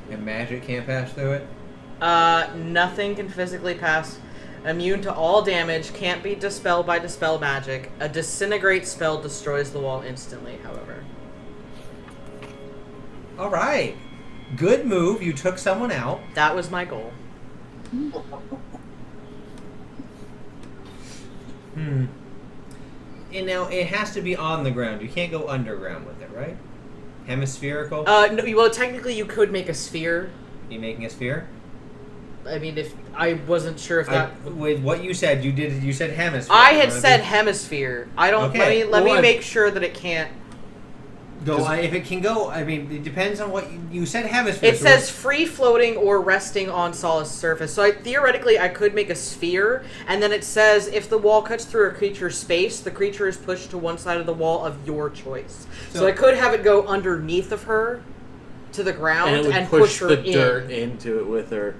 And magic can't pass through it. Nothing can physically pass. Immune to all damage. Can't be dispelled by dispel magic. A disintegrate spell destroys the wall instantly. However. All right, good move. You took someone out. That was my goal. You know, it has to be on the ground. You can't go underground with it, right? Hemispherical. No, well, technically, you could make a sphere. You making a sphere? I mean, if I wasn't sure if that. With what you said, you said hemisphere. I had said hemisphere. I don't. Okay. Let me make sure that it can't. Go if it can go. I mean, it depends on what you said. Hemisphere. It says free floating or resting on solid surface. So theoretically, I could make a sphere, and then it says if the wall cuts through a creature's space, the creature is pushed to one side of the wall of your choice. So I could have it go underneath of her to the ground and it would push push her the dirt into it with her.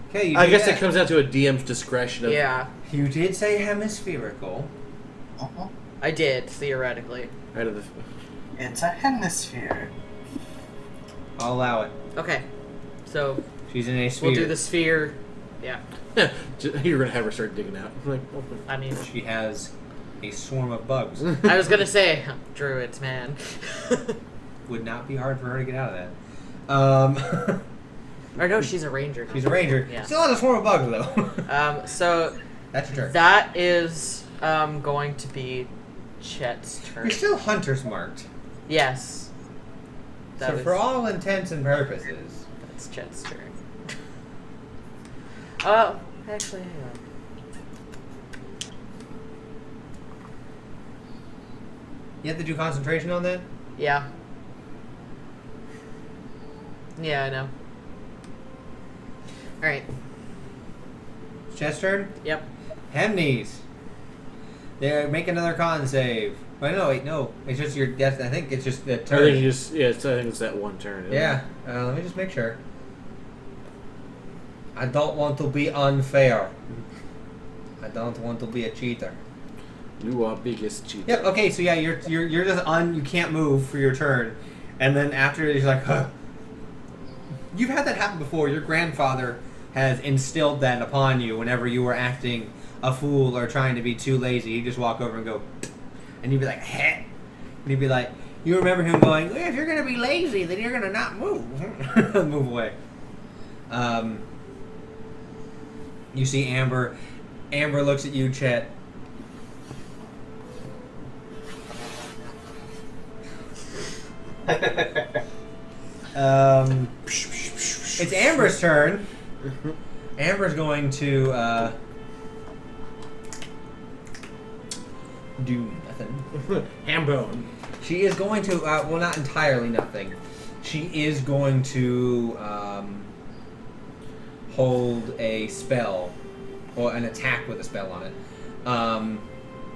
Okay, I guess it comes down to a DM's discretion. Of, Yeah, You did say hemispherical. I did theoretically. Out of the. It's a hemisphere. I'll allow it. Okay, so She's in a sphere. we'll do the sphere. Yeah, You're gonna have her start digging out. Like, I mean, She has a swarm of bugs. I was gonna say druids, man. would not be hard for her to get out of that. Or no, she's a ranger. She's a ranger. Yeah. Still has a swarm of bugs though. So That's your turn. that is going to be Chet's turn. You're still hunter's marked. Yes. So for all intents and purposes, That's Chet's turn. Actually, hang on. you have to do concentration on that. Yeah. Yeah, I know. Alright. Chest turn. Yep. Hemnes. There, make another con save. Wait, no. It's just your death. I think it's just the I turn. think you just I think it's that one turn. isn't it? Yeah. Let me just make sure. I don't want to be unfair. I don't want to be a cheater. You are biggest cheater. Yep. Okay. So yeah, you're just you can't move for your turn, and then after he's like, huh. You've had that happen before. Your grandfather has instilled that upon you whenever you were acting a fool or trying to be too lazy. He'd just walk over and go, and you'd be like, heh. And he'd be like, you remember him going, well, if you're going to be lazy, then you're going to not move. Move away. You see Amber. Amber looks at you, Chet. It's Amber's turn. Amber's going to do nothing. Hambone. She is going to, well, not entirely nothing. She is going to hold a spell, or an attack with a spell on it,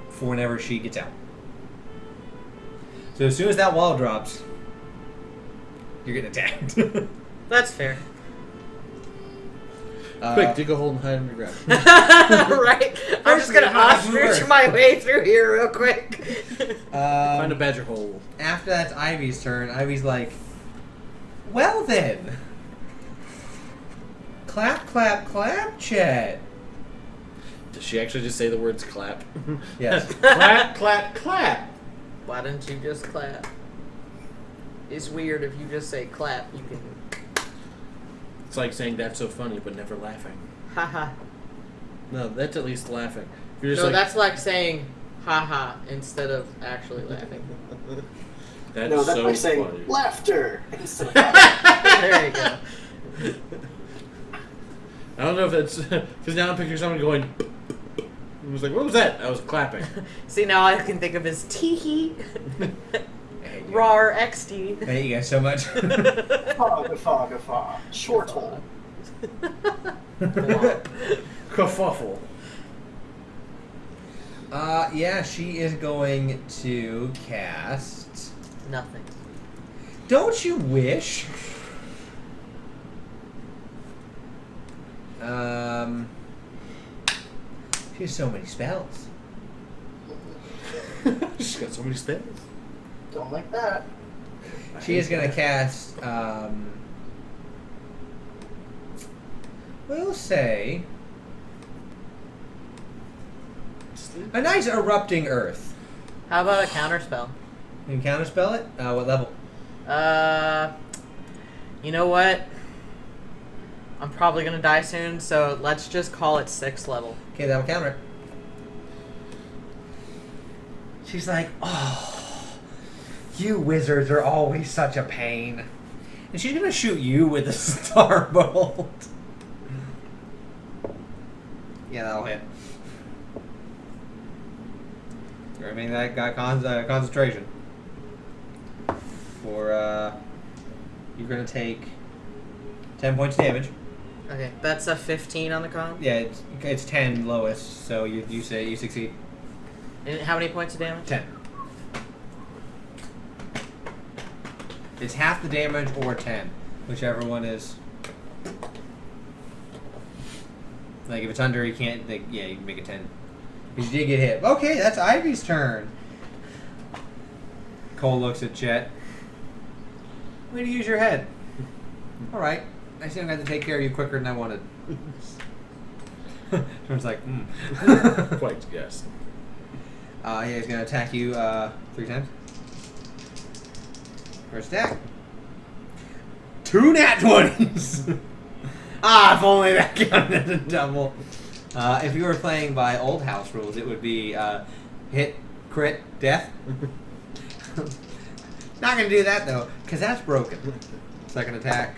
for whenever she gets out. So as soon as that wall drops, you're getting attacked. That's fair. Quick, dig a hole and hide underground. Right? I'm just gonna First, ostrich my way through here real quick. Find a badger hole. After that's Ivy's turn, Ivy's like, well then. Clap, clap, clap, Chet. Does she actually just say the words clap? Yes. Clap, clap, clap. Why don't you just clap? It's weird if you just say clap, you can... It's like saying that's so funny, but never laughing. Haha. No, that's at least laughing. If you're just No, like, that's like saying haha instead of actually laughing. that's No, that's so like saying funny. laughter instead of There you go. I don't know if that's because now I'm picturing someone going. I was like, what was that? I was clapping. See, now I can think of his tee-hee. I hate you. Rar XD. I hate you guys so much. Gaffa. Short hole. Kerfuffle. Yeah, she is going to cast... Nothing. Don't you wish? She has so many spells. She's got so many spells. Don't like that. She is going to cast, we'll say, a nice erupting earth. How about a counterspell? You can counterspell it? What level? You know what? I'm probably gonna die soon, so let's just call it 6th level. Okay, that'll counter it. She's like, oh, you wizards are always such a pain. And she's gonna shoot you with a starbolt. Yeah, that'll hit. I mean, that got concentration. For, you're gonna take 10 points damage. Okay, that's a 15 on the con. Yeah, it's 10 lowest, so you say you succeed. And how many points of damage? 10. It's half the damage or 10, whichever one is. Like if it's under, you can't. Like, yeah, you can make it 10. Because you did get hit. Okay, that's Ivy's turn. Cole looks at Chet. Way to use your head. All right. I see I'm going to have to take care of you quicker than I wanted. Everyone's like, Quite, yes. Yeah, he's going to attack you 3 times. First attack. 2 nat 20s. If only that counted as a double. If you were playing by old house rules, it would be hit, crit, death. Not gonna do that though, because that's broken. Second attack.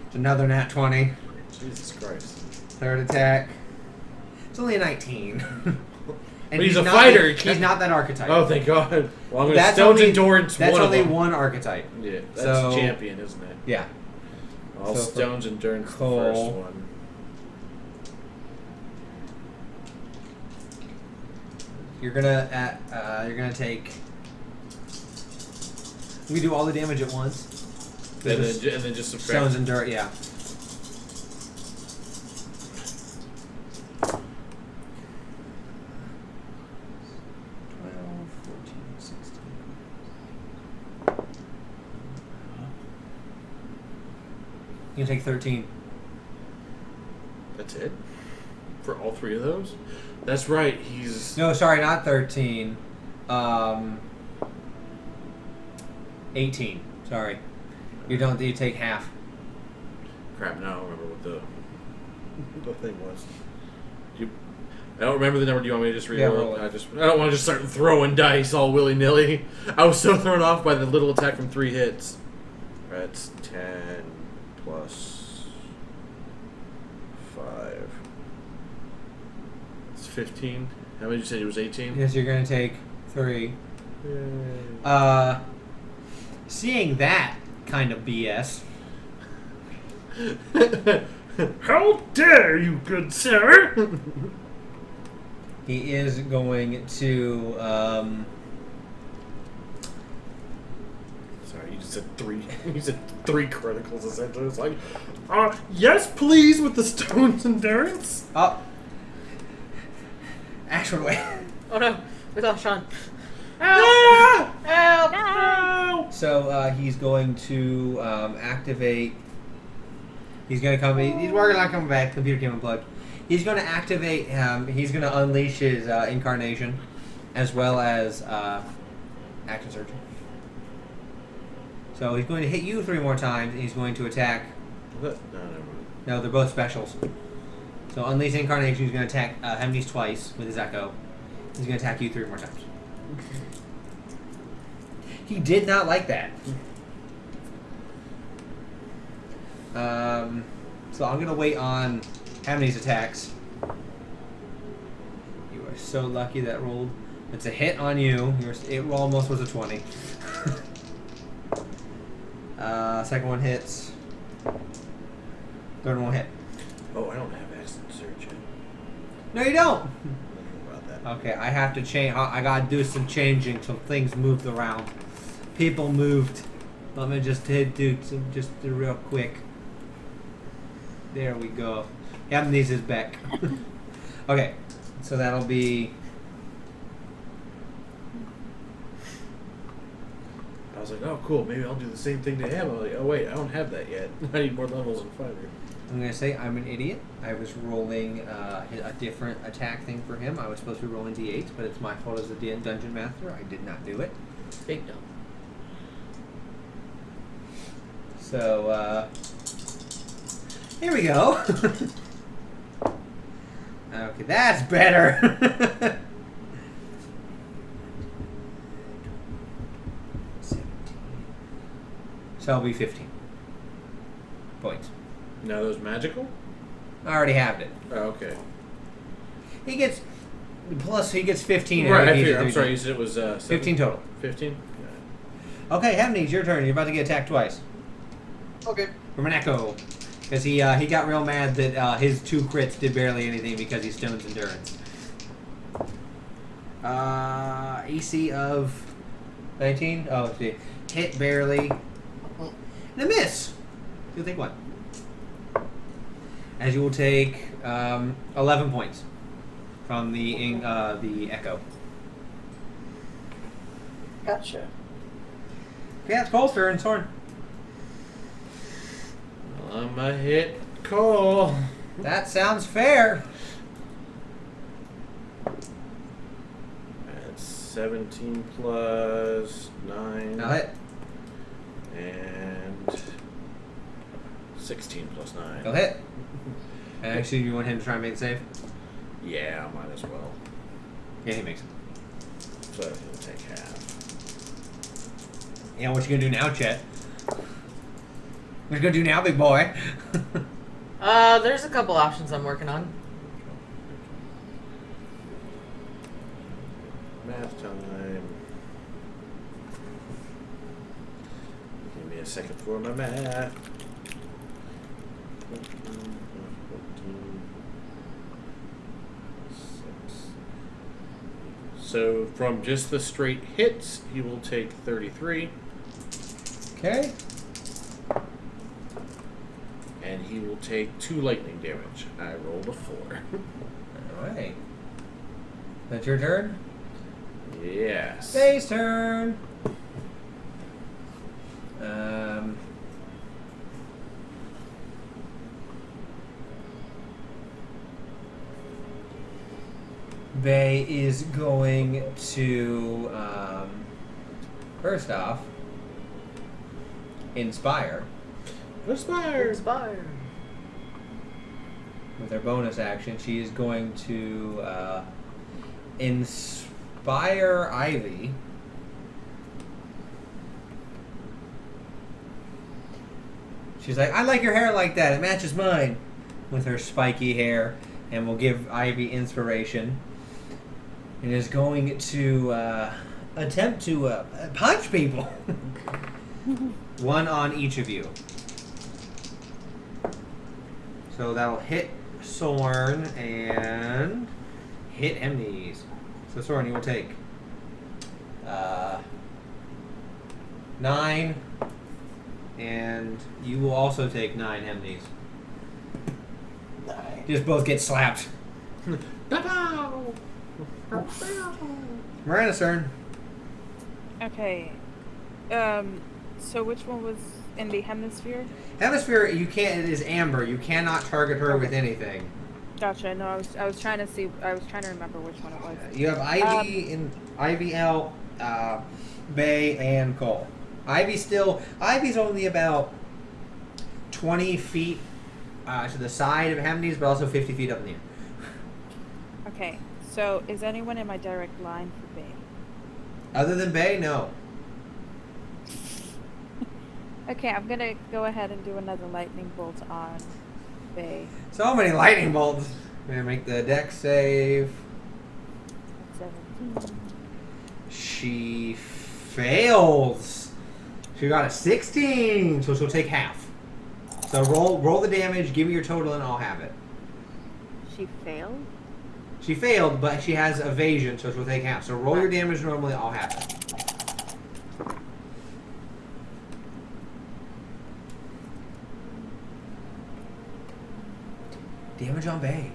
It's another nat 20. Jesus Christ. Third attack. It's only a 19. And But he's a not fighter. He's not that archetype. Oh, thank God. Well, I'm going to That's Stone's only- Endurance That's one only of them. one archetype. Yeah, that's So- champion, isn't it? Yeah. All So for Stone's Endurance, the Cole- first one. You're gonna take. We do all the damage at once. And then just subtract. Stones and dirt, yeah. You can take 13. That's it? For all 3 of those? That's right, he's... No, sorry, not 13. 18. Sorry. You take half. Crap, now I don't remember what the thing was. I don't remember the number. Do you want me to just re-roll roll it? it. I don't want to just start throwing dice all willy-nilly. I was so thrown off by the little attack from 3 hits. That's 10 plus 5. It's 15. How many did you say it was 18? Yes, you're going to take 3. Yay. Seeing that kind of BS. How dare you, good sir! He is going to. Sorry, you just said 3. You said 3 criticals essentially. It's like, yes, please, with the Stone's Endurance. Oh. Actual way. Oh no, we lost Sean. Ah! Help! No! So he's going to activate. He's going to come. He's not coming back. Computer came unplugged. He's going to activate. He's going to unleash his incarnation, as well as action surge. So he's going to hit you 3 more times, and he's going to attack. No, never mind. No, they're both specials. So unleash incarnation. He's going to attack Hemnes twice with his echo. He's going to attack you 3 more times. He did not like that. So I'm gonna wait on Hemnes attacks. You are so lucky that rolled. It's a hit on you. It almost was a 20. Second one hits. Third one hit. Oh, I don't have acid surge yet. No, you don't. I don't know about that. Okay, I have to change. I gotta do some changing. Some things moved around. People moved. Let me just do real quick. There we go. Hemnes is back. Okay, so that'll be. I was like, oh, cool. Maybe I'll do the same thing to him. I'm like, oh, wait, I don't have that yet. I need more levels in fighter. I'm gonna say I'm an idiot. I was rolling a different attack thing for him. I was supposed to be rolling d8s, but it's my fault as a dungeon master. I did not do it. Big dump. So, here we go. Okay, that's better. So it'll be 15 points. Now those magical? I already have it. Oh, okay. He gets 15. Right, I every figured. I'm every sorry, time. you said it was 15 total. 15? Okay, Hemnes, your turn. You're about to get attacked twice Okay. from an echo. Because he got real mad that his 2 crits did barely anything because he's Stone's Endurance. AC of 19? Oh, see. Hit barely. And a miss! You'll take 1. As you will take 11 points from the echo. Gotcha. Okay, it's Cole's turn. Sorn. Well, I'm a hit Cole. That sounds fair. That's 17 plus 9. Now hit. And 16 plus 9. Go hit. And actually, you want him to try and make the save? Yeah, might as well. Yeah, he makes it. So he'll take half. Yeah, what you gonna do now, Chet? What you gonna do now, big boy? There's a couple options I'm working on. Math time. Give me a second for my math. 6. So from just the straight hits, he will take 33. Okay. And he will take 2 lightning damage. I rolled a 4. Alright. That's your turn? Yes. Base turn. Bay is going to first off inspire Inspired. Inspire. with her bonus action. She is going to inspire Ivy. She's like, I like your hair like that. It matches mine. With her spiky hair. And will give Ivy inspiration. And is going to attempt to punch people. One on each of you. So that'll hit Sorn and hit Emnes. So Sorn, you will take 9, and you will also take 9 Emnes. Nine. Just both get slapped. Miranda's turn. Okay. So which one was in the hemisphere? Hemisphere, you can't. It is amber. You cannot target her with anything. Gotcha. No, I was trying to see. I was trying to remember which one it was. You have Ivy and Ivy L, Bay, and Cole. Ivy's only about 20 feet to the side of Hemnes, but also 50 feet up in the air. Okay. So is anyone in my direct line for Bay? Other than Bay, no. Okay, I'm gonna go ahead and do another lightning bolt on Bay. So many lightning bolts. Gonna make the dex save. 17. She fails. She got a 16, so she'll take half. So roll the damage, give me your total, and I'll have it. She failed? She failed, but she has evasion, so she'll take half. So roll your damage normally, I'll have it. Damage on Bay.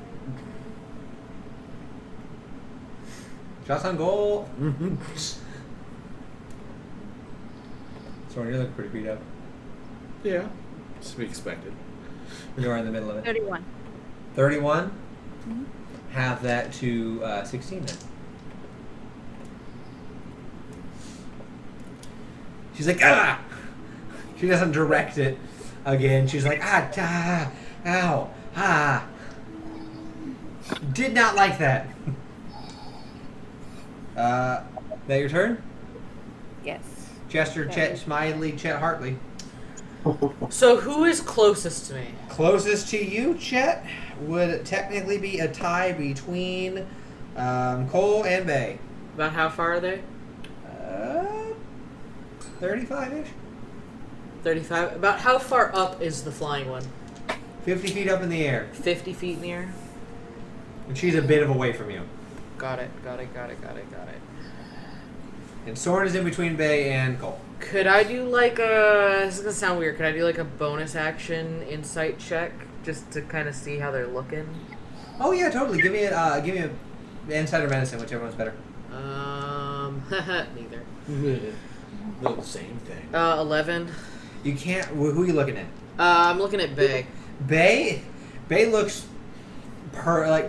Shots on goal. Sorry, you're looking pretty beat up. Yeah. It's to be expected. You're in the middle of it. 31. 31? Mhm. Have that to 16 then. She's like, ah! She doesn't direct it again. She's like, ah, ow, ah. Did not like that. That your turn? Yes. Chester, Okay. Chet, Smiley, Chet Hartley. So who is closest to me? Closest to you, Chet, would technically be a tie between Cole and Bay. About how far are they? 35-ish? 35. About how far up is the flying one? 50 feet up in the air. 50 feet in the air? And she's a bit of away from you. Got it. And Soren is in between Bay and Cole. Could I do like a... This is going to sound weird. Could I do like a bonus action insight check? Just to kind of see how they're looking? Oh yeah, totally. Give me a insight or medicine, whichever one's better. Neither. They're the same thing. 11. You can't. Who are you looking at? I'm looking at Bay. Bay looks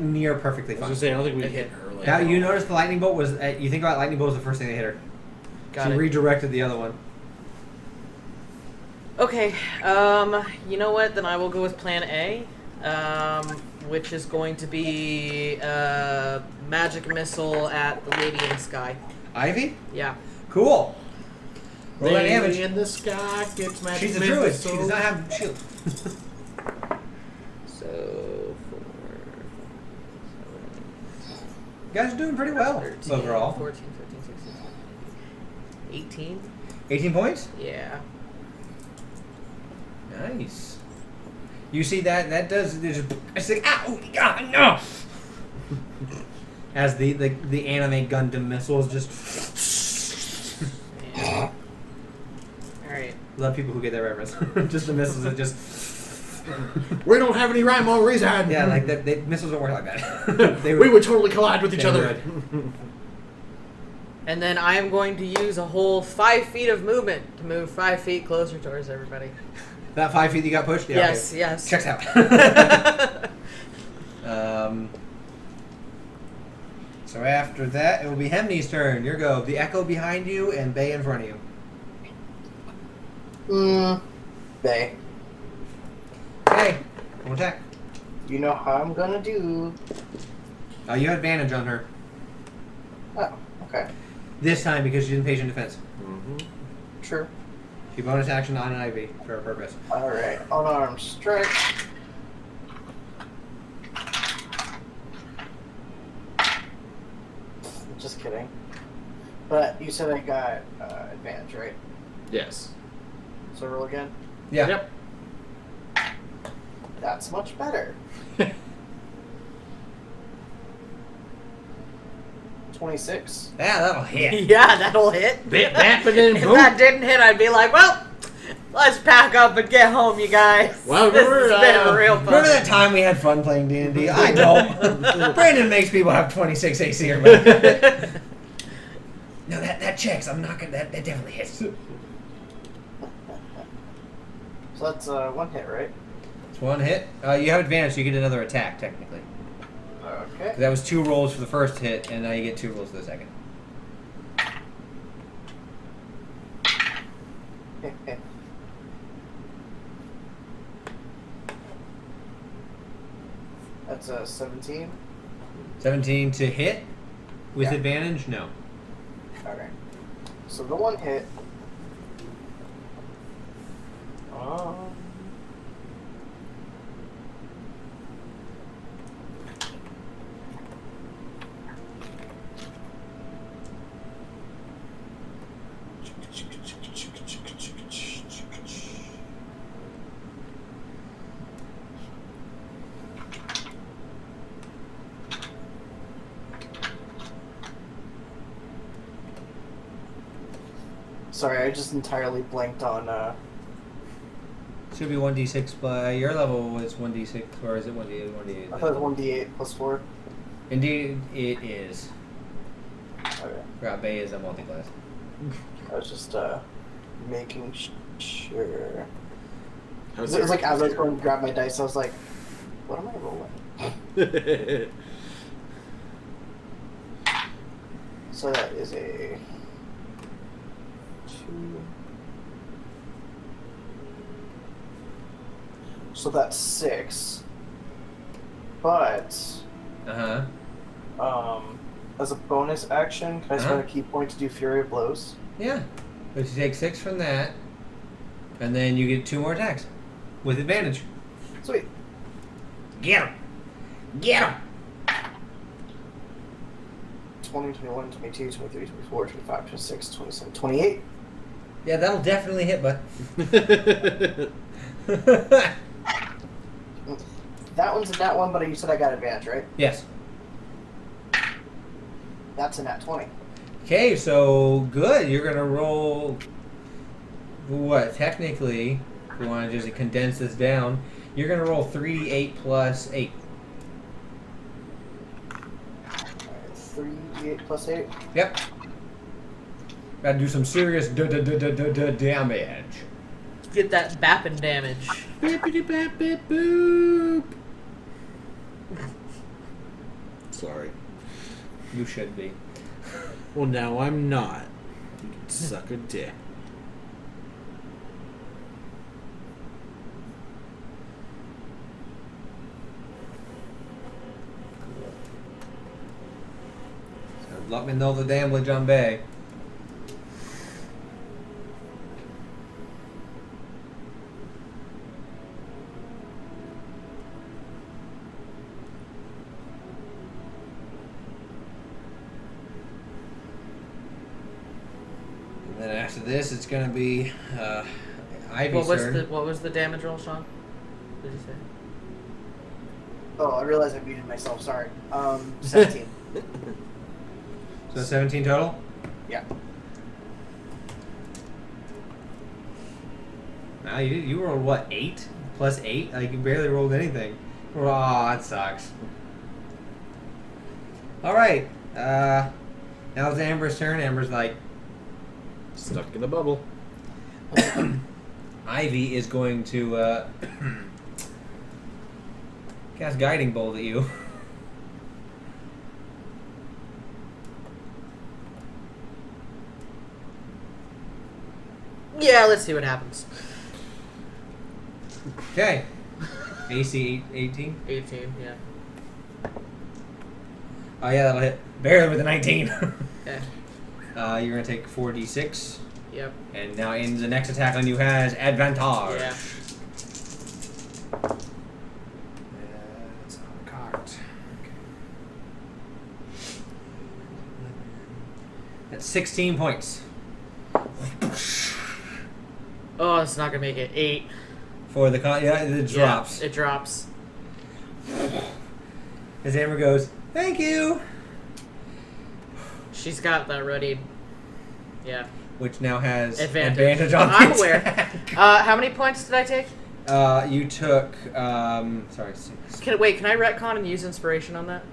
near perfectly I was fine. gonna say, I don't think we hit her. Like, Now you notice the lightning bolt was. You think about lightning bolt was the first thing that hit her. Got She it. redirected the other one. Okay, you know what? Then I will go with Plan A, which is going to be magic missile at the lady in the sky. Ivy? Yeah. Cool. Roll that Lady damage. in the sky gets magic. She's a druid. missile. She does not have shield. So, 4, You guys are doing pretty well 13, overall. 14, 15, 16, 18. 18 points? Yeah. Nice. You see that does it's like ow God no. As the anime Gundam missiles just Yeah. Alright. love people who get that reference. Just the missiles that just We don't have any rhyme or reason. yeah, like that. Missiles don't work like that. We would totally collide with each They other. would. And then I am going to use a whole 5 feet of movement to move 5 feet closer towards everybody. That 5 feet you got pushed. Yeah, Yes, okay. yes. Checks out. So after that, it will be Hemney's turn. Your go. The Echo behind you and Bay in front of you. Bay. Hey, one attack. You know how I'm gonna do. You have advantage on her Oh, okay. this time because she didn't patient defense. True. She bonus action on an IV for a purpose. Alright, unarmed strike. Just kidding. But you said I got advantage, right? Yes. So roll again? Yeah. Yep. That's much better. 26. Yeah, that'll hit. Yeah, that'll hit. Bit that, but then If boom. that didn't hit, I'd be like, well, let's pack up and get home, you guys. Well, this remember, has been real fun. Remember that time we had fun playing D&D? I don't. Brandon makes people have 26 AC or better. No, that checks. I'm not gonna. That definitely hits. So that's one hit, right? It's one hit. You have advantage, so you get another attack technically. Okay. That was 2 rolls for the first hit, and now you get 2 rolls for the second. That's a 17. 17 to hit with Yeah. advantage. No. Okay. So the one hit. Sorry, I just entirely blanked on. Should be 1d6, but your level was 1d6, or is it 1d8? 1d8. I thought it was 1d8 plus 4. Indeed, it is. Okay. Forgot Bay is a multi-class. I was just making sure. How's It was like as I was going to grab my dice, I was like, "What am I rolling?" So that is a 2. So that's 6. But as a bonus action, can I spend a key point to do Fury of Blows? Yeah. But you take 6 from that, and then you get 2 more attacks with advantage. Sweet. Get him! Get him! 20, 21, 22, 23, 24, 25, 26, 27, 28. Yeah, that'll definitely hit, bud. That one's a nat 1, but you said I got advantage, right? Yes. That's a nat 20. Okay, so good. You're gonna roll. What? Technically, if we want to just condense this down, you're gonna roll 3d8 plus 8. 3d8 plus 8. Yep. Gotta do some serious damage. Get that bapping damage. Bippity bap bip boop. Sorry. You should be. Well, now I'm not. You can suck a dick. Let me know the damage on Bay. And then after this, it's gonna be Ivy's turn. What was the damage roll, Sean? What did you say? Oh, I realized I muted myself. Sorry. 17. So 17 total? Yeah. Now you rolled what, 8? Plus 8? Like you barely rolled anything. Oh, that sucks. Alright. Now it's Amber's turn. Amber's like Stuck in the bubble. Ivy is going to cast Guiding Bolt at you. Yeah, let's see what happens. Okay. AC 18? 18, yeah. Oh yeah, that'll hit. Barely with a 19. Okay. You're going to take 4d6. Yep. And now in the next attack on you has advantage. Yeah. It's on the card. Okay. That's 16 points. Oh, it's not gonna make it. 8. For the it drops. Yeah, it drops. As Amber goes, thank you! She's got that ready. Yeah. Which now has Advantage on the I'm aware. attack. How many points did I take? You took, sorry, 6. Can I retcon and use inspiration on that?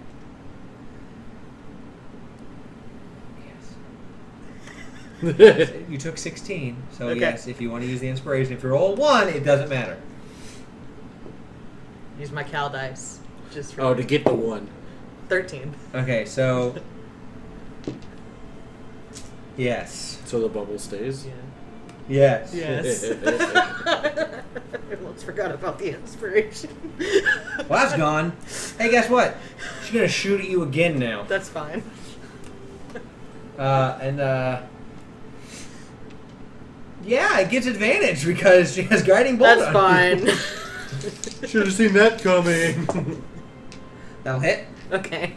Yes. You took 16, so Okay. yes, if you want to use the inspiration. If you roll 1, it doesn't matter. Use my Cal dice. Just for To get the 1. 13. Okay, so... yes. So the bubble stays. Yeah. Yes. Yes. I almost forgot about the inspiration. Well, that's gone. Hey, guess what? She's gonna shoot at you again now. That's fine. Yeah, it gets advantage because she has Guiding Bolt. That's on you. fine. Should have seen that coming. That'll hit. Okay.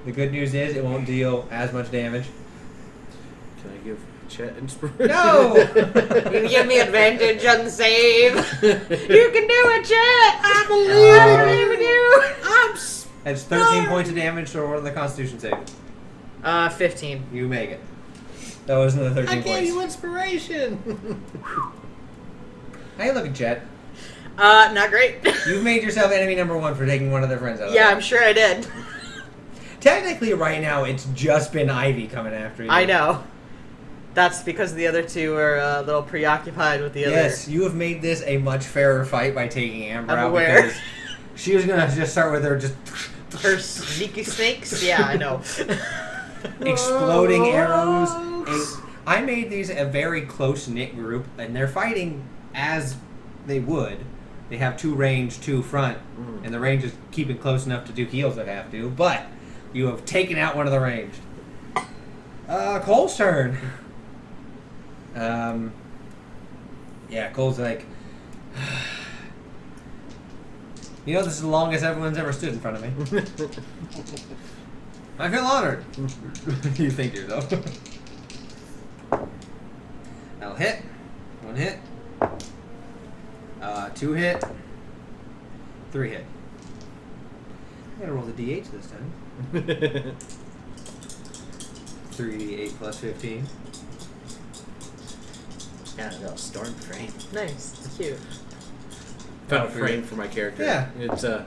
The good news is it won't deal as much damage. Can I give Chet inspiration? No! You give me advantage on the save. You can do it, Chet. I believe in you. That's 13 points of damage to roll the Constitution save. 15. You make it. That was another 13 I points. gave you inspiration. How you looking, Chet? Not great. You've made yourself enemy number 1 for taking one of their friends out of Yeah, there. I'm sure I did. Technically, right now, it's just been Ivy coming after you. I know. That's because the other two are a little preoccupied with the other. Yes, you have made this a much fairer fight by taking Amber I'm out aware. because she was gonna just start with her just Her sneaky snakes? Yeah, I know. exploding arrows. I made these a very close knit group, and they're fighting as they would. They have 2 range, 2 front, and the range is keeping close enough to do heals that have to. But you have taken out one of the ranged. Cole's turn. Yeah, Cole's like, you know, this is the longest everyone's ever stood in front of me. I feel honored. You think to yourself. That'll hit. 1 hit. 2 hit. 3 hit. I gotta roll the DH this time. 3d8 plus 15. Yeah, no, storm frame. Nice. It's cute. Found a for frame you. for my character. Yeah. It's a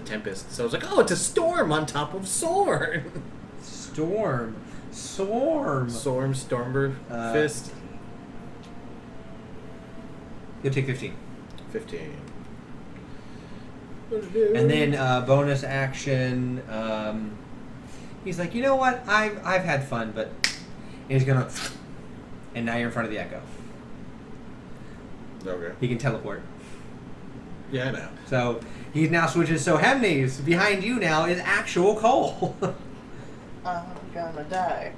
tempest. So I was like, oh, it's a storm on top of sword. Storm. Stormber, fist. You'll take 15. 15. And then bonus action. He's like, you know what? I've had fun, but he's gonna. And now you're in front of the echo. Okay. He can teleport. Yeah, I know. So he now switches. So Hemnes behind you now is actual Cole. I'm gonna die.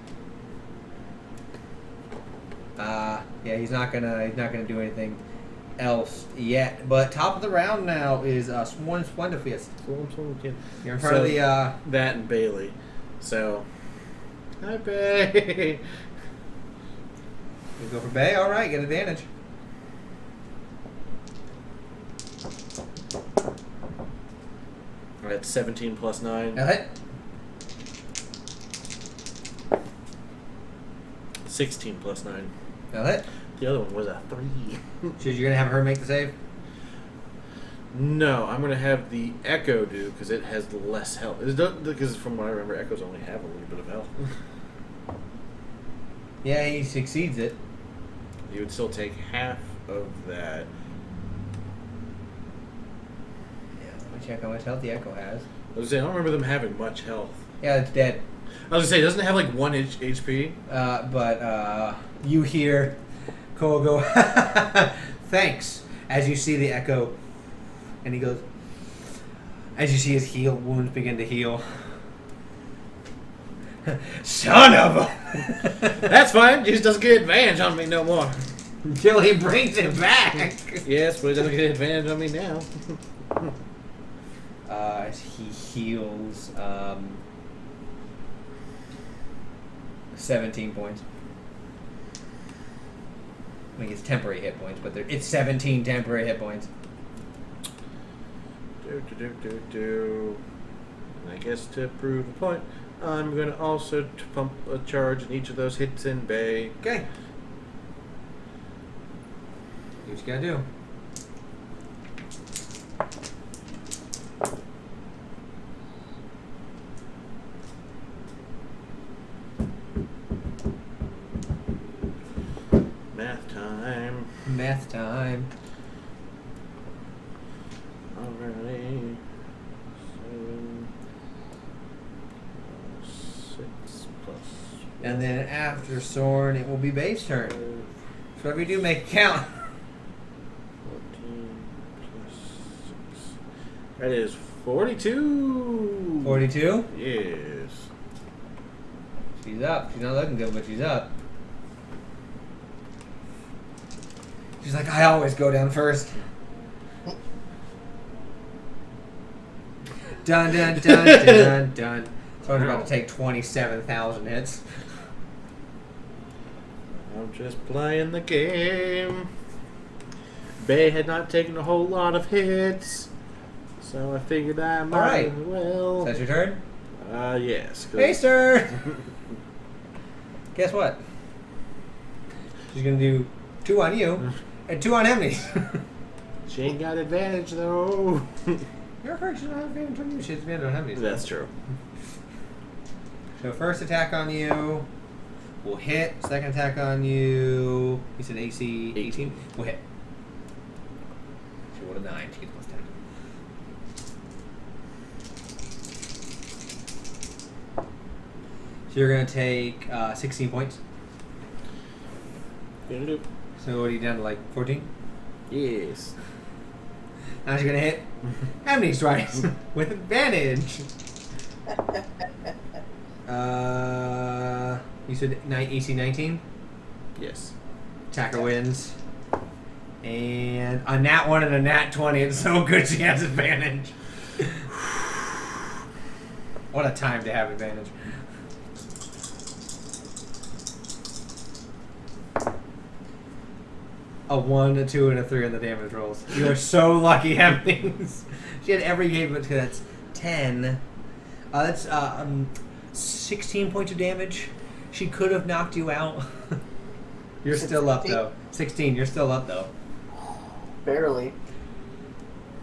Yeah, he's not gonna do anything else yet. But top of the round now is Sworn Splendifist. You're in front of the that and Bailey. So, hi Bay. You go for Bay. All right, get advantage. That's 17 plus 9. Now hit. 16 plus 9. Now hit. The other one was a 3. So you're gonna have her make the save. No, I'm going to have the Echo do because it has less health. Because from what I remember, Echoes only have a little bit of health. Yeah, he succeeds it. You would still take half of that. Yeah, let me check how much health the Echo has. I was saying, I don't remember them having much health. Yeah, it's dead. I was going to say, doesn't it have like 1 HP? But you hear Cole go, thanks, as you see the Echo, and he goes, as you see his wounds begin to heal. Son of a... That's fine, he just doesn't get advantage on me no more. Until he brings it back. Yes, but he doesn't get advantage on me now. He heals 17 points. I mean, it's temporary hit points, but it's 17 temporary hit points. And I guess to prove the point, I'm going to also pump a charge in each of those hits in Bay. Okay. Do what you gotta do. Math time. Math time. Alrighty. 7 6 plus. And then after Soren, it will be Bay's turn. So whatever you do, make it count. 14 plus 6. That is 42. 42? Yes. She's up. She's not looking good, but she's up. She's like, I always go down first. Dun dun dun dun dun. So I'm about to take 27,000 hits. I'm just playing the game. Bay had not taken a whole lot of hits, so I figured I might Alright. as well. Is that your turn? Yes. Hey, sir! Guess what? She's gonna do 2 on you and 2 on Emily. She ain't got advantage though. You're correct, she doesn't have advantage on you. She has advantage on Emily. That's true. So first attack on you will hit. Second attack on you. You said AC 18? Will hit. She rolled a 9. She gets plus 10. So you're going to take 16 points. So what are you down to, like 14? Yes. Now she's going to hit Emily twice with advantage. You said AC 19? Yes. Attacker wins. And a nat 1 and a nat 20. It's so good she has advantage. What a time to have advantage. A 1, a 2, and a 3 on the damage rolls. You are so lucky having. She had every game, but that's 10. That's 16 points of damage. She could have knocked you out. You're still up, though. 16, you're still up, though. Barely.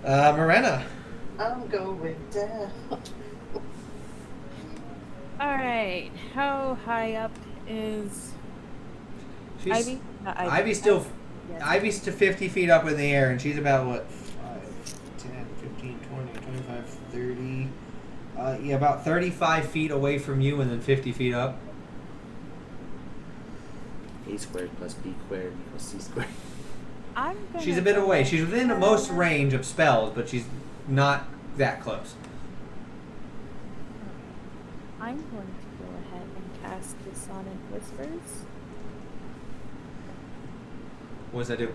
Morena. I'm going down. Alright, how high up is She's, Ivy? Not Ivy. Ivy's still... Yes. Ivy's to 50 feet up in the air, and she's about, what, 5, 10, 15, 20, 25, 30... yeah, about 35 feet away from you, and then 50 feet up. A squared plus B squared equals C squared. I'm gonna She's a bit go away. She's within the most down. range of spells, but she's not that close. I'm going to go cast Dissonant Whispers. What does that do?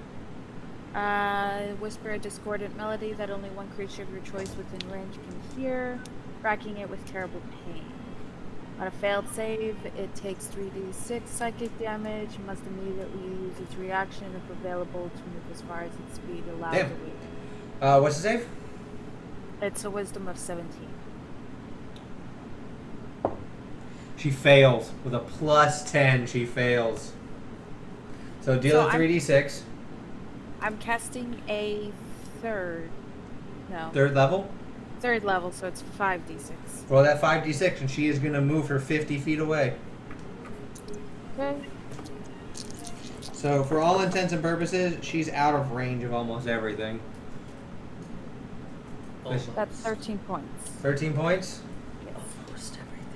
Whisper a discordant melody that only one creature of your choice within range can hear, racking it with terrible pain. On a failed save, it takes 3d6 psychic damage, must immediately use its reaction if available to move as far as its speed allows Damn. it. What's the save? It's a wisdom of 17. She fails. With a plus 10, she fails. So deal So a 3d6. I'm casting a third Third level. So it's 5d6. Roll that 5d6, and she is going to move her 50 feet away. Okay. So for all intents and purposes, she's out of range of almost everything. That's 13 points. 13 points? Almost everything.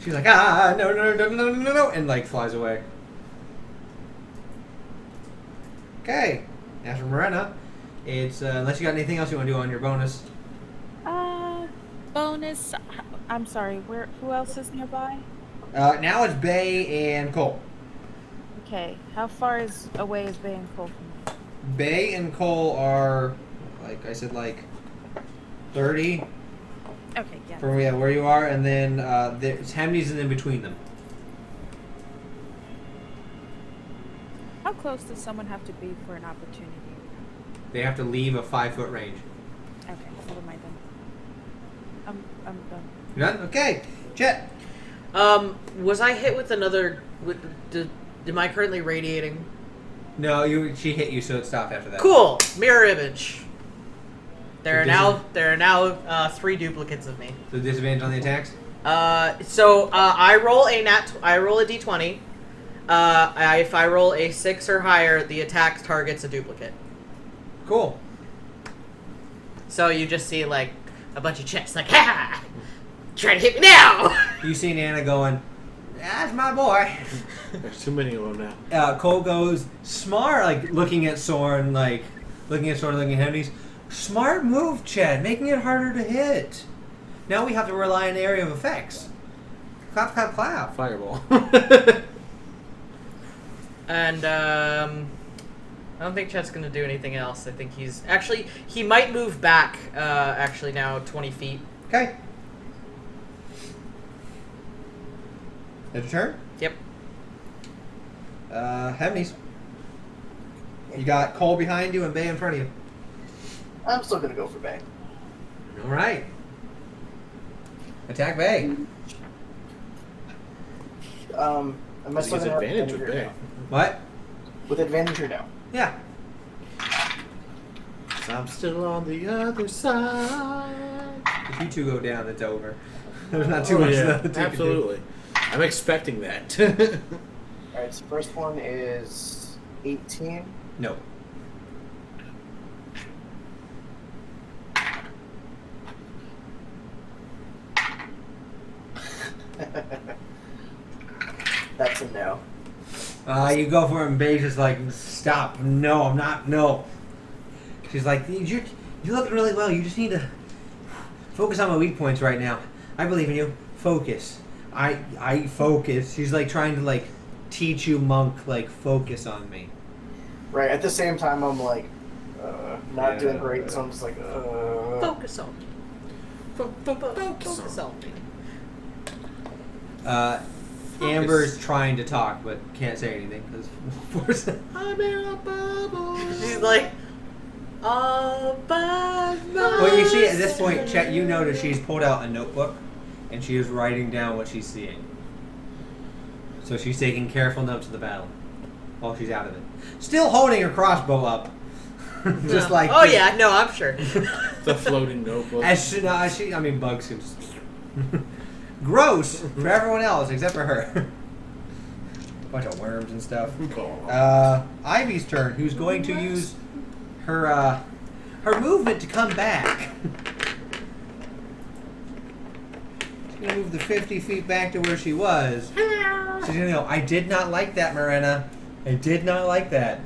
She's like, no, and like flies away. Okay. After Morena, it's, unless you got anything else you want to do on your bonus. Bonus. I'm sorry. Who else is nearby? Now it's Bay and Cole. Okay. How far away is Bay and Cole from me? Bay and Cole are, like I said, like 30 Okay. Yeah. from where you are, and then Hemney's in between them. How close does someone have to be for an opportunity? They have to leave a 5-foot range. Okay. What am I done? I'm done. You done? Okay. Chet. Was I hit with another? Am I currently radiating? No, she hit you, so it stopped after that. Cool. Mirror image. There So are now 3 duplicates of me. So disadvantage on the attacks? I roll a d20. If I roll a 6 or higher, the attack targets a duplicate. Cool. So you just see like a bunch of chests, like, ha! Try to hit me now! You see Nana going, that's my boy. There's too many of them now. Cole goes, smart, like looking at Soren, looking at Henry's. Smart move, Chad, making it harder to hit. Now we have to rely on the area of effects. Clap, clap, clap. Fireball. And I don't think Chet's gonna do anything else. I think he might move back. Actually, now 20 feet. Okay. Is it your turn? Yep. Hemney's. You got Cole behind you and Bay in front of you. I'm still gonna go for Bay. All right. Attack Bay. Am I He still has gonna have advantage with or Bay. no? What? With advantage or no? Yeah. I'm still on the other side. If you two go down, it's over. There's not too Oh, much yeah, left to do. absolutely. I'm expecting that. Alright, so first one is 18. No. That's a no. You go for it, and Bay's just like, stop. No, I'm not. No. She's like, you're looking really well. You just need to focus on my weak points right now. I believe in you. Focus. I focus. She's like trying to like teach you, monk, like focus on me. Right, at the same time, I'm like, not doing great, so I'm just like, Focus on me. Focus on me. Amber's trying to talk but can't say anything because I'm in a bubble. She's like, all by Well, you see, at this point, Chet, you notice she's pulled out a notebook and she is writing down what she's seeing. So she's taking careful notes of the battle while she's out of it. Still holding her crossbow up. Just like... Oh, yeah, no, I'm sure. The floating notebook. I mean, bugs can just... Gross for everyone else except for her. Bunch of worms and stuff. Ivy's turn, who's going to use her movement to come back. She's going to move the 50 feet back to where she was. She's going to go, I did not like that, Morena. I did not like that.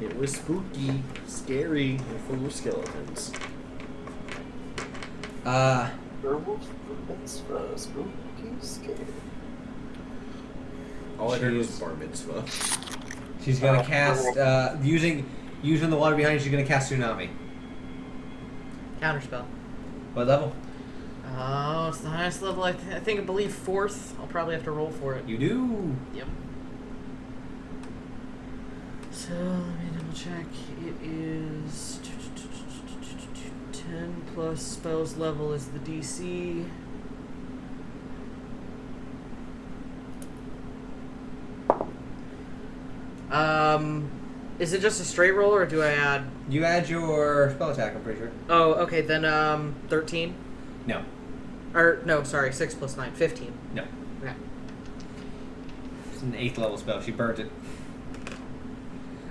It was spooky, scary, and full of skeletons. werewolf? That's spooky scary. All I heard was bar mitzvah. She's gonna cast using the water behind you. She's gonna cast tsunami. Counterspell. What level? Oh, it's the highest level. I believe 4th. I'll probably have to roll for it. You do. Yep. So let me double check. It is 10 plus spells level is the DC. Is it just a straight roll or do I add? You add your spell attack. I'm pretty sure. Oh, okay. Then 13. No. Or no, sorry. 6 plus 9, 15. No. Okay. It's an 8th level spell. She burnt it.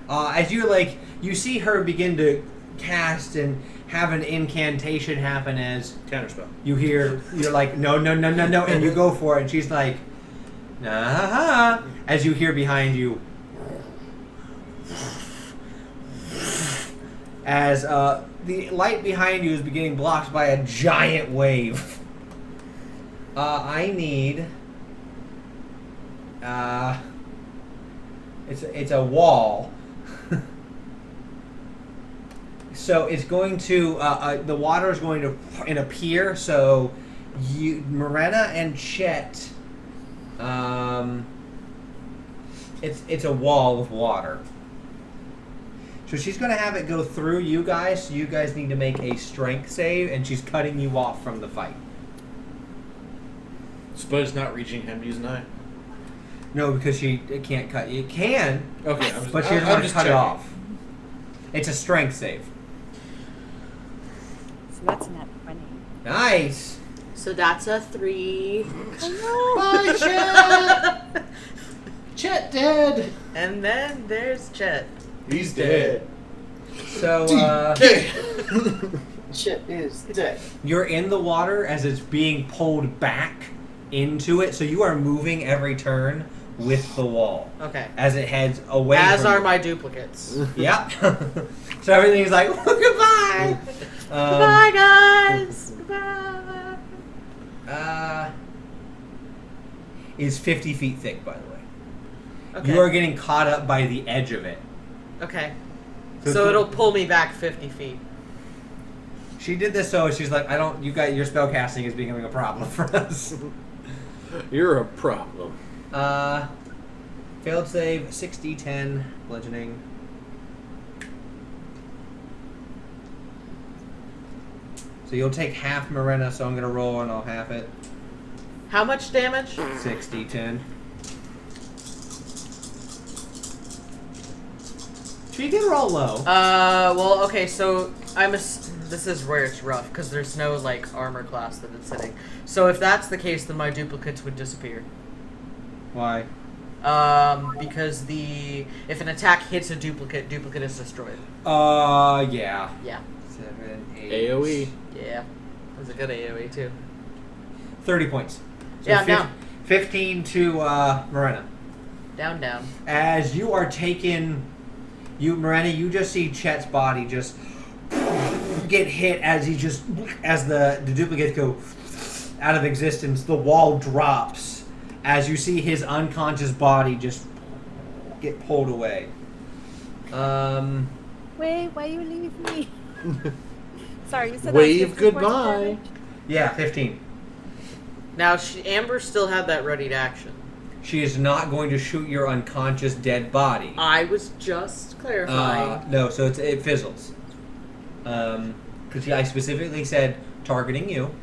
As you see her begin to cast and have an incantation happen as Counterspell. you're like, no, and you go for it, and she's like, nah, as you hear behind you, as the light behind you is beginning blocked by a giant wave. I need, it's a wall. So it's going to the water is going to appear. So Morena and Chet, it's a wall of water. So she's going to have it go through you guys. So you guys need to make a strength save, and she's cutting you off from the fight. Spud's not reaching him using eye. No, because it can't cut. It can. Okay, but she doesn't want to cut it off. It's a strength save. So that's not funny. Nice. So that's a 3. Bye, Chet! Chet dead! And then there's Chet. He's dead. So, Shit is dead. you're in the water as it's being pulled back into it, so you are moving every turn with the wall Okay. as it heads away. As from are you. my duplicates. Yep. So everything's like, goodbye. Bye, guys. Goodbye. Is 50 feet thick, by the way. Okay. You are getting caught up by the edge of it. Okay. So So it'll pull me back 50 feet. She did this so she's like, your spell casting is becoming a problem for us. You're a problem. Failed save, 6d10, bludgeoning. So you'll take half Morena, so I'm going to roll and I'll half it. How much damage? 6d10. She did roll low. Well, okay, so this is where it's rough, because there's no, like, armor class that it's hitting. So if that's the case, then my duplicates would disappear. Why? Because if an attack hits a duplicate is destroyed. Yeah. Yeah. 7, 8. AoE. Yeah. That's a good AoE, too. 30 points. So Yeah, I'm down. 15 to Morena. Down. As you are taken, Morena, you just see Chet's body just get hit as the duplicates go out of existence. The wall drops as you see his unconscious body just get pulled away. Wait, why you leave me? Sorry, you said Wave that was 50 points of goodbye. damage? Yeah, 15. Now, Amber still had that readied action. She is not going to shoot your unconscious dead body. I was just clarifying. No, so it fizzles. Because I specifically said targeting you.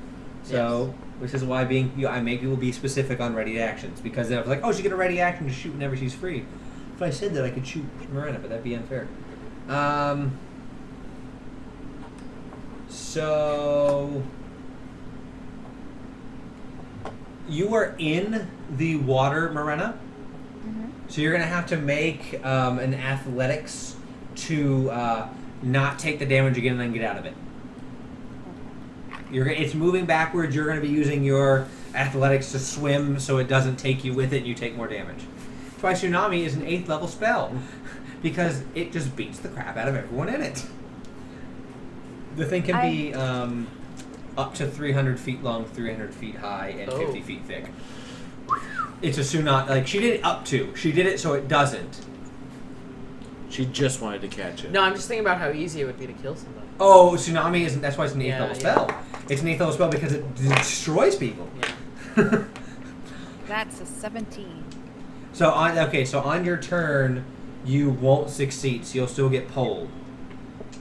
So, Which is why I make people be specific on ready actions. Because then I was like, oh, she get a ready action to shoot whenever she's free. If I said that, I could shoot Miranda, but that'd be unfair. So you are in the water, Morena. Mm-hmm. So you're gonna have to make an athletics to not take the damage again and then get out of it. It's moving backwards. You're gonna be using your athletics to swim, so it doesn't take you with it. And you take more damage. That's why Tsunami is an 8th level spell, because it just beats the crap out of everyone in it. The thing can be up to 300 feet long, 300 feet high, and 50 feet thick. It's a tsunami. Like, she did it up to. She did it so it doesn't. She just wanted to catch it. No, I'm just thinking about how easy it would be to kill somebody. Oh, tsunami isn't. That's why it's an 8th Yeah, level yeah. spell. It's an 8th level spell because it destroys people. Yeah. That's a 17. So on your turn, you won't succeed. So you'll still get pulled.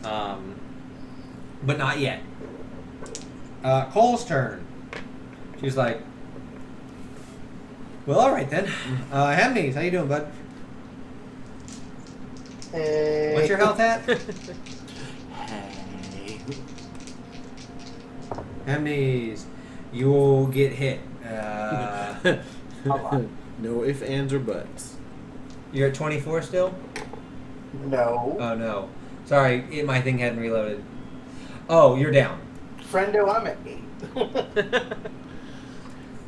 But not yet. Cole's turn. She's like, well, all right then. Hemnes, how you doing, bud? Hey. What's your health at? Hey. Hemnes, you'll get hit. No ifs, ands, or buts. You're at 24 still? No. Oh no. Sorry, my thing hadn't reloaded. Oh, you're down. Friendo, I'm at 8.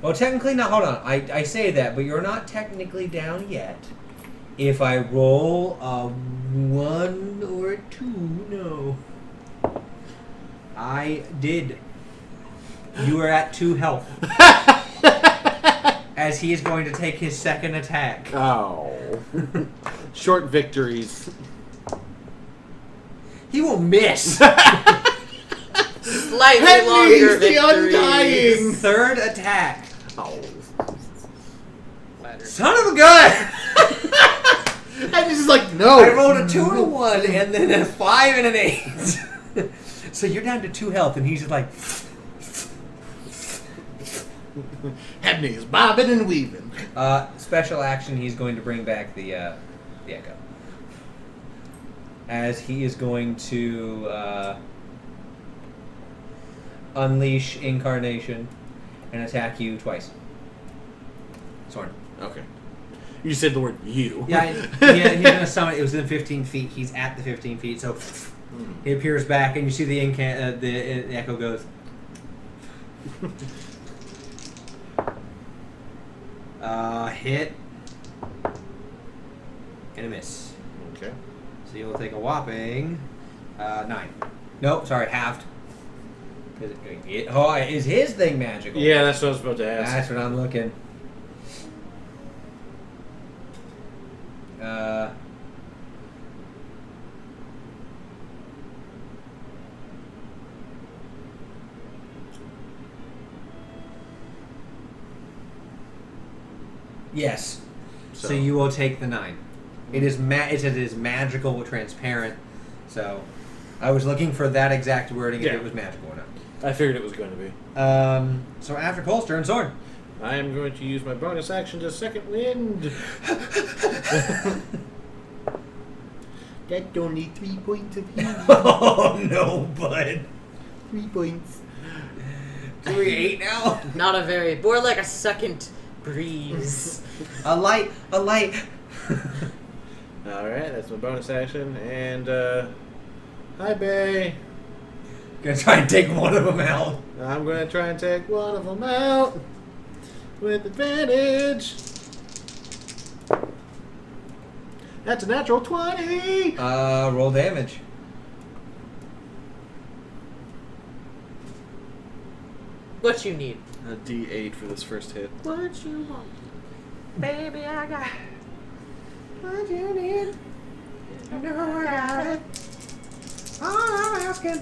Well, technically not. Hold on. I say that, but you're not technically down yet. If I roll a 1 or a 2, no. I did. You are at 2 health. As he is going to take his second attack. Oh. Short victories. He will miss. Slightly Henry's longer the victories. Undying! Third attack. Oh. Flattered. Son of a gun! And he's like, no. I rolled a 2 and a 1, and then a 5 and an 8. So you're down to 2 health, and he's just like... Hebney's bobbing and weaving. Special action, he's going to bring back the echo. As he is going to unleash incarnation and attack you twice. Sorn. Okay. You said the word you. Yeah, he's going to summon. It was within 15 feet. He's at the 15 feet, so he appears back, and you see the echo goes. Hit and a miss. Okay. So you'll take a whopping 9. Nope, sorry, halved. Is his thing magical? Yeah, that's what I was about to ask. That's what I'm looking. Yes. So you will take the 9. It is it is magical, transparent. So I was looking for that exact wording if it was magical or not. I figured it was going to be. So after Cole's turn, Sword. I am going to use my bonus action to second wind. That's only 3 points of healing. Oh no, bud. 3 points. Are we 8 now? Not a very, more like a second breeze. A light. Alright, that's my bonus action. And, hi, Bay. Gonna try and take one of them out. I'm going to try and take one of them out with advantage. That's a natural 20. Roll damage. What you need? A D8 for this first hit. What you want? Baby, I got What you need? I know I got it. All I'm asking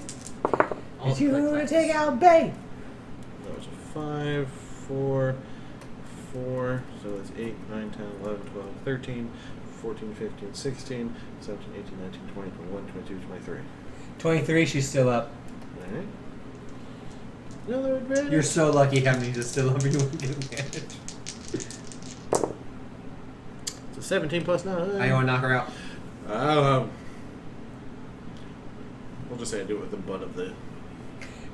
is you to take out Bay. That was a 5, 4, 4. So that's 8, 9, 10, 11, 12, 13, 14, 15, 16, 17, 18, 19, 20, 21, 22, 23. 23, she's still up. Alright. Another advantage. You're so lucky Hemnes is still up. You won't get advantage. It's a 17 plus 9. I want to knock her out. We'll just say I do it with the butt of the...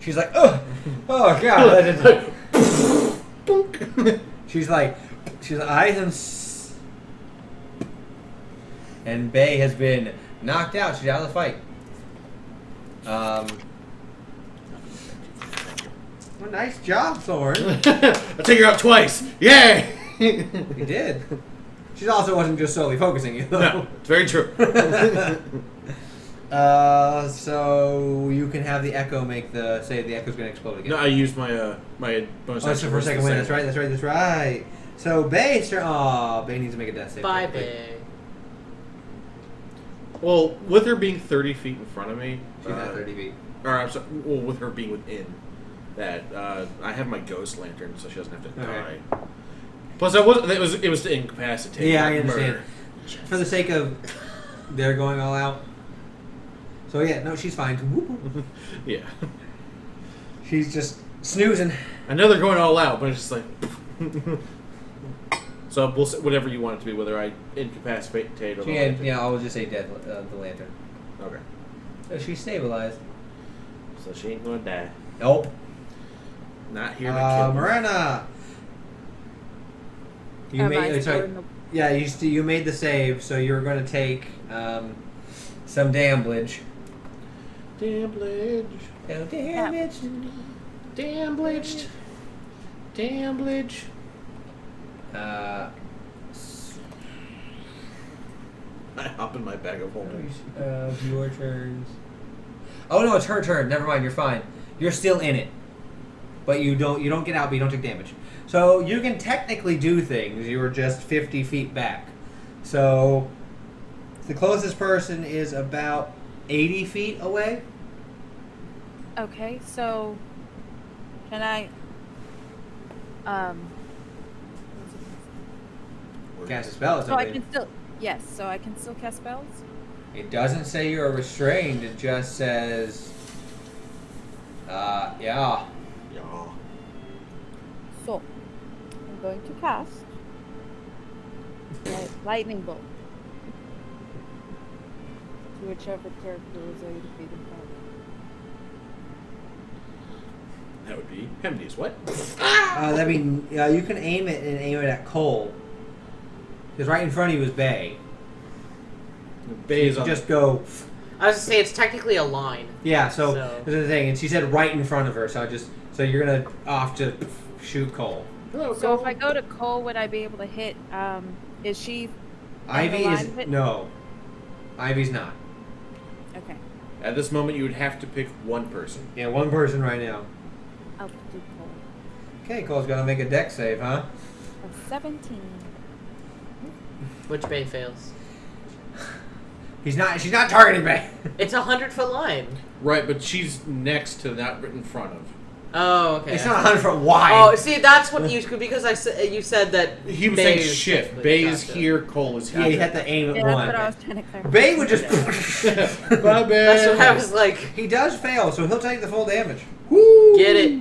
She's like, oh god. she's like, I am. And Bay has been knocked out. She's out of the fight. Well, nice job, Thorn. I'll take her out twice. Yay! You did. She also wasn't just solely focusing you, though. No, it's very true. So you can have the echo make say the echo's going to explode again. No, I used my my bonus Oh, action so for a second win. That's right. So Bay, Bay needs to make a death save. Bye, quickly. Bay. Well, with her being 30 feet in front of me, She's not 30 feet. or I'm sorry, well, with her being within that, I have my ghost lantern, so she doesn't have to Okay. die. Plus, it was to incapacitate. Yeah, not I understand. murder. For the sake of they're going all out. So yeah, no, she's fine. Whoop, whoop. Yeah, She's just snoozing. I know they're going all out, but it's just like. So we'll say whatever you want it to be, whether I incapacitate or. Yeah, I'll just say dead. The lantern. Okay. So she's stabilized. So she ain't gonna die. Nope. Not here to kill. Marina. You Am I made. still Sorry. in the- Yeah, you made the save, so you're going to take some damage. Damblage. Oh, damage. Damblaged. Damblage. I hop in my bag of holding. Your turns. Oh no, it's her turn. Never mind. You're fine. You're still in it, but you don't get out. But you don't take damage. So you can technically do things. You were just 50 feet back. So the closest person is about 80 feet away. Okay, so can I Cast a spell. Or so I something. can still so I can still cast spells? It doesn't say you're restrained. It just says, yeah. Yeah. So I'm going to cast lightning bolt to whichever character is 80 feet in front of me. That would be Hemdy's. What? That'd be you can aim it at Cole. Because right in front of you is Bay. Bay is You on. just go. I was gonna say it's technically a line. Yeah. So So- this is the thing, and she said right in front of her. So you're gonna off to shoot Cole. Hello, So if Cole. I go to Cole, would I be able to hit? Is she? Ivy line is of it? no. Ivy's not. Okay, At this moment, you would have to pick one person. Yeah, one person right now. I'll do Cole. Okay, Cole's gonna make a deck save, huh? A 17. Which Bay fails. She's not targeting Bay. It's 100-foot line. Right, but she's next to not in front of. Oh, okay. It's not 100 foot wide. Oh, see, that's what you because you said that He was Bay saying is shift. technically- Bay is gotcha. here, Cole is here. Yeah, you had to aim at Yeah, that's one. what I was trying to clarify. Bay would just. Bye, Bay. That's what I was like. He does fail, so he'll take the full damage. Woo! Get it?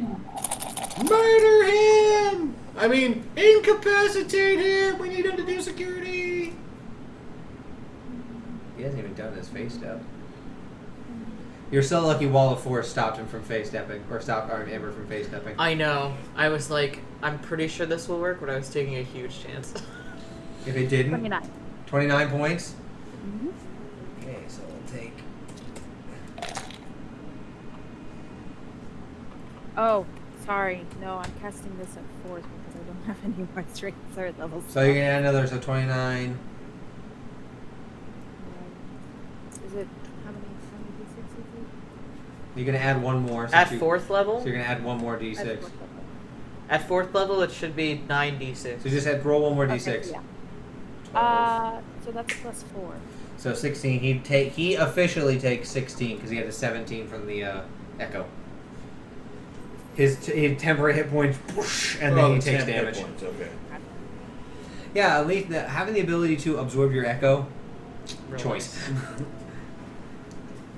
Murder him! I mean, incapacitate him! We need him to do security! He hasn't even done his face step. You're so lucky Wall of Force stopped him from face stepping, or stopped Amber from face stepping. I know. I was like, I'm pretty sure this will work, but I was taking a huge chance. If it didn't, 29. 29 points. Mm-hmm. Okay, so we'll take. Oh, sorry. No, I'm casting this at 4th because I don't have any more strength 3rd level. So you can add another, so 29. Is it how many d6 is it? You're gonna add one more. At since 4th level? So you're gonna add one more d6. At 4th level. At 4th level, it should be 9d6. So you just had roll one more d6. Okay, yeah. 12. So that's plus 4. So 16. He officially takes 16 because he had a 17 from the echo. His temporary hit points, whoosh, and then he takes 10 hit damage. points, okay. Yeah, at least having the ability to absorb your echo, Really choice. nice.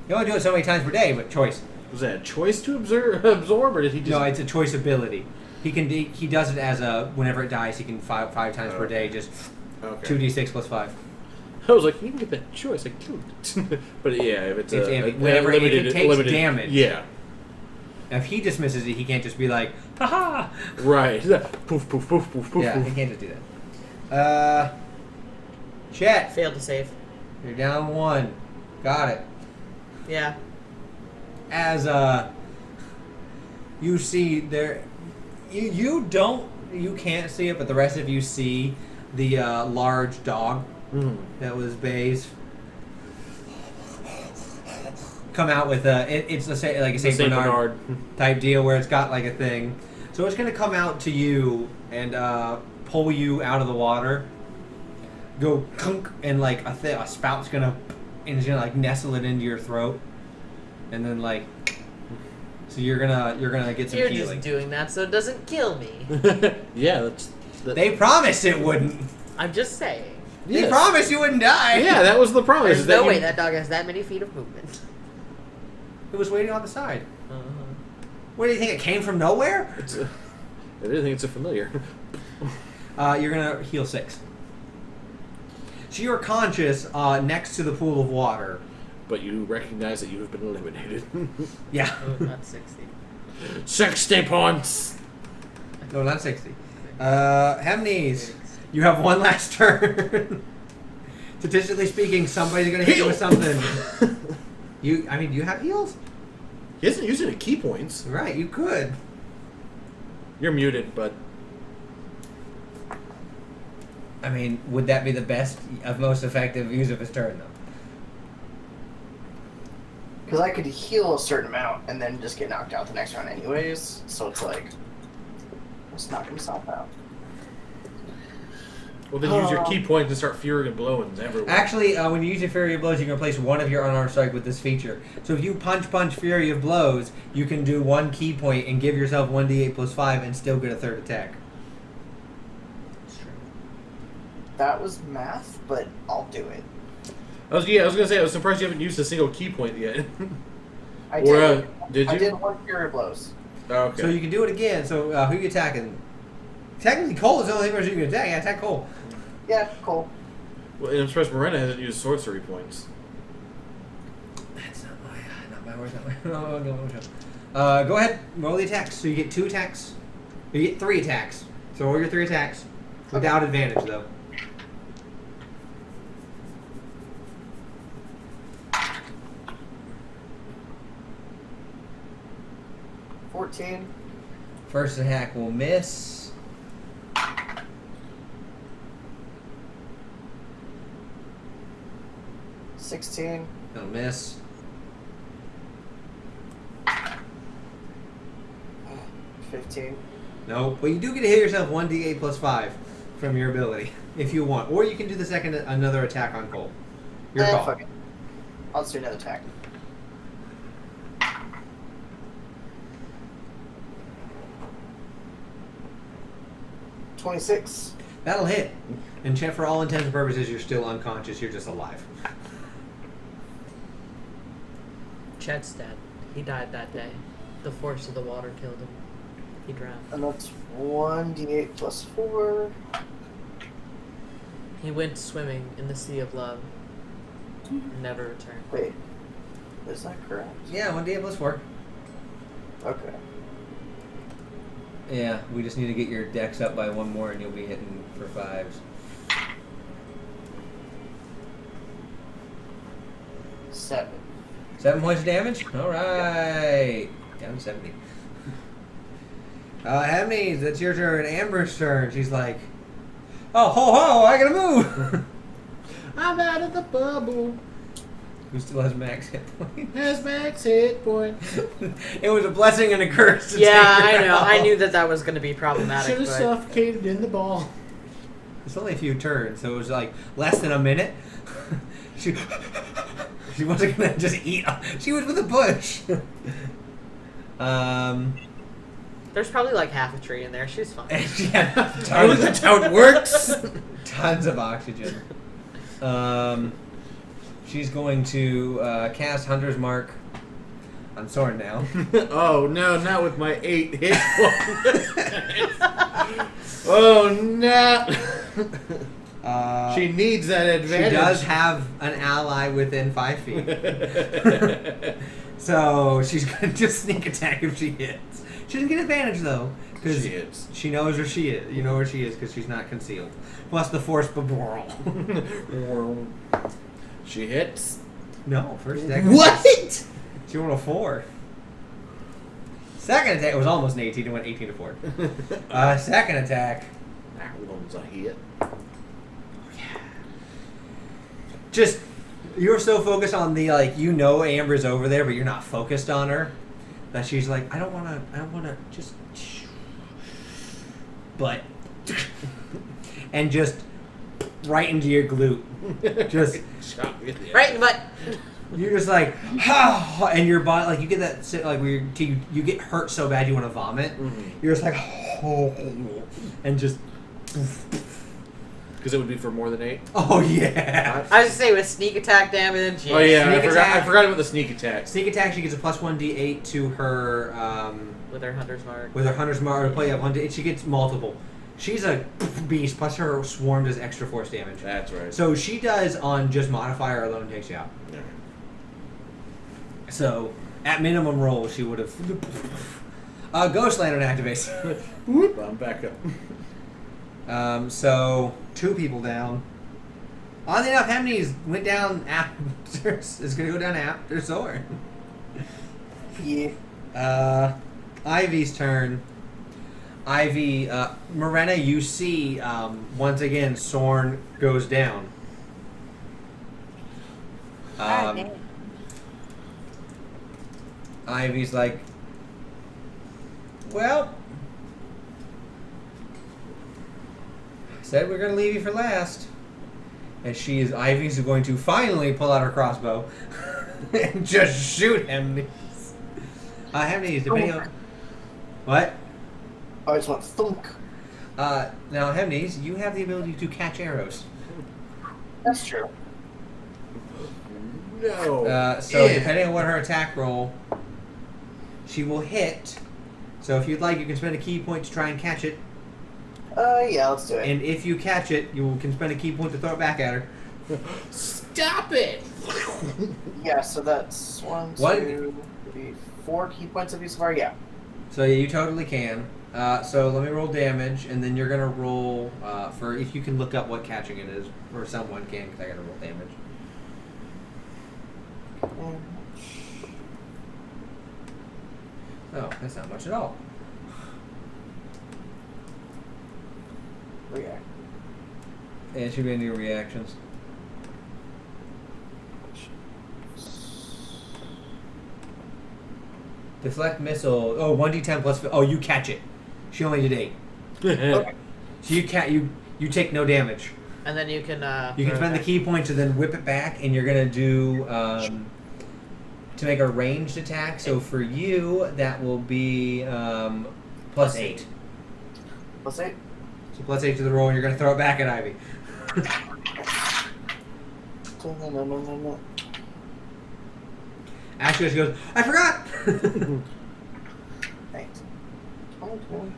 You only do it so many times per day, but choice. Was that a choice to absorb, or did he just... No, it's a choice ability. He does it as a whenever it dies, he can five times per day, just Okay. 2d6 plus 5. I was like, you can get that choice. I killed it. But yeah, if it's Whenever if it takes damage. Yeah. Now, if he dismisses it, he can't just be like, haha! Right. Poof, poof, poof, poof, poof. Yeah, poof. he can't just do that. Chet, Failed to save. you're down 1. Got it. Yeah. As you see there, you can't see it, but the rest of you see the large dog that was Bay's come out with it's like a Saint Bernard type deal where it's got like a thing. So it's gonna come out to you and pull you out of the water. Go clunk, and like a spout's gonna, and it's gonna like nestle it into your throat, and then like, so you're gonna get some You're healing. just doing that so it doesn't kill me. Yeah, that's. They promised it wouldn't. I'm just saying. They Yes. promised you wouldn't die. Yeah, that was the promise. There's that no you- way that dog has that many feet of movement. It was waiting on the side. Uh-huh. What do you think? It came from nowhere? I didn't think it's a familiar. You're gonna heal 6. So you're conscious next to the pool of water. But you recognize that you have been eliminated. Yeah. Oh, not 60. 60 points! No, not 60. Hemnes, you have one last turn. Statistically speaking, somebody's gonna hit you with something. Do you have heals? He isn't using any key points. Right, you could. You're muted, but I mean, would that be the best, most effective use of his turn, though? Because I could heal a certain amount and then just get knocked out the next round anyways. So it's like, it's not going to stop out. well, then use your key points and start fury and blowing everywhere. Actually, when you use your Fury of Blows, you can replace one of your unarmed strike with this feature. So if you punch Fury of Blows, you can do 1 key point and give yourself 1d8 plus 5 and still get a third attack. That was math, but I'll do it. I was gonna say I was surprised you haven't used a single key point yet. I Or, did. did you? I did 1 Fury Blows. Oh, okay. So you can do it again. So who are you attacking? Technically, Cole is the only person you can attack. Yeah, attack Cole. Yeah, cool. Well, and I'm surprised Morena hasn't used sorcery points. That's not my words. No. Go ahead, roll the attacks. So you get 2 attacks. You get 3 attacks. So roll your 3 attacks without advantage, though. First attack will miss. $16. It'll miss. 15. No, but you do get to hit yourself 1d8 plus 5 from your ability, if you want. Or you can do the second another attack on Cole. Your call. Fuck it. I'll just do another attack. $26. That'll hit. And Chet, for all intents and purposes, you're still unconscious. You're just alive. Chet's dead. He died that day. The force of the water killed him. He drowned. And that's 1d8 plus 4. He went swimming in the sea of love. And never returned. Wait. Is that correct? Yeah, 1d8 plus 4. Okay. Yeah, we just need to get your dex up by 1 more and you'll be hitting for 5s. 7. 7 points of damage? Alright. Down to 70. Hemnes, that's your turn. Amber's turn. She's like, oh, ho, I gotta move! I'm out of the bubble. Who still has max hit points? Has max hit points. It was a blessing and a curse to Yeah, take I her know. out. I knew that was going to be problematic. Should have But suffocated in the ball. It's only a few turns, so it was like less than a minute. She wasn't gonna just eat. She was with a bush. there's probably like half a tree in there. She's fine. And she had That's how it works. tons of oxygen. She's going to cast Hunter's Mark on Soren now. Oh no, not with my 8 hit points. Oh no. She needs that advantage. She does have an ally within 5 feet. So she's going to just sneak attack if she hits. She doesn't get advantage though. Because She hits. she knows where she is. You know where she is because she's not concealed. Plus the force babroll. She hits. No, first attack. What? She rolled a 4. Second attack, it was almost an 18. It went 18 to 4. Second attack. That one's a hit. Just, you're so focused on the, like, you know Amber's over there, but you're not focused on her. That she's like, I don't want to, just, but and just right into your glute. Just Shot me in the Right in the eye. butt. you're just like, ah, and your body, like you get that, like where you get hurt so bad you want to vomit. You're just like, oh, and just, Because it would be for more than 8. oh yeah. I was just saying with sneak attack damage. Oh yeah, I Sneak forgot. attack. I forgot about the sneak attack. Sneak attack. She gets a +1d8 to her With her hunter's mark. with her hunter's mark. Or play up 1d8. She gets multiple. She's a beast. Plus her swarm does extra force damage. That's right. So she does on just modifier alone takes you out. Yeah. So at minimum roll she would have. Ghost Lantern activates. Whoop, I'm back up. So 2 people down. Oddly enough, Hemnes went down after. Is going to go down after Zorn. Yeah. Ivy's turn. Ivy, Morena, you see once again Sorn goes down. Damn. Ivy's like, well, said we're gonna leave you for last. And Ivy's going to finally pull out her crossbow and just shoot Hemnes. Hemnes, depending on what? I just went thunk. Now, Hemnes, you have the ability to catch arrows. That's true. No. So depending on what her attack roll, she will hit. So if you'd like, you can spend a key point to try and catch it. Yeah, let's do it. And if you catch it, you can spend a key point to throw it back at her. Stop it! Yeah, so that's 1, What? 2, 3, 4 key points of use so far. Yeah. So yeah, you totally can. So let me roll damage, and then you're gonna roll for if you can look up what catching it is, or someone can, because I gotta roll damage. Oh, that's not much at all. React. And it should be into your reactions. Deflect missile. Oh, 1d10 plus. Oh, you catch it. She only did 8. Okay. So you take no damage. And then you can. You can spend the key point to then whip it back, and you're gonna do to make a ranged attack. So for you, that will be plus 8. Plus 8. So plus 8 to the roll, and you're gonna throw it back at Ivy. No. Actually, she goes, I forgot. Thanks.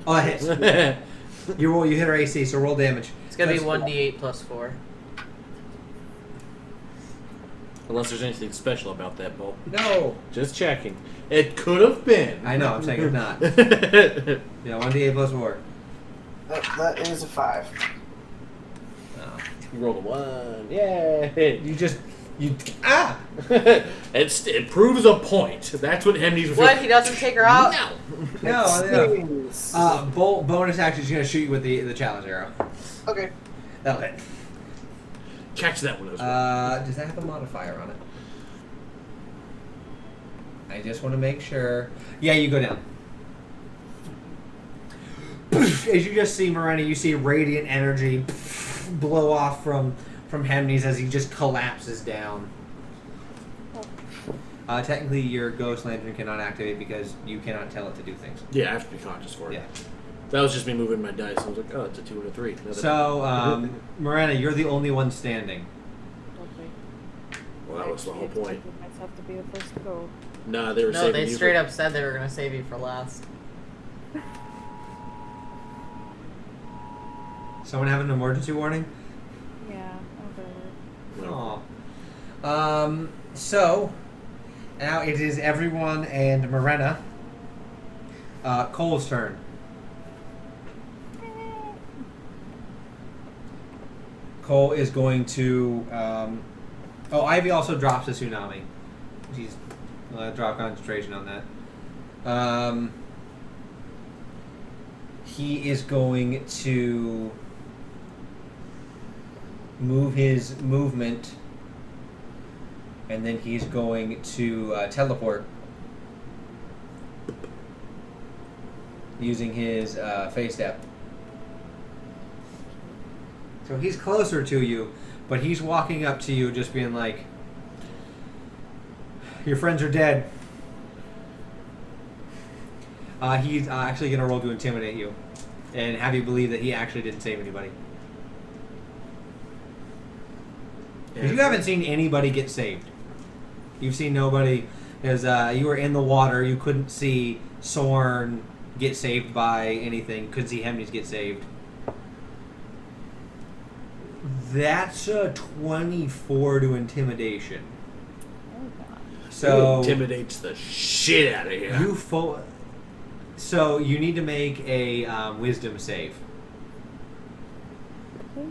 Oh, it hits. You hit her AC, so roll damage. It's gonna be That's- 1d8 plus 4. Unless there's anything special about that bolt. No. Just checking. It could have been. I know, I'm saying it's not. Yeah, 1d8 plus 4. That is a 5. Oh. You rolled a 1. Yay! It proves a point. That's what Hemnes was. What? He doesn't take her out? No. Jeez. Bonus action, she's going to shoot you with the challenge arrow. Okay. That'll hit. Catch that one as well. Does that have a modifier on it? I just want to make sure. Yeah, you go down. As you just see Morena, you see radiant energy blow off from Hemnes as he just collapses down. Technically, your Ghost Lantern cannot activate because you cannot tell it to do things. Yeah, I have to be conscious for it. Yeah. That was just me moving my dice. I was like, oh, it's a 2 and a 3. So, Morena, you're the only one standing. Okay. Well, that was the whole point. I have to be the first to go. Nah, they were No, saving they you straight for- up said they were gonna save you for last. Someone have an emergency warning? Yeah, I'll go. No. Aw. So, now it is everyone and Morena. Cole's turn. Cole is going to. Ivy also drops a tsunami. She's drop concentration on that. He is going to move his movement, and then he's going to teleport using his face step. So he's closer to you, but he's walking up to you just being like, your friends are dead. He's actually going to roll to intimidate you and have you believe that he actually didn't save anybody. Because you haven't seen anybody get saved. You've seen nobody, because you were in the water. You couldn't see Sorn get saved by anything. Couldn't see Hemnes get saved. That's a 24 to intimidation. Oh god. So It intimidates the shit out of you. So you need to make a wisdom save. Okay.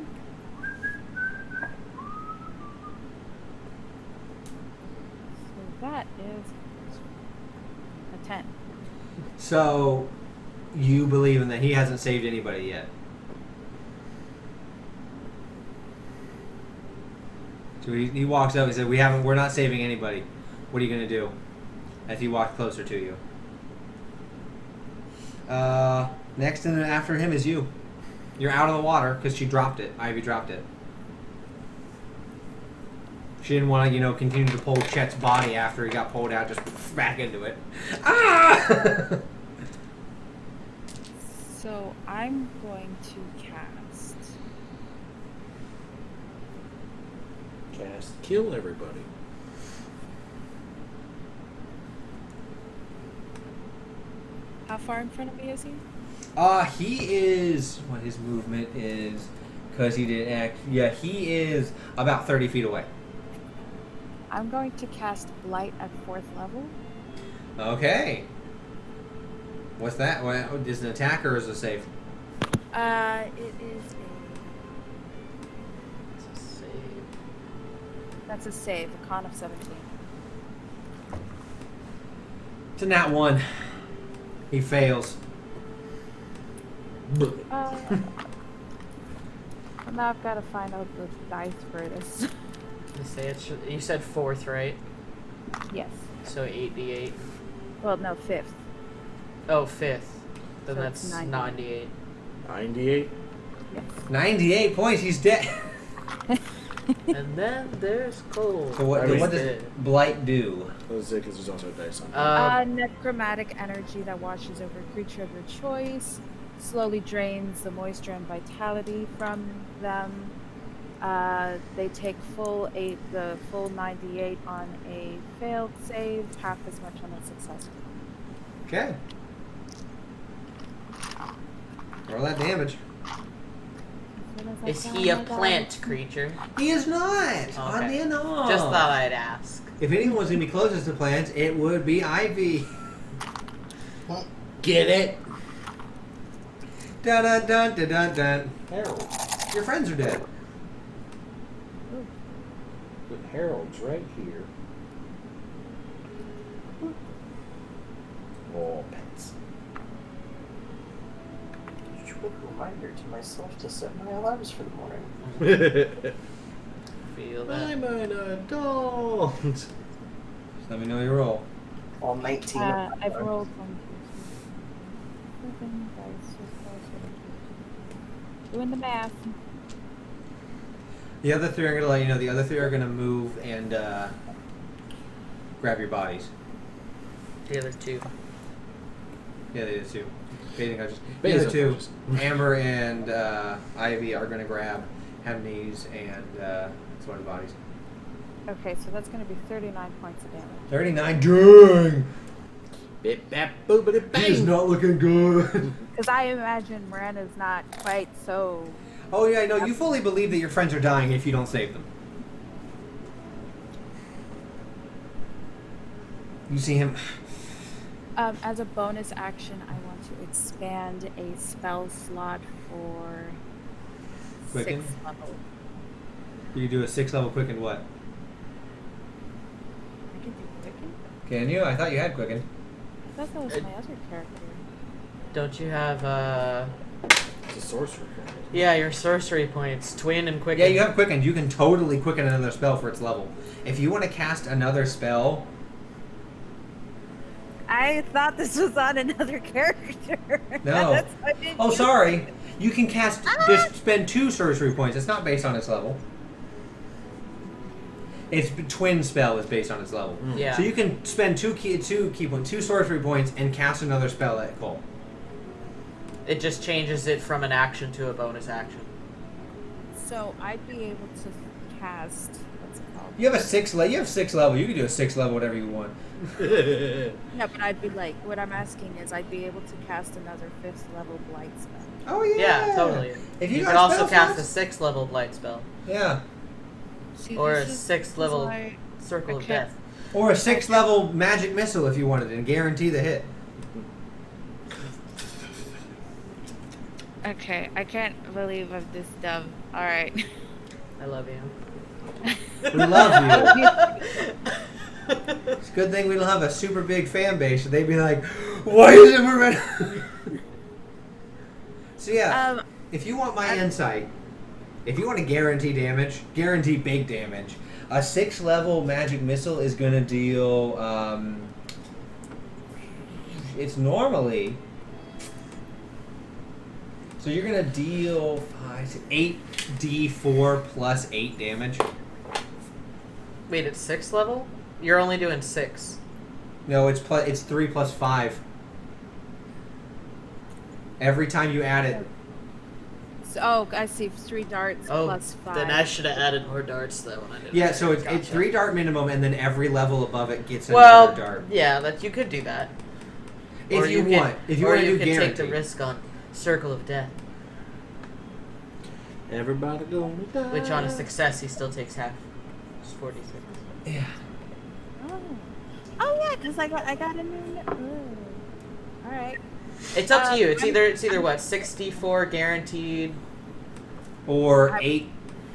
So that is a 10. So you believe in that he hasn't saved anybody yet. So he walks up and said, we're not saving anybody. What are you going to do? As he walks closer to you. Next and after him is you. You're out of the water because she dropped it. Ivy dropped it. She didn't want to, continue to pull Chet's body after he got pulled out, just back into it. Ah! So I'm going to cast. Kill everybody. How far in front of me is he? He is what his movement is, because he didn't act. Yeah, he is about 30 feet away. I'm going to cast Blight at 4th level. Okay. What's that? What, is it an attack or is it a save? It is It's a save. that's a save, a con of 17. It's a nat 1. He fails. And now I've got to find out the dice for this. You said 4th, right? Yes. So 8d8. Well, no, 5th. Oh, 5th. Then So that's it's 98. 98? Yes. 98 points. He's dead. And then there's Cole. So what I mean- does Blight do? Because there's also a dice on Necromantic energy that washes over a creature of your choice, slowly drains the moisture and vitality from them. They take the full 98 on a failed save, half as much on a successful. Okay. Roll that damage. As soon as I Is find he a my plant dice. creature? He is not. Okay. Oddly enough. Just thought I'd ask. If anyone's gonna be closest to plants, it would be Ivy. Get it? Dun dun dun dun dun dun. Harold. Your friends are dead. But Harold's right here. Oh, pets. Quick reminder to myself to set my alarms for the morning. Feel that. I'm an adult. Just let me know your roll. All 19. I've rolled 1, 2, 3, 7 dice. 4, 5, 6, 2. Doing the math. The other three are gonna let you know. The other three are gonna move and grab your bodies. The other two. Yeah, they did too. Bathing coaches. The Bathing other two, coaches. Amber and Ivy, are gonna grab Hemnes and some of the bodies. Okay, so that's going to be 39 points of damage. 39. Dang! Bip bap boobity bang. He is not looking good. Because I imagine Miranda's not quite so. Oh yeah, no. You fully believe that your friends are dying if you don't save them. You see him. As a bonus action, I want to expand a spell slot for Quicken? 6th level. You do a 6th level quicken. What? I can do Quicken? Can you? I thought you had quicken. I thought that was my other character. Don't you have, It's a sorcerer. yeah, your sorcery points, twin and quicken. Yeah, you have quicken. You can totally quicken another spell for its level. If you want to cast another spell, I thought this was on another character. No. I didn't oh use sorry, it. You can cast, just spend 2 sorcery points. It's not based on its level. Its twin spell is based on its level. Yeah. So you can spend 2 sorcery points and cast another spell at Cole. It just changes it from an action to a bonus action. So I'd be able to cast. What's it called? You have 6 level. You can do a 6 level whatever you want. No, but I'd be like, what I'm asking is, I'd be able to cast another 5th level blight spell. Oh yeah. Yeah, totally. If You got could also spell cast a slots- 6th level blight spell. Yeah. See, Or a this is- 6th level like- circle of Okay. death. Or a 6th level magic missile if you wanted and guarantee the hit. Okay, I can't believe I'm this dumb. All right. I love you. We love you. It's a good thing we don't have a super big fan base. They'd be like, why is it Morena? So yeah, if you want my insight, if you want to guarantee damage, guarantee big damage, a 6th level magic missile is going to deal, it's normally, so you're going to deal 8d4 plus 8 damage. Wait, it's 6th level? You're only doing 6. No, it's 3 plus 5. Every time you add it. So, oh, I see. 3 darts plus 5. Then I should have added more darts though when I did. Yeah, so it's Gotcha. 3 dart minimum, and then every level above it gets Well, another dart. yeah, that you could do that. If you want to do take guarantee. the risk on Circle of Death, Everybody gonna die. which on a success he still takes half. It's 46. Yeah. Oh yeah, because I got a new. All right. It's up to you. It's either what 64 guaranteed Or 8.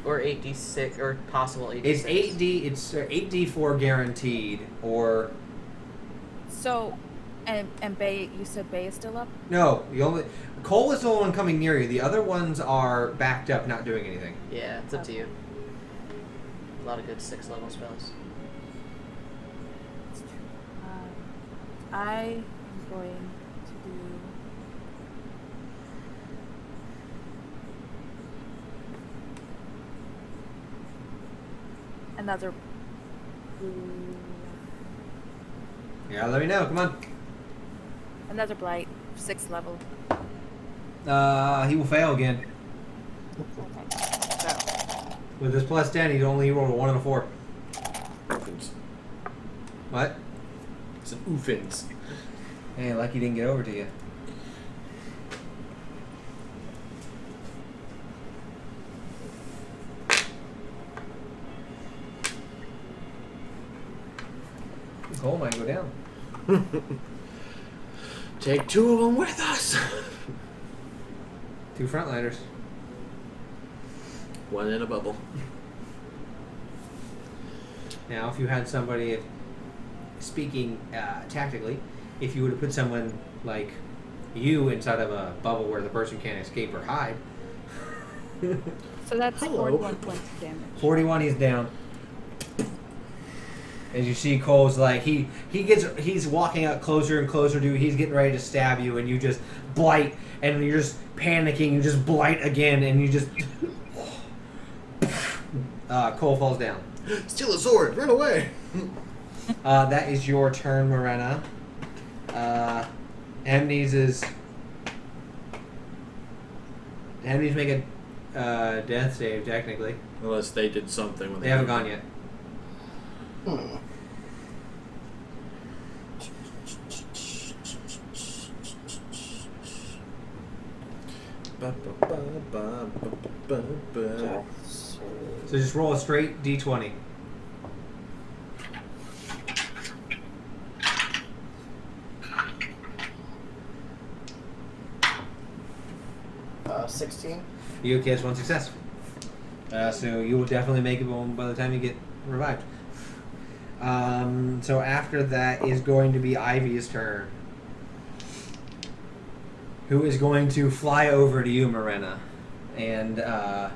or 8d6 or possible 8d6. It's 8d. It's 8d4 guaranteed. Or So, and Bay, you said Bay is still up. no, Cole is the only one coming near you. The other ones are backed up, not doing anything. Yeah, it's up to you. A lot of good 6th level spells. I am going to do. Another. Yeah, let me know. Come on. Another blight, 6th level. He will fail again. Okay. So, With his plus 10, he'd only roll a 1 and a 4. Oofins. What? It's an oofins. Hey, lucky he didn't get over to you. Cole might go down. Take 2 of them with us. 2 frontliners. 1 in a bubble. Now, if you had somebody, speaking tactically, if you would have put someone like you inside of a bubble where the person can't escape or hide. so that's Hello. 41 points of damage. 41, he's down. As you see, Cole's like he's walking out closer and closer to you. He's getting ready to stab you, and you just blight, and you're just panicking. You just blight again, and you just Cole falls down. Steal a sword. Run away. That is your turn, Morena. Amnes make a death save technically. Unless they did something when They haven't gone yet. Okay, So just roll a straight d20. so 16. You catch 1 success. So you will definitely make it by the time you get revived. So after that is going to be Ivy's turn. Who is going to fly over to you, Morena. And, oh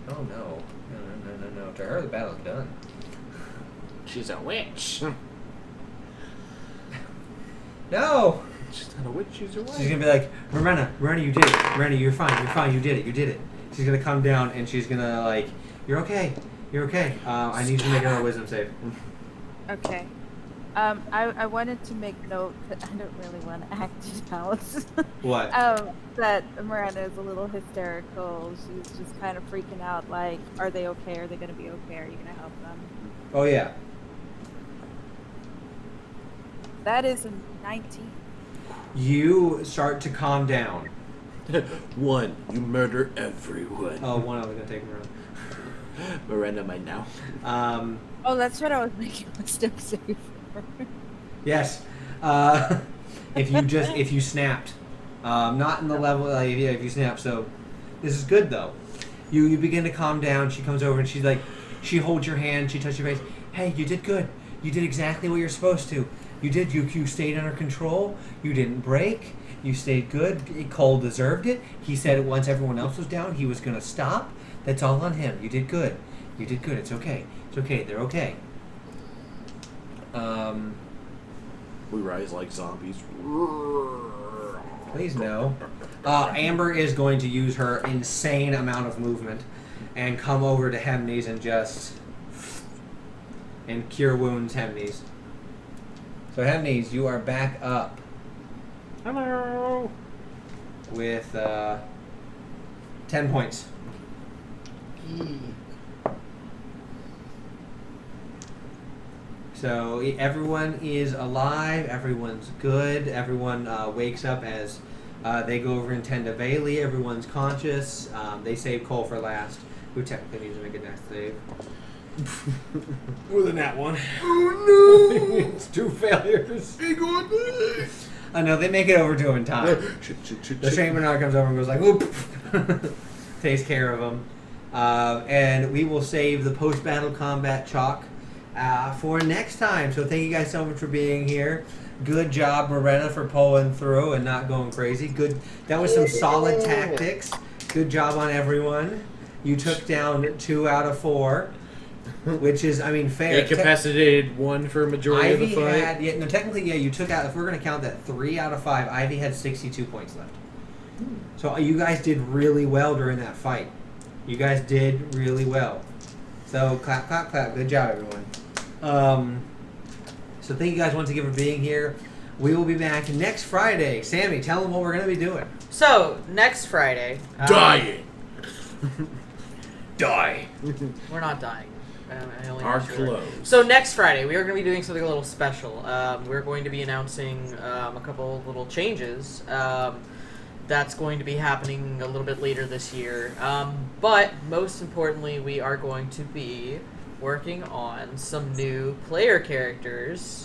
no. No. To her, the battle's done. She's a witch. No! She's not a witch. She's a witch. She's gonna be like, Morena, you did it. Morena, you're fine. You did it. She's gonna come down and she's gonna like, you're okay. I need you to make another wisdom save. Okay. I wanted to make note that I don't really want to act it out. What? That Miranda is a little hysterical. She's just kind of freaking out. Like, are they okay? Are they gonna be okay? Are you gonna help them? Oh yeah. That is a 19. You start to calm down. 1. You murder everyone. Oh, one I was gonna take Miranda. Miranda might now. Oh, that's what I was making a step save for. Yes. If you snapped, not in the level. If you snap. So this is good though. You begin to calm down. She comes over and she's like, she holds your hand. She touches your face. Hey, you did good. You did exactly what you're supposed to. You did. You stayed under control. You didn't break. You stayed good. Cole deserved it. He said it once everyone else was down. He was gonna stop. That's all on him. You did good. It's okay. They're okay. We rise like zombies. Please no. Amber is going to use her insane amount of movement and come over to Hemnes and cure wounds Hemnes. So Hemnes, you are back up Hello. with 10 points. So everyone is alive, everyone's good, everyone wakes up as they go over and tend to Bailey, everyone's conscious. They save Cole for last, who technically needs to make a death save. With a nat 1. Oh no! It's 2 failures. No, they make it over to him in time. The Saint Bernard comes over and goes like, whoop! Takes care of him. And we will save the post-battle combat chalk for next time. So thank you guys so much for being here. Good job, Morena, for pulling through and not going crazy. Good. That was some solid tactics. Good job on everyone. You took down 2 out of 4, which is, I mean, fair. Incapacitated 1 for a majority Ivy of the fight. had, technically, you took out, if we're going to count that 3 out of 5, Ivy had 62 points left. So you guys did really well during that fight. You guys did really well. So clap, clap, clap. Good job, everyone. So thank you guys once again for being here. We will be back next Friday. Sammy, tell them what we're going to be doing. So, next Friday... Dying! Die. We're not dying. I only Our used the word. clothes. So next Friday, we are going to be doing something a little special. We're going to be announcing a couple little changes. That's going to be happening a little bit later this year. But most importantly, we are going to be working on some new player characters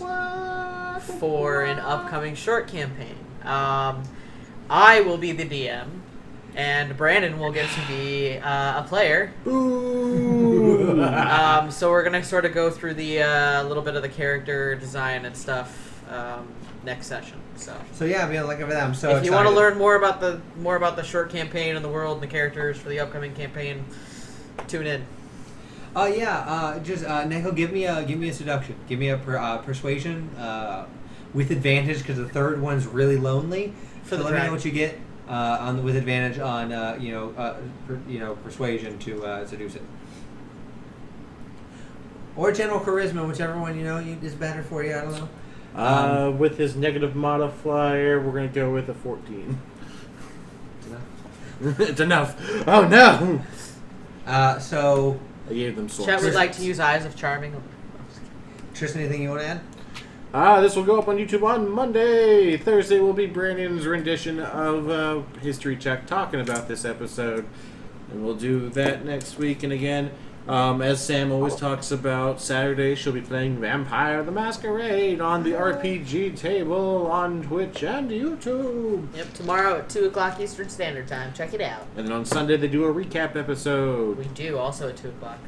for an upcoming short campaign. I will be the DM, and Brandon will get to be a player. Ooh. So we're gonna sort of go through the little bit of the character design and stuff next session. So yeah, be looking for that. I'm so if excited. you want to learn more about the short campaign and the world and the characters for the upcoming campaign, tune in. Just Neko, give me a seduction. Give me a persuasion with advantage because the third one's really lonely. For So the let me know dragon. what you get with advantage on persuasion to seduce it, or general charisma, whichever one is better for you. I don't know. With his negative modifier, we're going to go with a 14. It's enough. Oh no! So I gave them swords. Chet would like to use Eyes of Charming. Tristan, anything you want to add? This will go up on YouTube on Monday. Thursday will be Brandon's rendition of History Check talking about this episode. And we'll do that next week. And again, as Sam always talks about, Saturday she'll be playing Vampire the Masquerade on the RPG table on Twitch and YouTube. Yep, tomorrow at 2 o'clock Eastern Standard Time. Check it out. And then on Sunday they do a recap episode. We do, also at 2 o'clock.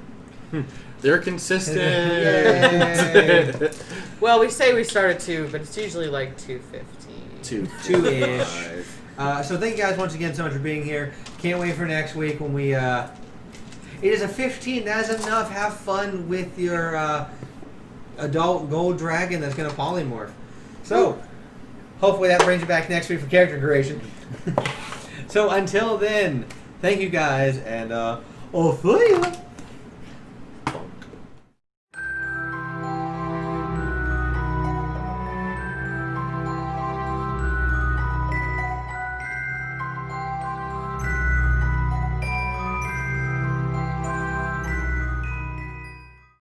They're consistent. Yay. Well, we say we start at 2, but it's usually like 2:15. 2-ish. So thank you guys once again so much for being here. Can't wait for next week when we... it is a 15. That is enough. Have fun with your adult gold dragon that's going to polymorph. So, hopefully that brings you back next week for character creation. So until then, thank you guys, and I'll see ya.